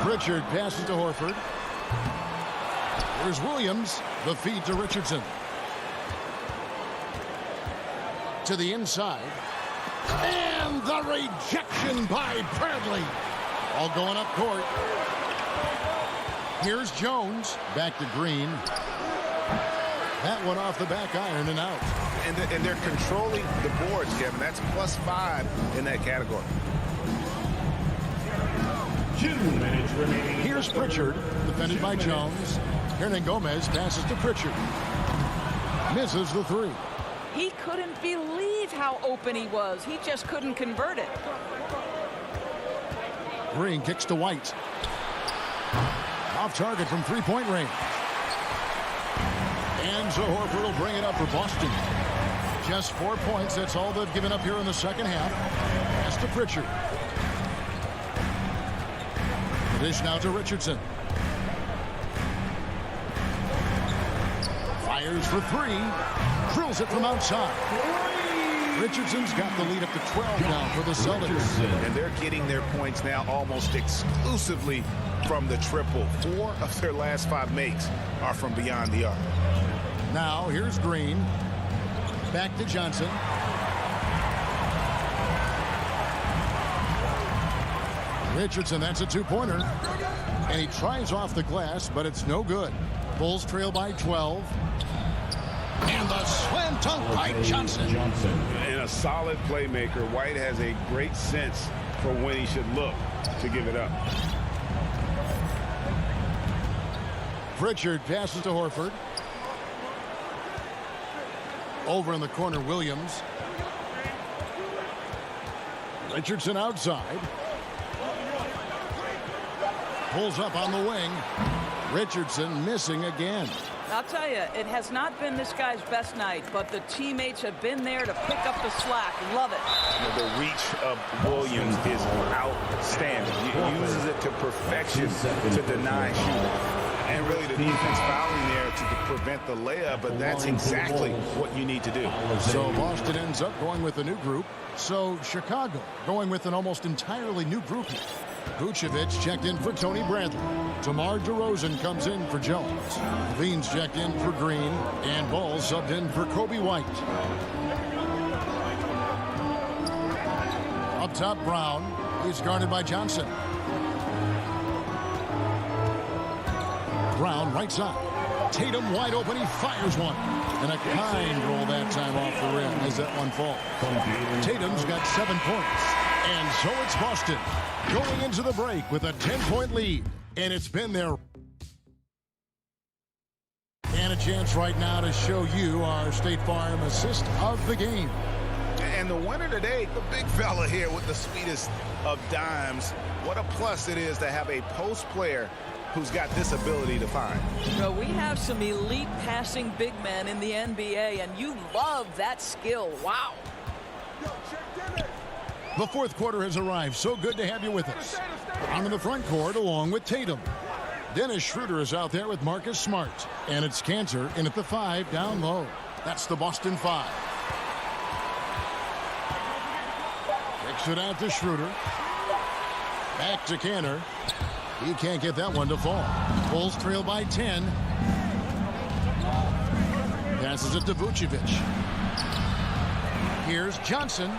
Pritchard passes to Horford. Here's Williams. The feed to Richardson. To the inside. And the rejection by Bradley. All going up court. Here's Jones. Back to Green. That one off the back iron and out. And they're controlling the boards, Kevin. That's +5 in that category. 2 minutes remaining. Here's Pritchard, defended by Jones. Hernangomez passes to Pritchard. Misses the 3. He couldn't believe how open he was. He just couldn't convert it. Green kicks to White. Off target from three-point range. And so Horford will bring it up for Boston. Just 4 points. That's all they've given up here in the second half. Pass to Pritchard. Dish now to Richardson. Fires for 3. Drills it from outside. Richardson's got the lead up to 12 now for the Celtics. And they're getting their points now almost exclusively from the triple. 4 of their last 5 makes are from beyond the arc. Now here's Green. Back to Johnson. Richardson, that's a 2-pointer. And he tries off the glass, but it's no good. Bulls trail by 12. And the slam dunk by Johnson. And a solid playmaker. White has a great sense for when he should look to give it up. Pritchard passes to Horford. Over in the corner, Williams. Richardson outside. Pulls up on the wing. Richardson missing again. I'll tell you, it has not been this guy's best night, but the teammates have been there to pick up the slack. Love it. The reach of Williams is outstanding. He uses it to perfection to deny shooting. And really the defense fouling there to prevent the layup, but that's exactly what you need to do. So Boston ends up going with a new group. So Chicago going with an almost entirely new group. Vucevic checked in for Tony Bradley. DeMar DeRozan comes in for Jones. Levine's checked in for Green. And Ball subbed in for Kobe White. Up top, Brown. He's guarded by Johnson. Brown right side. Tatum wide open. He fires one. And a kind roll that time off the rim as that one falls. Tatum's got 7 points. And so it's Boston going into the break with a 10-point lead. And it's been there. And a chance right now to show you our State Farm assist of the game. And the winner today, the big fella here with the sweetest of dimes. What a plus it is to have a post player who's got this ability to find. So we have some elite passing big men in the NBA, and you love that skill. Wow. The fourth quarter has arrived. So good to have you with us. Onto the front court along with Tatum. Dennis Schroeder is out there with Marcus Smart. And it's Cantor in at the 5 down low. That's the Boston 5. Kicks it out to Schroeder. Back to Cantor. He can't get that one to fall. Bulls trail by 10. Passes it to Vucevic. Here's Johnson.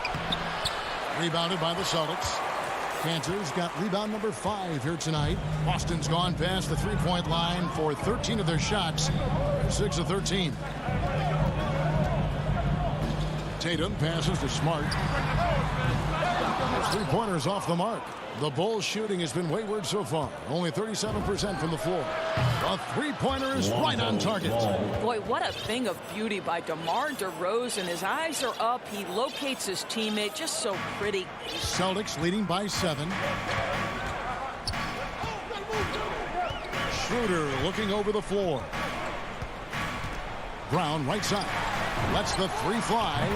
Rebounded by the Celtics. Cantor's got rebound number 5 here tonight. Boston's gone past the three-point line for 13 of their shots. 6 of 13. Tatum passes to Smart. His three-pointers off the mark. The Bulls shooting has been wayward so far. Only 37% from the floor. A three-pointer is right on target. Boy, what a thing of beauty by DeMar DeRozan. His eyes are up. He locates his teammate. Just so pretty. Celtics leading by 7. Schroeder looking over the floor. Brown right side. Lets the three fly.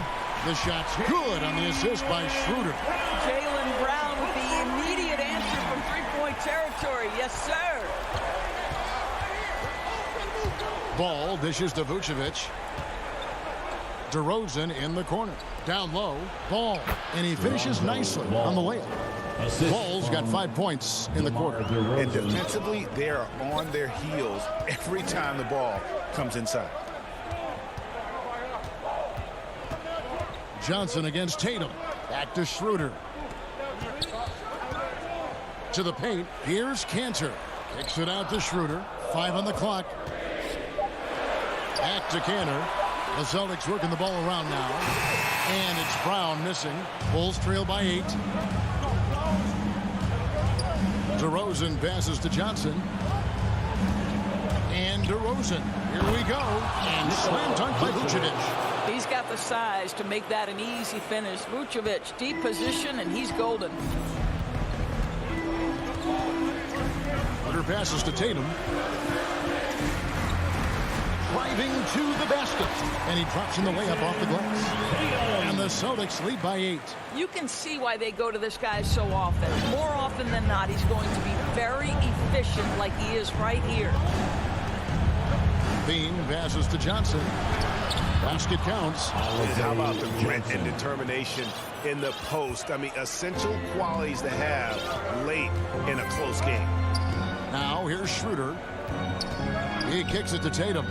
The shot's good on the assist by Schroeder. Jaylen Brown with the immediate answer from three-point territory. Yes, sir. Ball dishes to Vucevic. DeRozan in the corner. Down low. Ball. And he finishes nicely on the layup. Ball's got 5 points in the quarter. And defensively, they are on their heels every time the ball comes inside. Johnson against Tatum. Back to Schroeder. To the paint. Here's Cantor. Kicks it out to Schroeder. 5 on the clock. Back to Cantor. The Celtics working the ball around now. And it's Brown missing. Bulls trail by 8. DeRozan passes to Johnson. And DeRozan. Here we go. And slam dunk by Vucevic. He's got the size to make that an easy finish. Vucevic, deep position, and he's golden. Schroeder passes to Tatum. Driving to the basket. And he drops in the layup off the glass. And the Celtics lead by 8. You can see why they go to this guy so often. More often than not, he's going to be very efficient like he is right here. Bean passes to Johnson. Basket counts. How about the grit and determination in the post? I mean, essential qualities to have late in a close game. Now here's Schroeder. He kicks it to Tatum.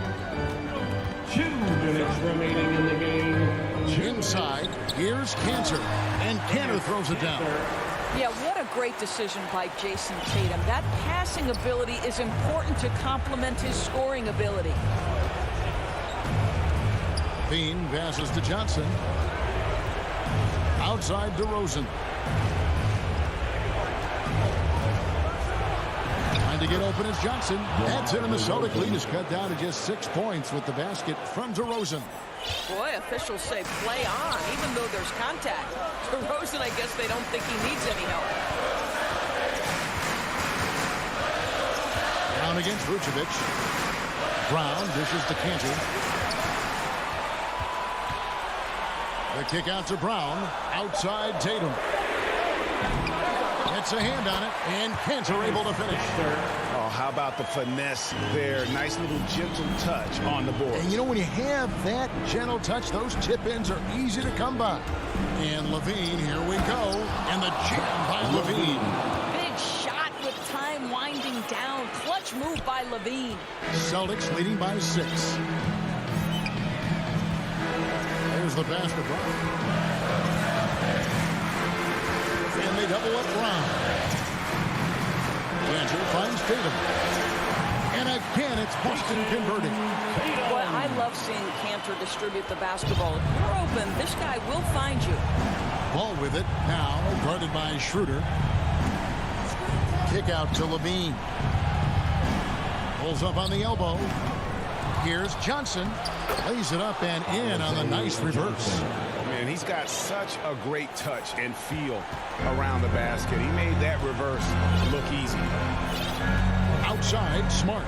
2 minutes remaining in the game. Inside, here's Cantor. And Cantor throws it down. Yeah, what a great decision by Jason Tatum. That passing ability is important to complement his scoring ability. Bean passes to Johnson. Outside DeRozan. Trying to get open is Johnson. That's it, and the Celtic lead is cut down to just 6 points with the basket from DeRozan. Boy, officials say play on, even though there's contact. DeRozan, I guess they don't think he needs any help. Down against Vucevic. Brown dishes to Cantor. The kick out to Brown. Outside Tatum. Gets a hand on it, and Cantor able to finish. Oh, how about the finesse there? Nice little gentle touch on the board. And you know, when you have that gentle touch, those tip-ins are easy to come by. And Levine, here we go. And the jam by Levine. Big shot with time winding down. Clutch move by Levine. Celtics leading by 6. There's the basket. And they double up Brown. Cantor finds Tatum. And again, it's Boston converting. Boy, I love seeing Cantor distribute the basketball. If you're open, this guy will find you. Ball with it now, guarded by Schroeder. Kick out to Levine. Pulls up on the elbow. Here's Johnson. Lays it up and in on the nice reverse. Man, he's got such a great touch and feel around the basket. He made that reverse look easy. Outside, Smart.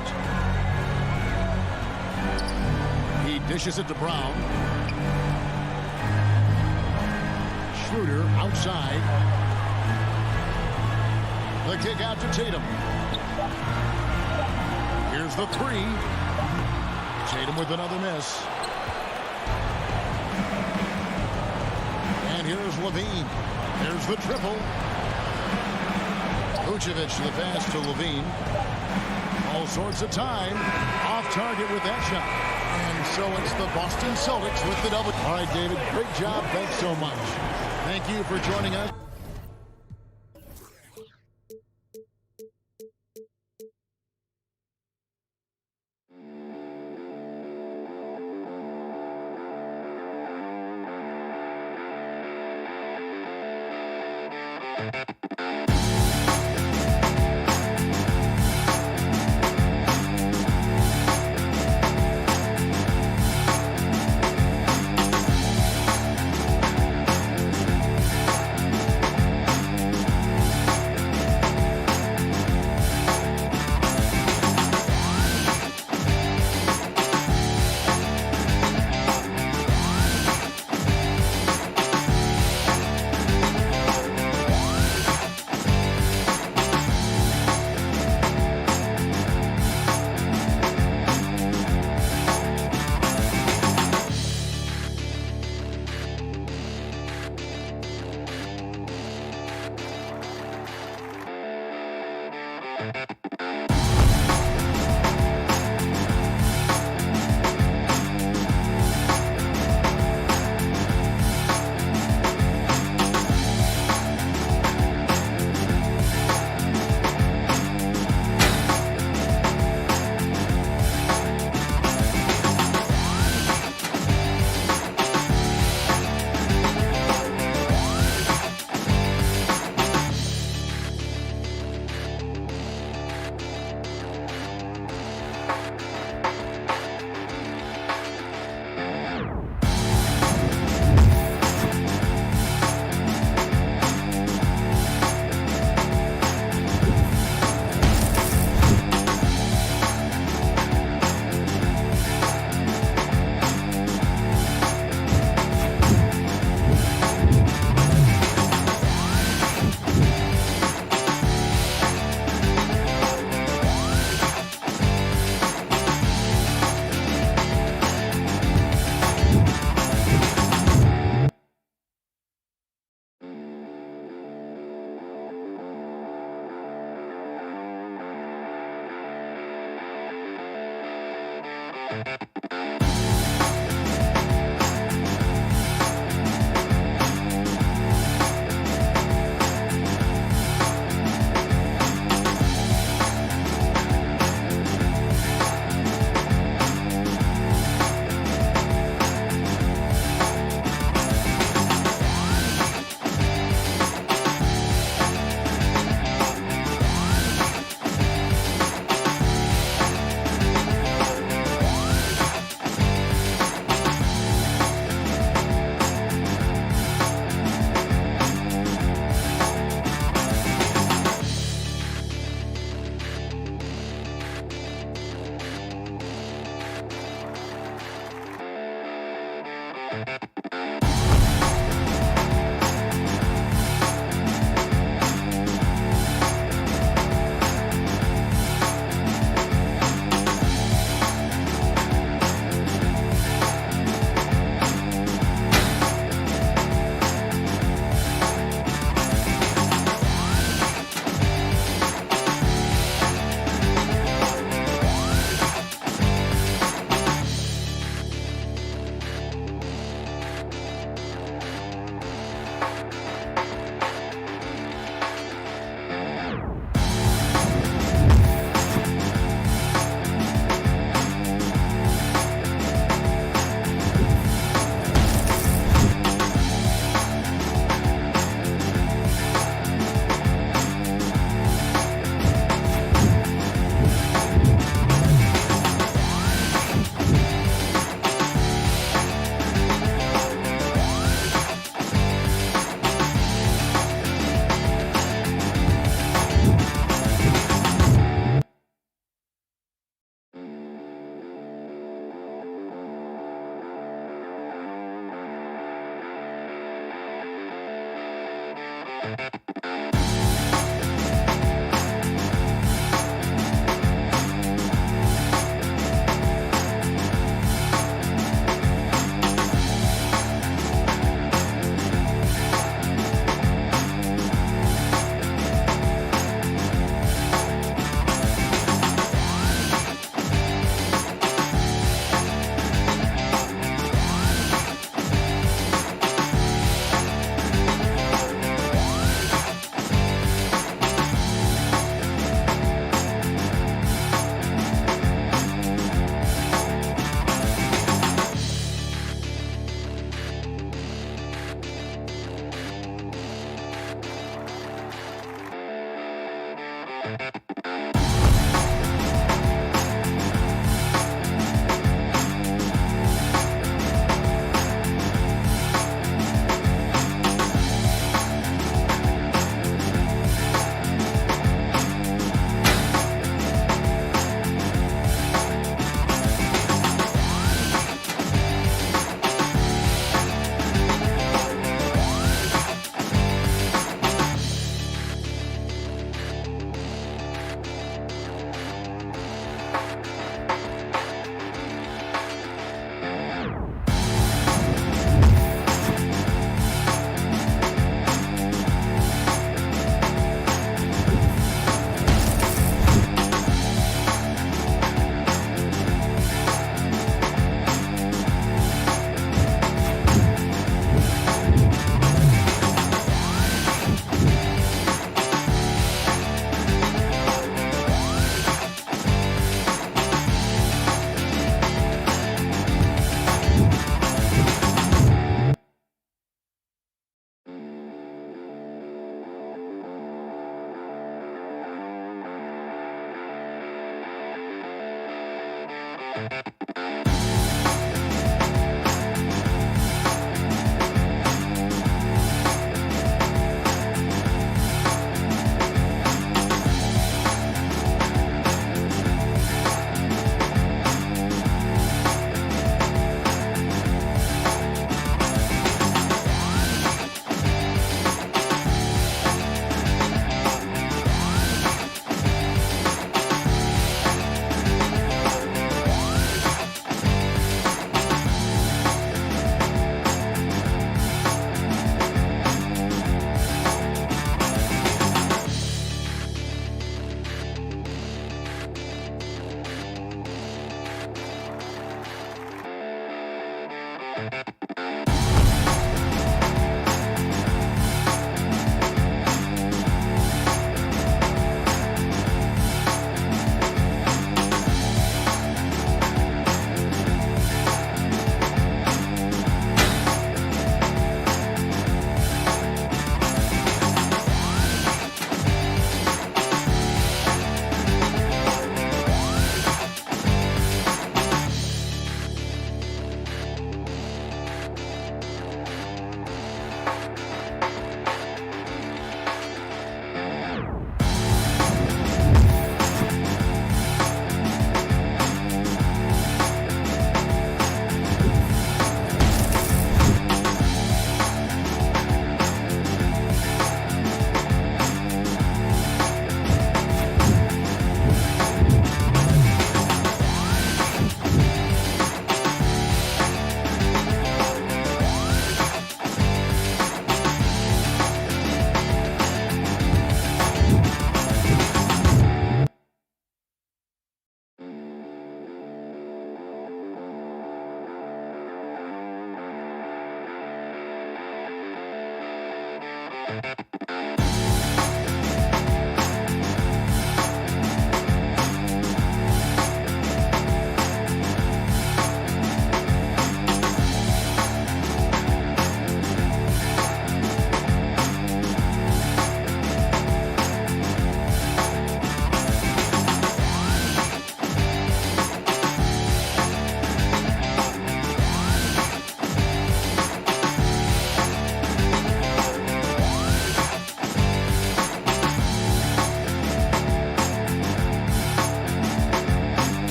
He dishes it to Brown. Schroeder outside. The kick out to Tatum. Here's the 3. Tatum with another miss. And here's Levine. There's the triple. Vucevic the pass to Levine. All sorts of time. Off target with that shot. And so it's the Boston Celtics with the double. All right, David, great job. Thanks so much. Thank you for joining us.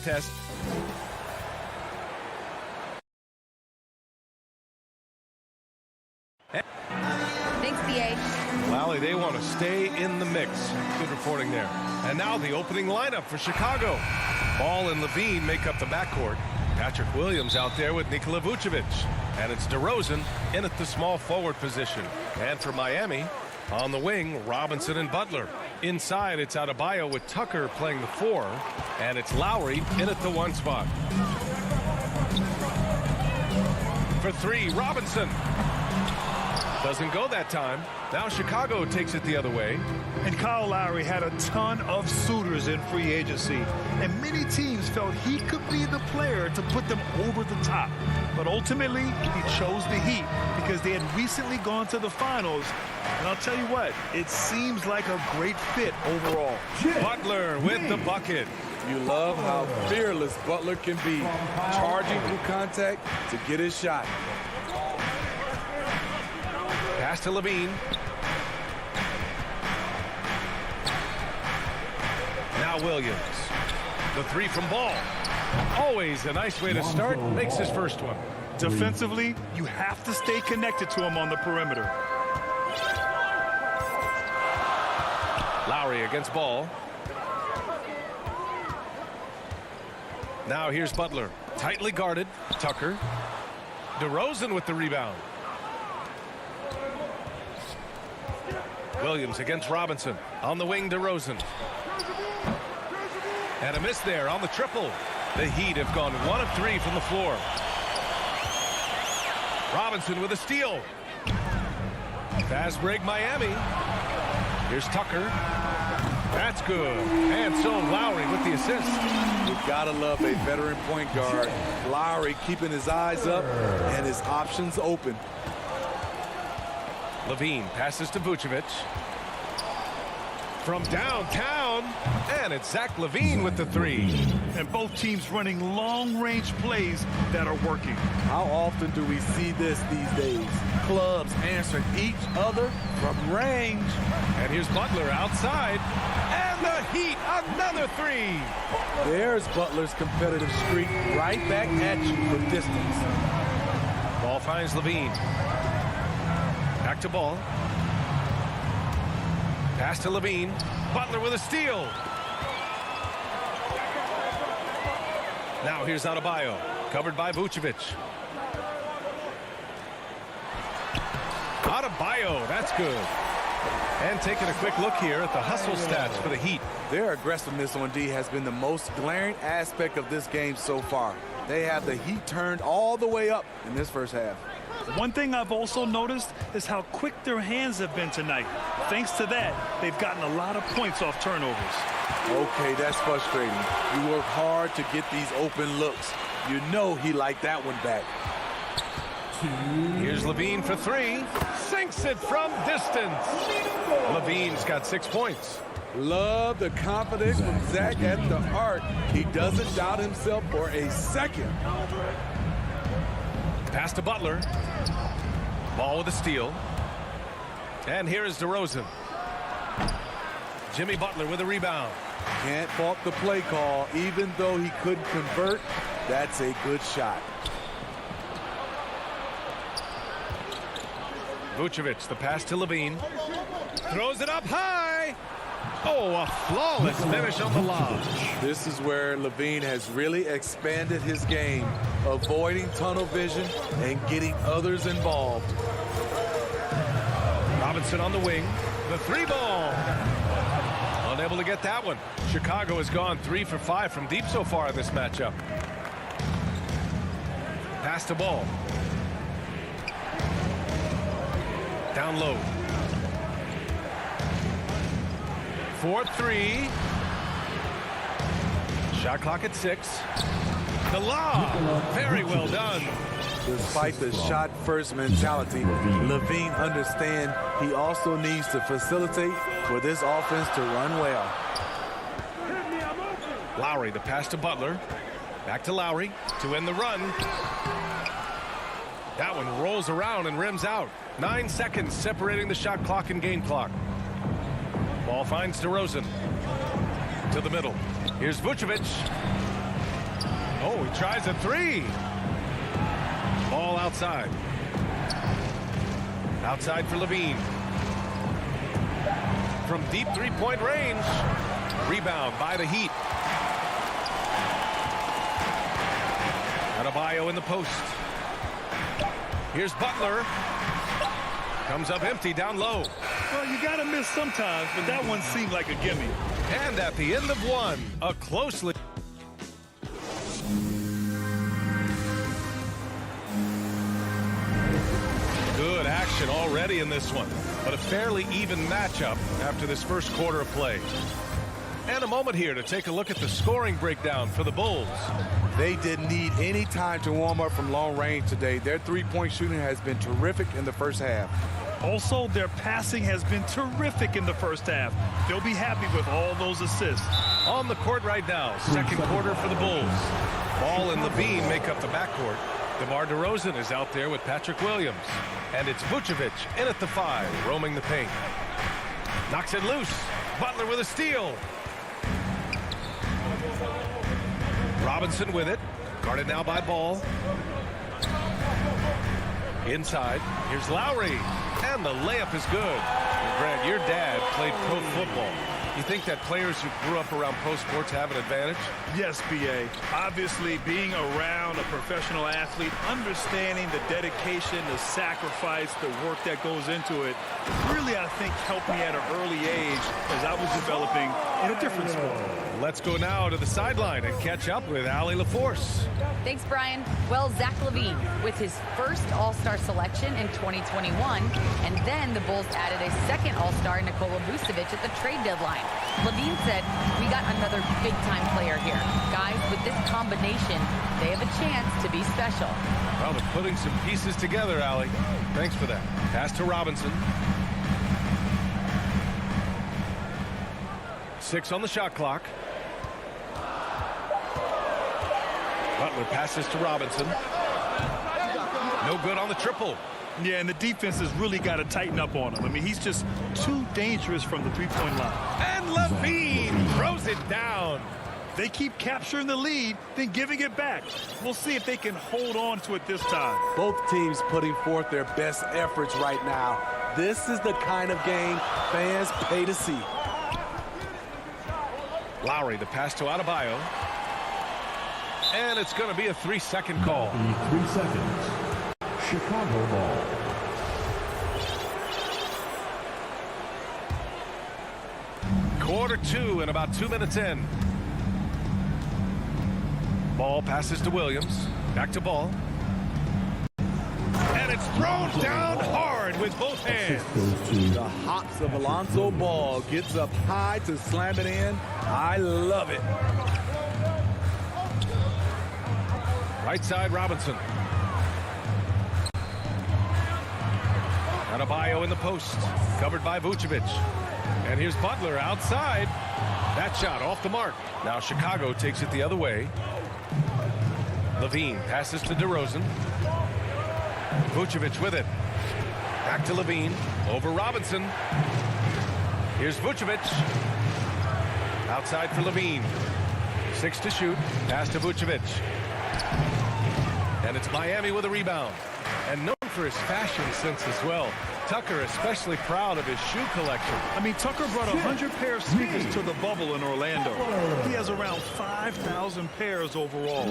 contest. Thanks, BA. Lally, they want to stay in the mix. Good reporting there. And now the opening lineup for Chicago. Ball and Levine make up the backcourt. Patrick Williams out there with Nikola Vucevic. And it's DeRozan in at the small forward position. And for Miami, On the wing, Robinson and Butler. Inside, it's Adebayo with Tucker playing the 4. And it's Lowry in at the 1 spot. For 3, Robinson. Doesn't go that time. Now Chicago takes it the other way. And Kyle Lowry had a ton of suitors in free agency, and many teams felt he could be the player to put them over the top. But ultimately, he chose the Heat because they had recently gone to the finals. And I'll tell you what, it seems like a great fit overall. Butler with the bucket. You love how fearless Butler can be, charging through contact to get his shot. Pass to Levine. Now Williams. The 3 from Ball. Always a nice way to start. Makes his first one. Defensively, you have to stay connected to him on the perimeter. Lowry against Ball. Now here's Butler. Tightly guarded. Tucker. DeRozan with the rebound. Williams against Robinson. On the wing, DeRozan. And a miss there on the triple. The Heat have gone 1 of 3 from the floor. Robinson with a steal. Fast break, Miami. Here's Tucker. That's good. And so Lowry with the assist. You gotta love a veteran point guard. Lowry keeping his eyes up and his options open. Levine passes to Vucevic. From downtown, and it's Zach LaVine with the 3. And both teams running long-range plays that are working. How often do we see this these days? Clubs answering each other from range. And here's Butler outside, and the Heat, another 3. There's Butler's competitive streak right back at you from distance. Ball finds LaVine. Back to Ball. Pass to Levine. Butler with a steal. Now here's Adebayo. Covered by Vucevic. Adebayo, that's good. And taking a quick look here at the hustle stats for the Heat. Their aggressiveness on D has been the most glaring aspect of this game so far. They have the Heat turned all the way up in this first half. One thing I've also noticed is how quick their hands have been tonight. Thanks to that, they've gotten a lot of points off turnovers. Okay, that's frustrating. You work hard to get these open looks. You know he liked that one back. Here's Levine for 3. Sinks it from distance. Levine's got 6 points. Love the confidence from Zach at the arc. He doesn't doubt himself for a second. Pass to Butler. Ball with a steal. And here is DeRozan. Jimmy Butler with a rebound. Can't fault the play call. Even though he couldn't convert, that's a good shot. Vucevic, the pass to Levine. Throws it up high. Oh, a flawless finish on the lob. This is where Levine has really expanded his game, avoiding tunnel vision and getting others involved. Robinson on the wing. The 3 ball. Unable to get that one. Chicago has gone 3 for 5 from deep so far in this matchup. Pass to Ball. Down low. 4-3. Shot clock at 6. The lob. Very well done. Despite the shot-first mentality, Levine understands he also needs to facilitate for this offense to run well. Lowry, the pass to Butler. Back to Lowry to end the run. That one rolls around and rims out. 9 seconds separating the shot clock and game clock. Ball finds DeRozan. To the middle. Here's Vucevic. Oh, he tries a 3. Ball outside. Outside for Levine. From deep 3-point range. Rebound by the Heat. Adebayo in the post. Here's Butler. Comes up empty down low. Well, you got to miss sometimes, but that one seemed like a gimme. And at the end of one, a closely... Good action already in this one, but a fairly even matchup after this first quarter of play. And a moment here to take a look at the scoring breakdown for the Bulls. They didn't need any time to warm up from long range today. Their three-point shooting has been terrific in the first half. Also, their passing has been terrific in the first half. They'll be happy with all those assists. On the court right now, second quarter for the Bulls. Ball and Levine make up the backcourt. DeMar DeRozan is out there with Patrick Williams. And it's Vucevic in at the 5, roaming the paint. Knocks it loose. Butler with a steal. Robinson with it. Guarded now by Ball. Inside. Here's Lowry. And the layup is good. And Grant, your dad played pro football. You think that players who grew up around pro sports have an advantage? Yes, B.A. Obviously, being around a professional athlete, understanding the dedication, the sacrifice, the work that goes into it, really, I think, helped me at an early age as I was developing in a different sport. Let's go now to the sideline and catch up with Allie LaForce. Thanks, Brian. Well, Zach LaVine with his first All-Star selection in 2021, and then the Bulls added a second All-Star, Nikola Vucevic, at the trade deadline. LaVine said, "We got another big-time player here. Guys, with this combination, they have a chance to be special." Well, they're putting some pieces together, Allie. Thanks for that. Pass to Robinson. 6 on the shot clock. Butler passes to Robinson. No good on the triple. Yeah, and the defense has really got to tighten up on him. I mean, he's just too dangerous from the three-point line. And Levine throws it down. They keep capturing the lead, then giving it back. We'll see if they can hold on to it this time. Both teams putting forth their best efforts right now. This is the kind of game fans pay to see. Lowry, the pass to Adebayo. And it's going to be a 3-second call. 3 seconds. Chicago ball. Quarter 2 and about 2 minutes in. Ball passes to Williams. Back to Ball. And it's thrown down hard with both hands. The hops of Alonzo Ball gets up high to slam it in. I love it. Right side, Robinson. Adebayo in the post. Covered by Vucevic. And here's Butler outside. That shot off the mark. Now Chicago takes it the other way. Levine passes to DeRozan. Vucevic with it. Back to Levine. Over Robinson. Here's Vucevic. Outside for Levine. 6 to shoot. Pass to Vucevic. And it's Miami with a rebound. And known for his fashion sense as well. Tucker especially proud of his shoe collection. I mean, Tucker brought 100 pair of sneakers to the bubble in Orlando. He has around 5,000 pairs overall.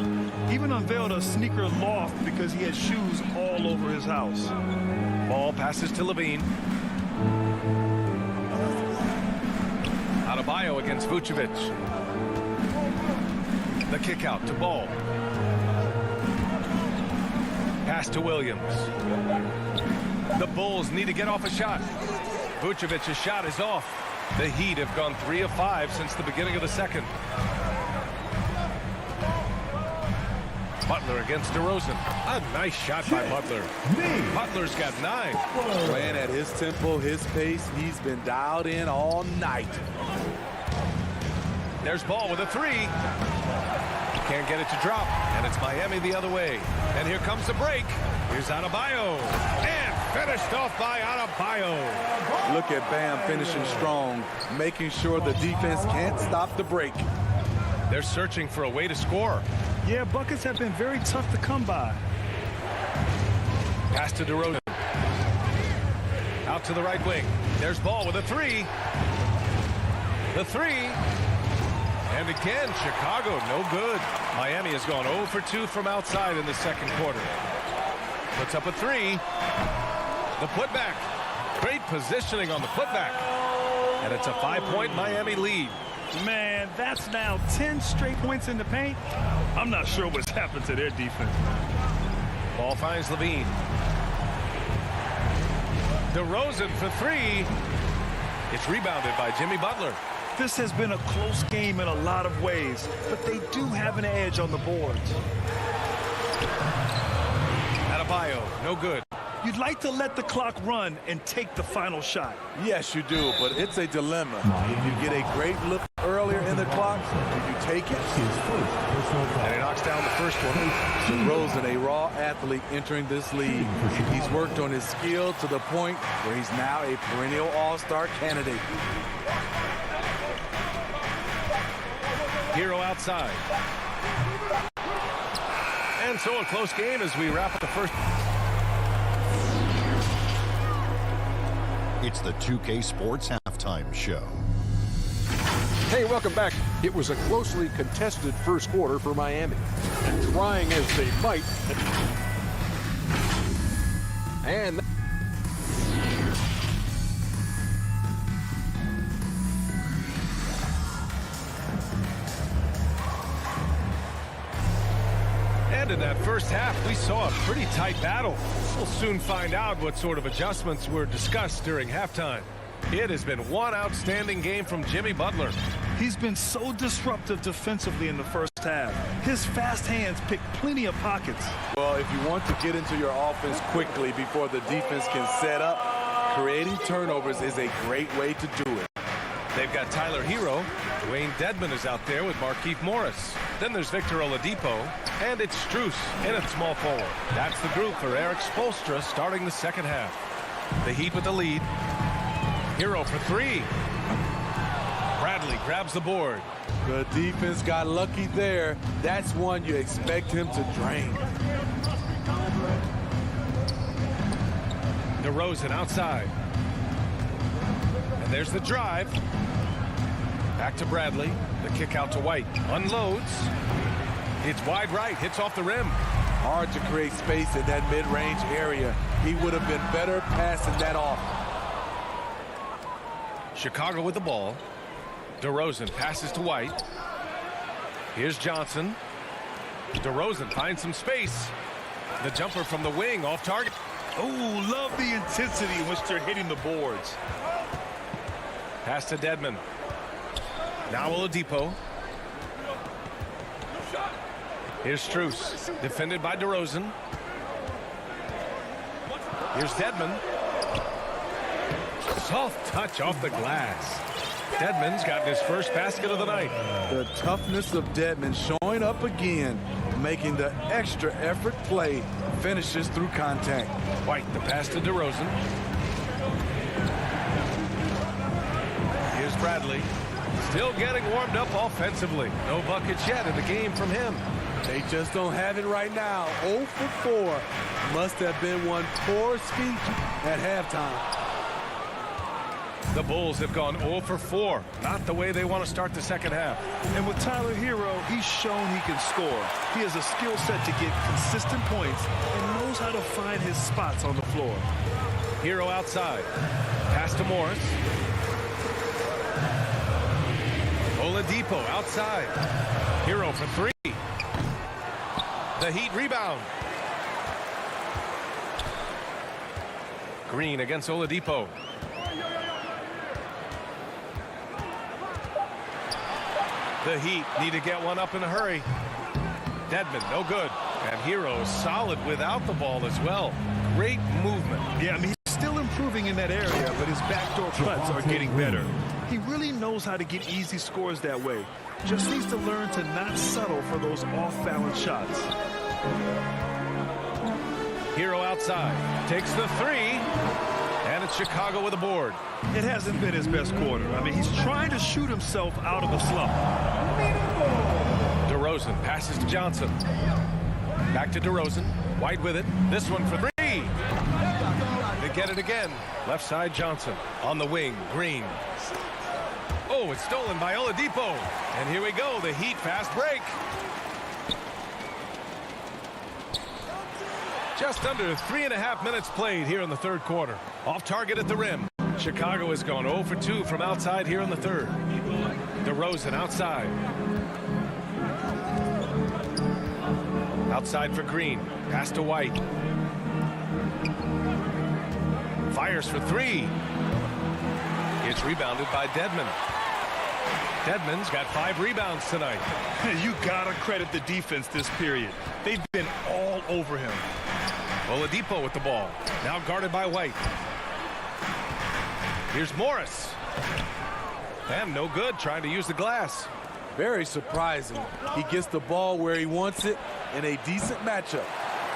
Even unveiled a sneaker loft because he had shoes all over his house. Ball passes to Levine. Adebayo against Vucevic. The kick out to Ball. Pass to Williams. The Bulls need to get off a shot. Vucevic's shot is off. The Heat have gone 3 of 5 since the beginning of the second. Butler against DeRozan. A nice shot by Butler. Butler's got 9. Playing at his tempo, his pace. He's been dialed in all night. There's Ball with a 3. Can't get it to drop. And it's Miami the other way. And here comes the break. Here's Adebayo. And finished off by Adebayo. Look at Bam finishing strong, making sure the defense can't stop the break. They're searching for a way to score. Yeah, buckets have been very tough to come by. Pass to DeRozan. Out to the right wing. There's Ball with a 3. The 3. And again, Chicago, no good. Miami has gone 0 for 2 from outside in the second quarter. Puts up a 3. The putback. Great positioning on the putback. And it's a 5-point Miami lead. Man, that's now 10 straight points in the paint. I'm not sure what's happened to their defense. Ball finds Levine. DeRozan for three. It's rebounded by Jimmy Butler. This has been a close game in a lot of ways, but they do have an edge on the boards. Adebayo, no good. You'd like to let the clock run and take the final shot. Yes, you do, but it's a dilemma. If you get a great look earlier in the clock, do you take it? And he knocks down the first one. DeRozan, a raw athlete entering this league. He's worked on his skill to the point where he's now a perennial all-star candidate. Hero outside. And so a close game as we wrap up the first. It's the 2K Sports Halftime Show. Hey, welcome back. It was a closely contested first quarter for Miami. And trying as they might. And in that first half, we saw a pretty tight battle. We'll soon find out what sort of adjustments were discussed during halftime. It has been one outstanding game from Jimmy Butler. He's been so disruptive defensively in the first half. His fast hands pick plenty of pockets. Well, if you want to get into your offense quickly before the defense can set up, creating turnovers is a great way to do it. They've got Tyler Hero. Dwayne Dedmon is out there with Markieff Morris. Then there's Victor Oladipo. And it's Strus in at small forward. That's the group for Eric Spoelstra starting the second half. The Heat with the lead. Hero for three. Bradley grabs the board. The defense got lucky there. That's one you expect him to drain. DeRozan outside. And there's the drive. Back to Bradley. The kick out to White. Unloads. It's wide right. Hits off the rim. Hard to create space in that mid-range area. He would have been better passing that off. Chicago with the ball. DeRozan passes to White. Here's Johnson. DeRozan finds some space. The jumper from the wing off target. Oh, love the intensity in which they're hitting the boards. Pass to Dedmon. Now Oladipo. Here's Strus, defended by DeRozan. Here's Dedmon. Soft touch off the glass. Dedmon's gotten his first basket of the night. The toughness of Dedmon showing up again, making the extra effort play, finishes through contact. White, the pass to DeRozan. Here's Bradley. Still getting warmed up offensively. No buckets yet in the game from him. They just don't have it right now. 0 for 4. Must have been one poor speech at halftime. The Bulls have gone 0 for 4. Not the way they want to start the second half. And with Tyler Hero, he's shown he can score. He has a skill set to get consistent points and knows how to find his spots on the floor. Hero outside. Pass to Morris. Oladipo outside. Hero for three. The Heat rebound. Green against Oladipo. The Heat need to get one up in a hurry. Dedmon, no good. And Hero solid without the ball as well. Great movement. Yeah, I mean, he's still improving in that area, but his backdoor cuts are getting better. He really knows how to get easy scores that way. Just needs to learn to not settle for those off-balance shots. Hero outside. Takes the three. And it's Chicago with a board. It hasn't been his best quarter. I mean, he's trying to shoot himself out of the slump. DeRozan passes to Johnson. Back to DeRozan. White with it. This one for three. They get it again. Left side Johnson. On the wing, Green. Oh, it's stolen by Oladipo. And here we go, the Heat fast break. Just under 3.5 minutes played here in the third quarter. Off target at the rim. Chicago has gone 0 for 2 from outside here in the third. DeRozan outside. Outside for Green. Pass to White. Fires for three. It's rebounded by Dedmon. Dedmon's got 5 rebounds tonight. You gotta credit the defense this period. They've been all over him. Oladipo with the ball. Now guarded by White. Here's Morris. And no good, trying to use the glass. Very surprising. He gets the ball where he wants it in a decent matchup.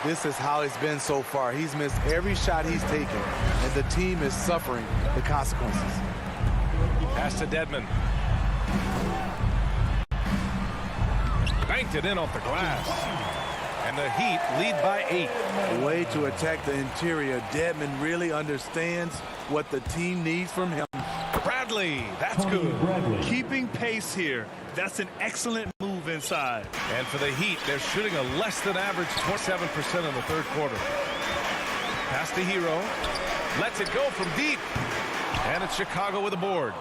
This is how it's been so far. He's missed every shot he's taken, and the team is suffering the consequences. Pass to Dedmon. Banked it in off the glass. And the Heat lead by 8. A way to attack the interior. Dedmon really understands what the team needs from him. Bradley, that's good. Keeping pace here. That's an excellent move inside. And for the Heat, they're shooting a less than average 27% in the third quarter. Pass to Hero. Lets it go from deep. And it's Chicago with a board.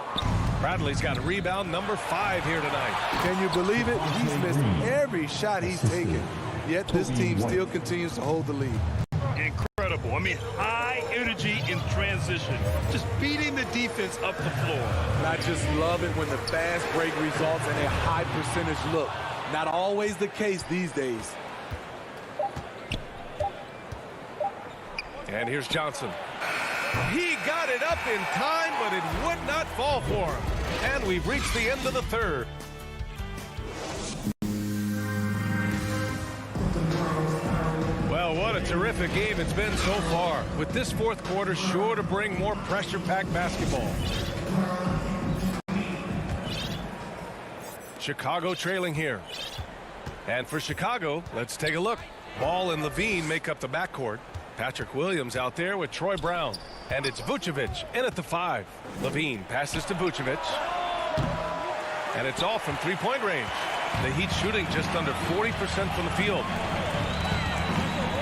Bradley's got a rebound number 5 here tonight. Can you believe it? He's missed every shot he's taken. Yet this team still continues to hold the lead. Incredible. I mean, high energy in transition. Just beating the defense up the floor. And I just love it when the fast break results in a high percentage look. Not always the case these days. And here's Johnson. He got it up in time, but it would not fall for him. And we've reached the end of the third. Well, what a terrific game it's been so far. With this fourth quarter sure to bring more pressure-packed basketball. Chicago trailing here. And for Chicago, let's take a look. Ball and Levine make up the backcourt. Patrick Williams out there with Troy Brown. And it's Vucevic in at the 5. Levine passes to Vucevic. And it's off from three-point range. The Heat shooting just under 40% from the field.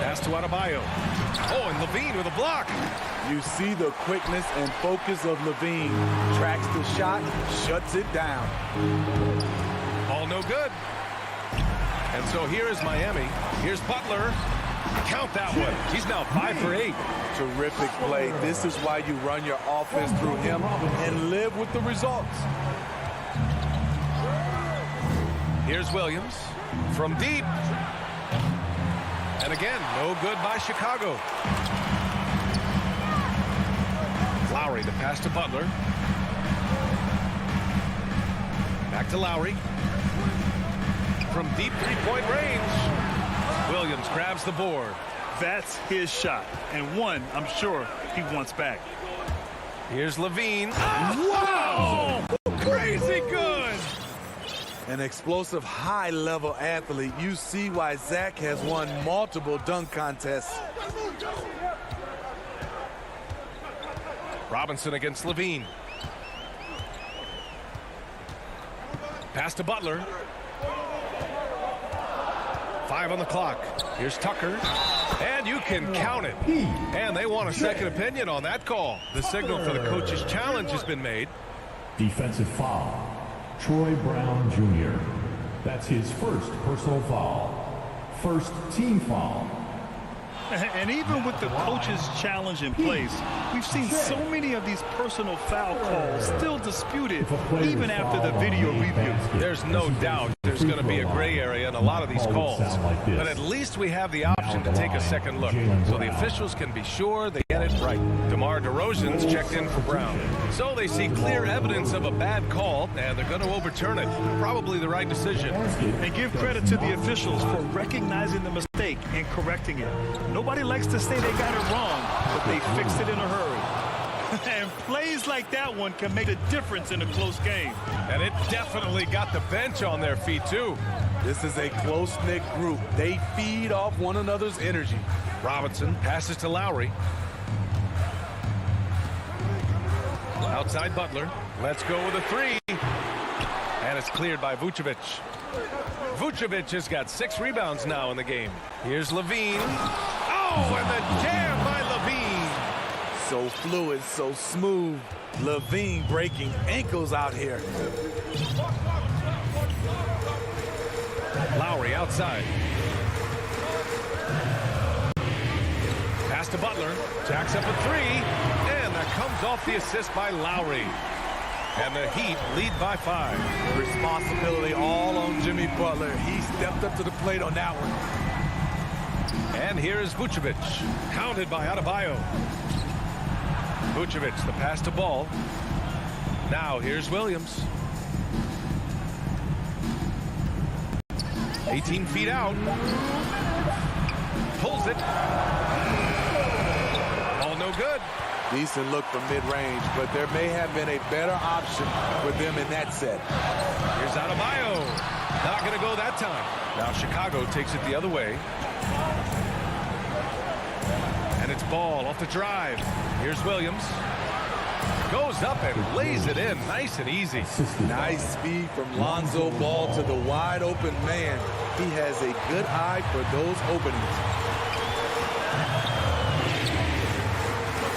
Pass to Adebayo. Oh, and Levine with a block. You see the quickness and focus of Levine. Tracks the shot, shuts it down. All no good. And so here is Miami. Here's Butler. Count that one. He's now 5 for 8. Terrific play. This is why you run your offense through him and live with the results. Here's Williams from deep. And again, no good by Chicago. Lowry to pass to Butler. Back to Lowry. From deep three-point range. Williams grabs the board. That's his shot, and one I'm sure he wants back. Here's Levine. Wow! Crazy good! An explosive high-level athlete. You see why Zach has won multiple dunk contests. Robinson against Levine. Pass to Butler. 5 on the clock. Here's Tucker. And you can count it. And they want a second opinion on that call. The signal for the coach's challenge has been made. Defensive foul. Troy Brown Jr. That's his first personal foul. First team foul. And even with the coach's challenge in place, we've seen so many of these personal foul calls still disputed even after the video review. There's no doubt there's going to be a gray area in a lot of these calls. But at least we have the option to take a second look so the officials can be sure they get it right. DeMar DeRozan's checked in for Brown. So they see clear evidence of a bad call, and they're going to overturn it. Probably the right decision. And give credit to the officials for recognizing the mistake and correcting it. Nobody likes to say they got it wrong, but they fixed it in a hurry. And plays like that one can make a difference in a close game. And it definitely got the bench on their feet, too. This is a close-knit group. They feed off one another's energy. Robinson passes to Lowry. Outside Butler. Let's go with a 3. And it's cleared by Vucevic. Vucevic has got 6 rebounds now in the game. Here's Levine. Oh, Oh, and the jam by Levine. So fluid, so smooth. Levine breaking ankles out here. Lowry outside. Pass to Butler. Jacks up a three. And that comes off the assist by Lowry. And the Heat lead by 5. Responsibility all on Jimmy Butler. He stepped up to the plate on that one. And here is Vucevic. Counted by Adebayo. Vucevic, the pass to Ball. Now here's Williams. 18 feet out. Pulls it. Ball no good. Decent look from mid-range, but there may have been a better option for them in that set. Here's Adebayo. Not going to go that time. Now Chicago takes it the other way. And it's Ball off the drive. Here's Williams. Goes up and lays it in nice and easy. Nice speed from Lonzo Ball to the wide open man. He has a good eye for those openings.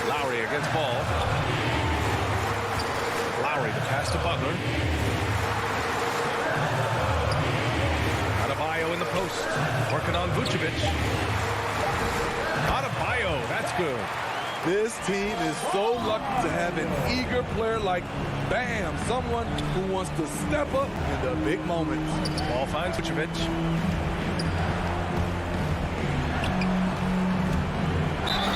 Lowry against Ball. Lowry, the pass to Butler. Adebayo in the post. Working on Vucevic. Adebayo, that's good. This team is so lucky to have an eager player like Bam, someone who wants to step up in the big moments. Ball finds Vucevic.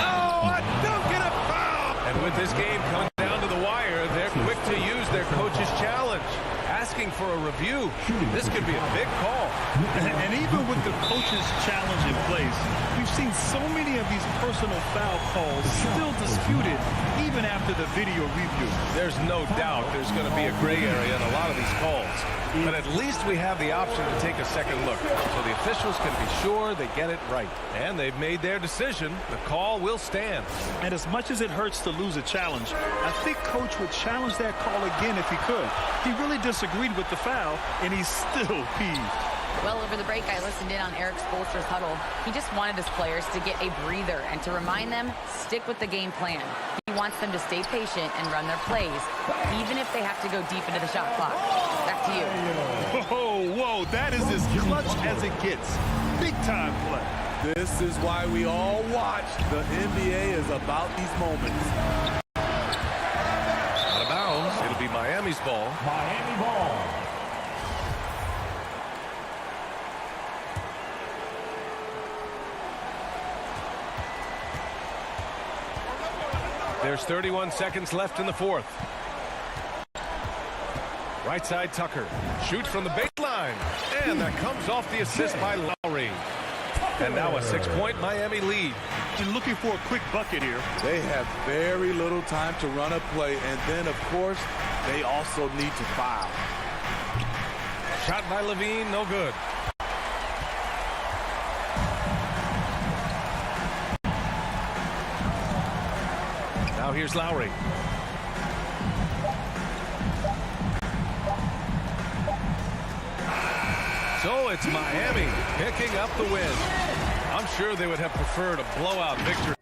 Oh, a dunk and a foul! And with this game coming down to the wire, they're quick to use their coach's challenge. Asking for a review. This could be a big call. And even with the coach's challenge in place, we've seen so many of these personal foul calls still disputed even after the video review. There's no doubt there's going to be a gray area in a lot of these calls. But at least we have the option to take a second look, so the officials can be sure they get it right. And they've made their decision. The call will stand. And as much as it hurts to lose a challenge, I think Coach would challenge that call again if he could. He really disagreed with the foul, and he's still peeved. Well, over the break, I listened in on Eric Spoelstra's huddle. He just wanted his players to get a breather and to remind them, stick with the game plan. He wants them to stay patient and run their plays, even if they have to go deep into the shot clock. Back to you. Whoa, that is as clutch as it gets. Big-time play. This is why we all watch. The NBA is about these moments. Out of bounds. It'll be Miami's ball. Miami ball. There's 31 seconds left in the fourth. Right side Tucker. Shoots from the baseline. And that comes off the assist by Lowry. And now a 6-point Miami lead. You're looking for a quick bucket here. They have very little time to run a play. And then, of course, they also need to foul. Shot by Levine, no good. Now here's Lowry. So it's Miami picking up the win. I'm sure they would have preferred a blowout victory.